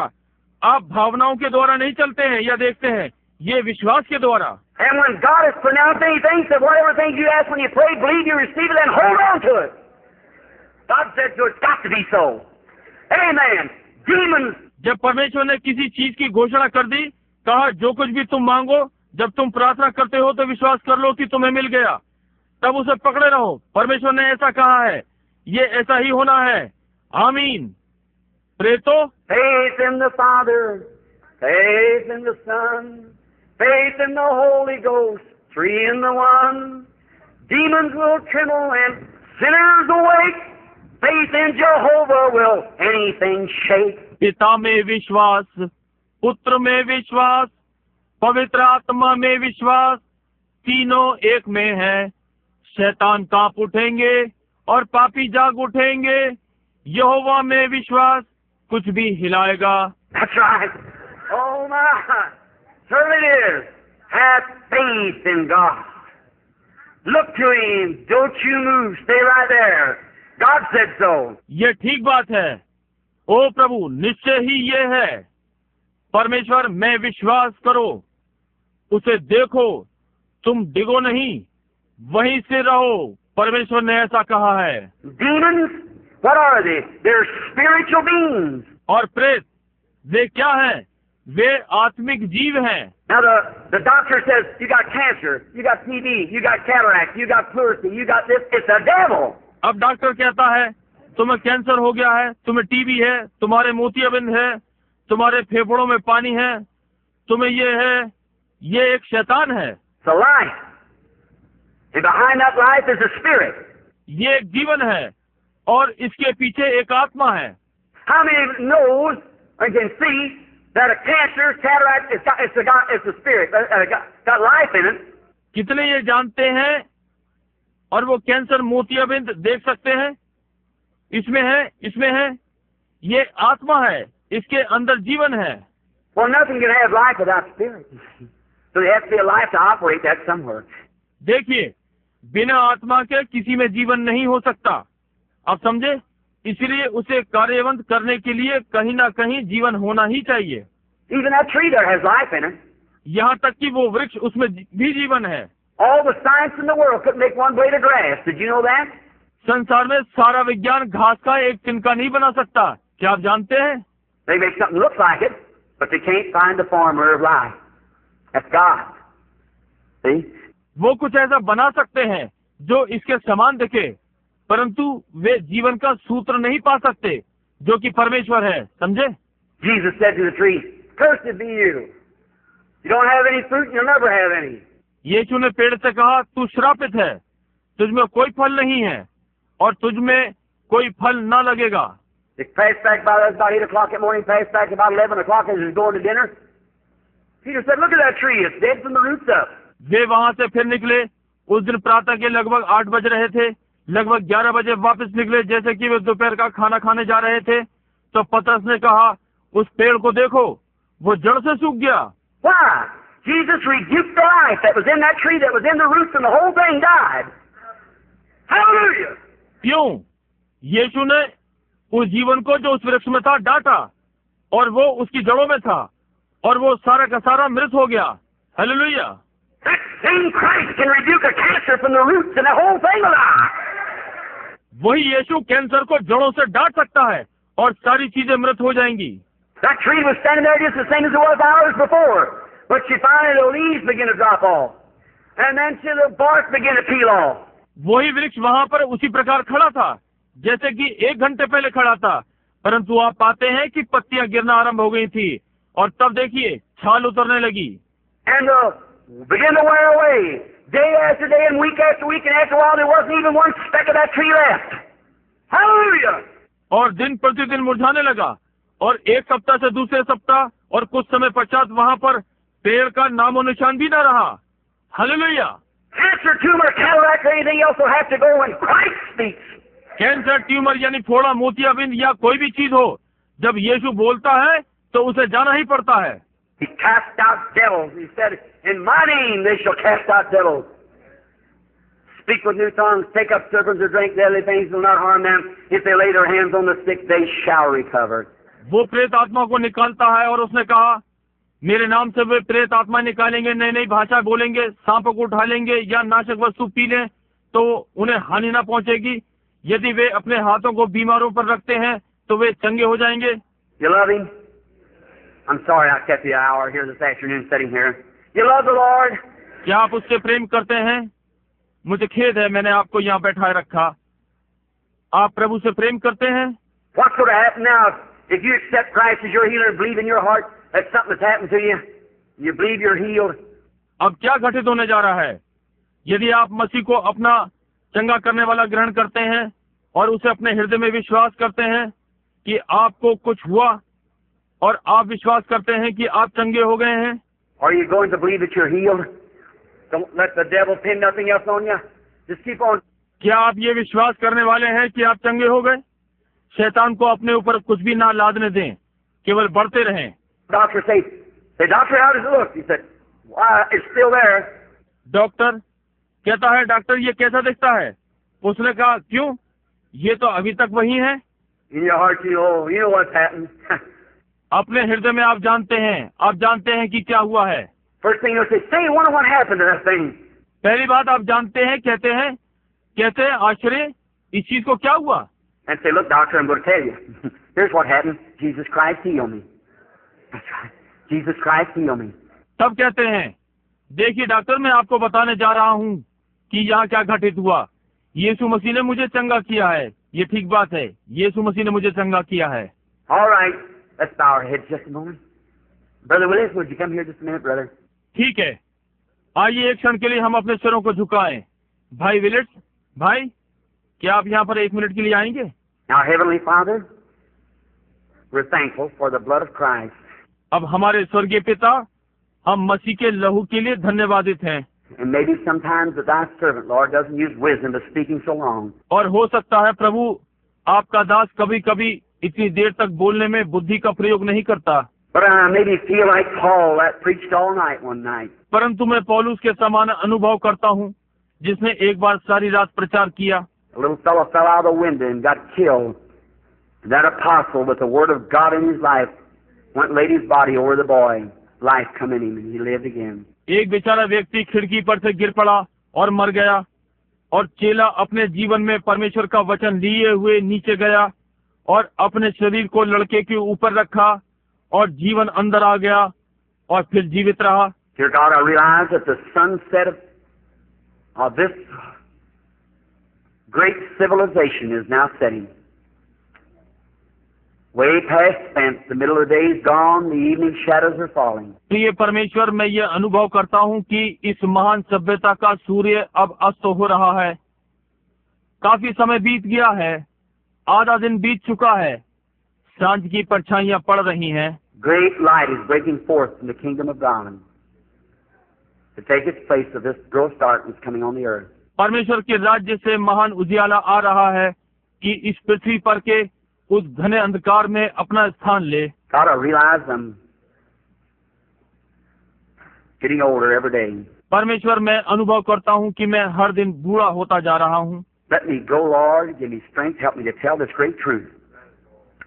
आप भावनाओं के द्वारा नहीं चलते हैं या देखते हैं, ये विश्वास के द्वारा। And when God has pronounced anything, said whatever things you ask when you pray, believe you receive it and hold on to it. God said so. It's got to be so. Amen. Demons. जब परमेश्वर ने किसी चीज की घोषणा कर दी, कहा जो कुछ भी तुम मांगो, जब तुम प्रार्थना करते हो तो विश्वास कर लो कि तुम्हें मिल गया, तब उसे पकड़े रहो। परमेश्वर ने ऐसा कहा है, ये ऐसा ही होना है। आमीन। प्रेतो, Faith in the Father, faith in the Son, faith in the Holy Ghost, three in the one. Demons will tremble and sinners awake. Faith in Jehovah will anything shake. पिता में विश्वास, पुत्र में विश्वास, पवित्र आत्मा में विश्वास, तीनों एक में है। शैतान कांप उठेंगे और पापी जाग उठेंगे। यहोवा में विश्वास कुछ भी हिलाएगा। That's right. Oh my. Certainly it is. Have faith in God. Look to Him. Don't you move. Stay right there. God said so. ये ठीक बात है। ओ प्रभु, निश्चय ही ये है। परमेश्वर में विश्वास करो, उसे देखो, तुम डिगो नहीं, वहीं से रहो। परमेश्वर ने ऐसा कहा है। Demons, what are they? They're spiritual beings. और प्रेत, वे क्या हैं? वे आत्मिक जीव हैं। Now the doctor says you got cancer, you got TB, you got cataract, you got pleurisy, you got this. It's a devil. अब डॉक्टर कहता है तुम्हें कैंसर हो गया है, तुम्हें टीबी है, तुम्हारे मोतियाबिंद है, तुम्हारे फेफड़ों में पानी है, तुम्हें ये है, ये एक शैतान है। It's a life. And behind that life is a spirit. ये एक जीवन है और इसके पीछे एक आत्मा है। How many knows and can see that a cancer, cataract, it's a spirit, got life in it? कितने ये जानते हैं और वो कैंसर मोतियाबिंद देख सकते हैं? इसमें है, ये आत्मा है, इसके अंदर जीवन है। Well, nothing can have life without spirit. So there has to be a life to operate that somewhere. देखिए, बिना आत्मा के किसी में जीवन नहीं हो सकता। आप समझे? इसलिए उसे कार्यवंत करने के लिए कहीं ना कहीं जीवन होना ही चाहिए। Even that tree there has life in it. यहाँ तक कि वो वृक्ष, उसमें भी जीवन है। All the science in the world couldn't make one blade of grass. Did you know that? संसार में सारा विज्ञान घास का एक तिनका नहीं बना सकता। क्या आप जानते हैं? They make something look like it, but they can't find the former of life. That's God. See? वो कुछ ऐसा बना सकते हैं जो इसके समान दिखे, परंतु वे जीवन का सूत्र नहीं पा सकते जो कि परमेश्वर है। समझे? Jesus said to the tree, "Cursed be you. You don't have any fruit, and you'll never have any." यीशु ने पेड़ से कहा, तू श्रापित है, तुझ में कोई फल नहीं है और तुझ में कोई फल न लगेगा। They passed back by about 8 o'clock in the morning, passed back about 11 o'clock as he was going to dinner. Peter said, "Look at that tree. It's dead from the roots up." वे वहां से फिर निकले। उस दिन प्रातः के लगभग 8 बज रहे थे। लगभग 11 बजे वापस निकले, जैसे कि वे दोपहर का खाना खाने जा रहे थे। तो पतरस ने कहा, उस पेड़ को देखो, वो जड़ से सूख गया। Why? Jesus rebuked the life that was in that tree, that was in the roots, and the whole thing died. Hallelujah! क्यों? यीशु ने उस जीवन को जो उस वृक्ष में था डांटा और वो उसकी जड़ों में था और वो सारा का सारा मृत हो गया। Hallelujah! That same Christ can rebuke a cancer from the roots, and the whole thing will die. वही यीशु कैंसर को जड़ों से डांट सकता है और सारी चीजें मृत हो जाएंगी। That tree was standing there just the same as it was hours before, but she finally the leaves begin to drop off, and then the bark begin to peel off. वही वृक्ष वहां पर उसी प्रकार खड़ा था जैसे कि 1 घंटे पहले खड़ा था, परंतु आप पाते हैं कि पत्तियां गिरना आरंभ हो गई थी और तब देखिए छाल उतरने लगी। and began to wear away. Day after day and week after week, and after a while there wasn't even one speck of that tree left. Hallelujah! और दिन प्रतिदिन मुरझाने लगा, और एक सप्ताह से दूसरे सप्ताह और कुछ समय पश्चात वहाँ पर पेड़ का नामो निशान भी न रहा। Hallelujah! Cancer, tumor, cataract, or anything else will have to go when Christ speaks. Cancer, tumour यानी फोड़ा, मोतियाबिंद या कोई भी चीज हो, जब यीशु बोलता है तो उसे जाना ही पड़ता है। He cast out devils. He said, "In my name they shall cast out devils. Speak with new tongues, take up serpents or drink deadly things will not harm them. If they lay their hands on the sick, they shall recover." वो प्रेत आत्मा को निकालता है, और उसने कहा, मेरे नाम से वे प्रेत आत्मा निकालेंगे, नई नई भाषा बोलेंगे, सांपों को उठा लेंगे या नाशक वस्तु पी लें तो उन्हें हानि न पहुंचेगी। यदि वे अपने हाथों को बीमारों पर रखते हैं तो वे चंगे हो जाएंगे। You love Him? I'm sorry I kept you an hour here this afternoon sitting here. You love the Lord? क्या आप उससे प्रेम करते हैं? मुझे खेद है, मैंने आपको यहाँ बैठाए रखा। आप प्रभु से प्रेम करते हैं? What's going to happen now if you accept Christ as your healer and believe in your heart that something has happened to you? You believe you're healed? अब क्या घटित होने जा रहा है यदि आप मसीह को अपना चंगा करने वाला ग्रहण करते हैं और उसे अपने हृदय में विश्वास करते हैं कि आपको कुछ हुआ, और आप विश्वास करते हैं कि आप चंगे हो गए हैं? Are you going to believe that you're healed? Don't let the devil pin nothing else on you. Just keep on. क्या आप ये विश्वास करने वाले हैं कि आप चंगे हो गए? शैतान को अपने ऊपर कुछ भी ना लादने दें, केवल बढ़ते रहें। Doctor say, doctor, how does it look? He said, why, it's still there. Doctor कहता है, डॉक्टर ये कैसा दिखता है? उसने कहा, क्यों? ये तो अभी तक वही है। In your heart, you know what's happened. अपने हृदय में आप जानते हैं कि क्या हुआ है। First thing you'll say, wonder what happened to that thing. पहली बात आप जानते हैं, कहते हैं आश्चर्य, इस चीज को क्या हुआ? And say, look, doctor, I'm going to tell you. Here's what happened. Jesus Christ healed me. That's right. Jesus Christ healed me. तब कहते हैं, देखिए डॉक्टर, मैं आपको बताने जा रहा हूँ कि यहाँ क्या घटित हुआ। यीशु मसीह ने मुझे चंगा किया है। ये ठीक बात है, यीशु मसीह ने मुझे चंगा किया है। All right. Let's bow our heads just a moment. Brother Willis, would you come here just a minute, brother? ठीक है, आइए एक क्षण के लिए हम अपने सिरों को झुकाएं। भाई विलिट्स, भाई क्या आप यहाँ पर एक मिनट के लिए आएंगे? Now, Heavenly Father, we're thankful for the blood of Christ. अब हमारे स्वर्गीय पिता, हम मसीह के लहू के लिए धन्यवादित हैं। And maybe sometimes that thy servant, Lord, doesn't use wisdom to speaking so long. और हो सकता है प्रभु, आपका दास कभी कभी इतनी देर तक बोलने में बुद्धि का प्रयोग नहीं करता। But I maybe feel like Paul that preached all night one night. परंतु मैं पौलुस के समान अनुभव करता हूँ, जिसने एक बार सारी रात प्रचार किया। A little fellow fell out of the window and got killed. And that apostle, with the word of God in his life, went and laid his body over the boy. Life come in him, and he lived again. एक बेचारा व्यक्ति खिड़की पर से गिर पड़ा और मर गया, और चेला अपने जीवन में परमेश्वर का वचन लिए हुए नीचे गया और अपने शरीर को लड़के के ऊपर रखा, और जीवन अंदर आ गया और फिर जीवित रहा। Dear God, I realize that the sunset of this great civilization is now setting. Way past spent, the middle of the day is gone, the evening shadows are falling. प्रिय परमेश्वर, मैं ये अनुभव करता हूँ कि इस महान सभ्यता का सूर्य अब अस्त हो रहा है। काफी समय बीत गया है, आधा दिन बीत चुका है, सांझ की परछाइयाँ पड़ रही हैं। Great light is breaking forth in the kingdom of God to take its place of this gross darkness coming on the earth. परमेश्वर के राज्य से महान उजियाला आ रहा है कि इस पृथ्वी पर के उस घने अंधकार में अपना स्थान ले। God, I realize I'm getting older every day. परमेश्वर, मैं अनुभव करता हूँ कि मैं हर दिन बूढ़ा होता जा रहा हूँ। Let me go, Lord. Give me strength. Help me to tell this great truth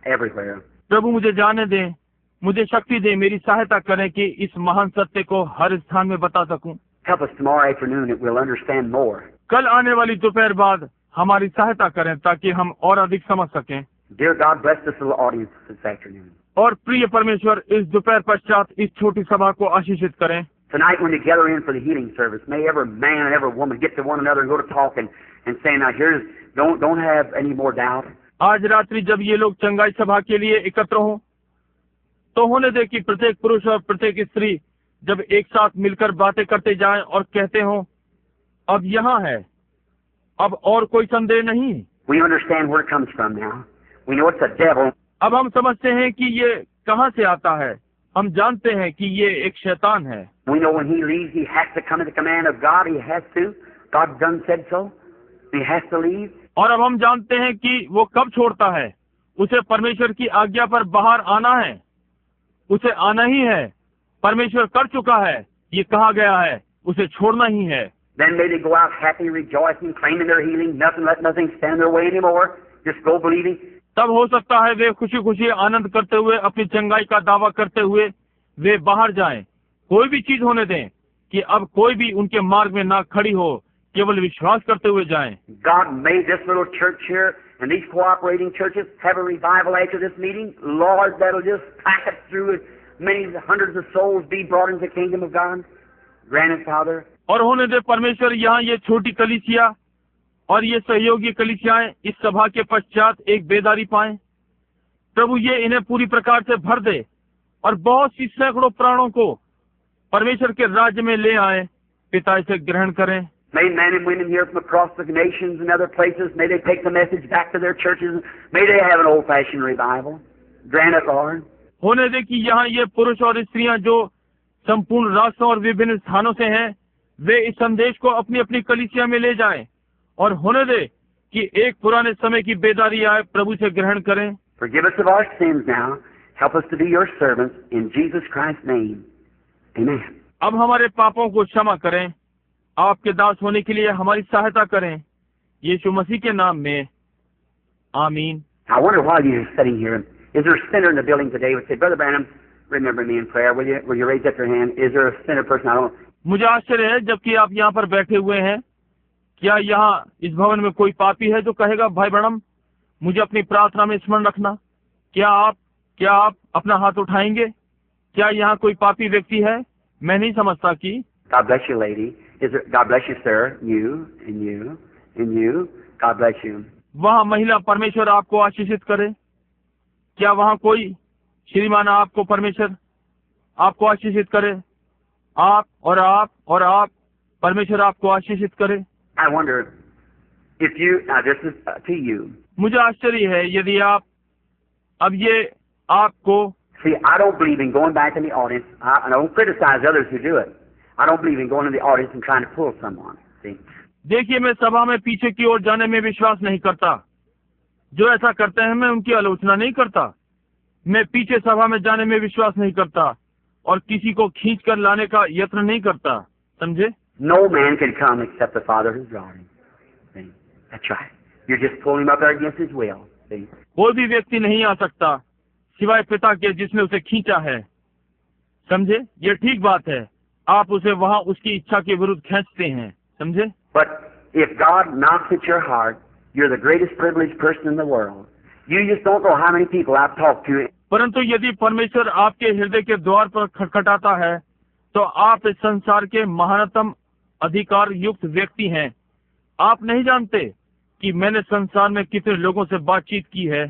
everywhere. प्रभु मुझे जाने दें, मुझे शक्ति दे, मेरी सहायता करें कि इस महान सत्य को हर स्थान में बता सकूं। Help us tomorrow afternoon that we'll understand more. कल आने वाली दोपहर बाद हमारी सहायता करें ताकि हम और अधिक समझ सकें। Dear God, bless this little audience this afternoon. और प्रिय परमेश्वर, इस दोपहर पश्चात इस छोटी सभा को आशीषित करें। Tonight when you gather in for the healing service, may every man and every woman get to one another and go to talking and saying, now here's, don't have any more doubt. आज रात्रि जब ये लोग चंगाई सभा के लिए एकत्र हों, तो होने दे कि प्रत्येक पुरुष और प्रत्येक स्त्री जब एक साथ मिलकर बातें करते जाएं और कहते हो अब यहाँ है, अब और कोई संदेह नहीं। We understand where it comes from now. We know it's the devil. अब हम समझते हैं कि ये कहाँ से आता है। हम जानते हैं कि ये एक शैतान है। We know when he leaves, he has to come at the command of God. He has to. God done said so. He has to leave. और अब हम जानते हैं कि वो कब छोड़ता है। उसे परमेश्वर की आज्ञा पर बाहर आना है, उसे आना ही है। परमेश्वर कर चुका है, ये कहा गया है, उसे छोड़ना ही है। Then may they go out happy, rejoicing, claiming their healing, let nothing stand in their way anymore. Just go believing. तब हो सकता है वे खुशी खुशी आनंद करते हुए, अपनी चंगाई का दावा करते हुए वे बाहर जाएं। कोई भी चीज होने दें कि अब कोई भी उनके मार्ग में ना खड़ी हो, केवल विश्वास करते हुए जाएं। God made this little church here and these cooperating churches have a revival after this meeting. Lord, that'll just pack it through it. Many hundreds of souls be brought into the kingdom of God. Grant it, Father. और होने दे परमेश्वर यहाँ ये छोटी कलीसिया और ये सहयोगी कलीसियाएं इस सभा के पश्चात एक बेदारी पाएं। प्रभु ये इन्हें पूरी प्रकार से भर दे और बहुत सी सैकड़ों प्राणों को परमेश्वर के राज्य में ले आए। पिता इसे ग्रहण करें। May men and women here from across the nations and other places, may they take the message back to their churches. May they have an old-fashioned revival. Grant it, Lord. होने दे कि यहाँ ये पुरुष और स्त्रियां जो संपूर्ण राष्ट्रों और विभिन्न स्थानों से हैं, वे इस संदेश को अपनी अपनी कलीसिया में ले जाएं और होने दे कि एक पुराने समय की बेदारी आए। प्रभु से ग्रहण करें। Forgive us of our sins now. Help us to be your servants in Jesus Christ's name. Amen. अब हमारे पापों को क्षमा करें, आपके दास होने के लिए हमारी सहायता करें, यीशु मसीह के नाम में, आमीन। I wonder while you're sitting here, is there a sinner in the building today who would say, Brother Branham, remember me in prayer? Will you raise up your hand? Is there a sinner person? I don't know. मुझे आश्चर्य है जबकि आप यहाँ पर बैठे हुए हैं, क्या यहाँ इस भवन में कोई पापी है जो कहेगा भाई ब्रैनम मुझे अपनी प्रार्थना में स्मरण रखना? क्या आप अपना हाथ उठाएंगे? क्या यहाँ कोई पापी व्यक्ति है? मैं नहीं समझता कि। God bless you, lady. God bless you, sir. You and you and you. God bless you. वहाँ महिला, परमेश्वर आपको आशीषित करे। क्या वहाँ कोई श्रीमान, आपको परमेश्वर आपको आशीषित करे। आप और आप, परमेश्वर आपको आशीषित करे। I wonder if you, now this is to you. मुझे आश्चर्य है यदि आप, अब ये आपको। See, I don't believe in going back in the audience. I don't criticize others who do it. I don't believe in going in the audience and trying to pull someone. See? देखिए, मैं सभा में पीछे की ओर जाने में विश्वास नहीं करता। जो ऐसा करते हैं मैं उनकी आलोचना नहीं करता। मैं पीछे सभा में जाने में विश्वास नहीं करता और किसी को खींच कर लाने का यत्न नहीं करता। समझे? No man can come except the Father who draws him. See? That's right. You're just pulling him up there against his will. See? कोई भी व्यक्ति नहीं आ सकता सिवाय पिता के जिसने उसे खींचा है। समझे? ये ठीक बात है। आप उसे वहाँ उसकी इच्छा के विरुद्ध खींचते हैं। समझे? But if God knocks at your heart, you're the greatest privileged person in the world. You just don't know how many people I've talked to. परंतु यदि परमेश्वर आपके हृदय के द्वार पर खटखटाता है तो आप इस संसार के महानतम अधिकार युक्त व्यक्ति हैं। आप नहीं जानते कि मैंने संसार में कितने लोगों से बातचीत की है।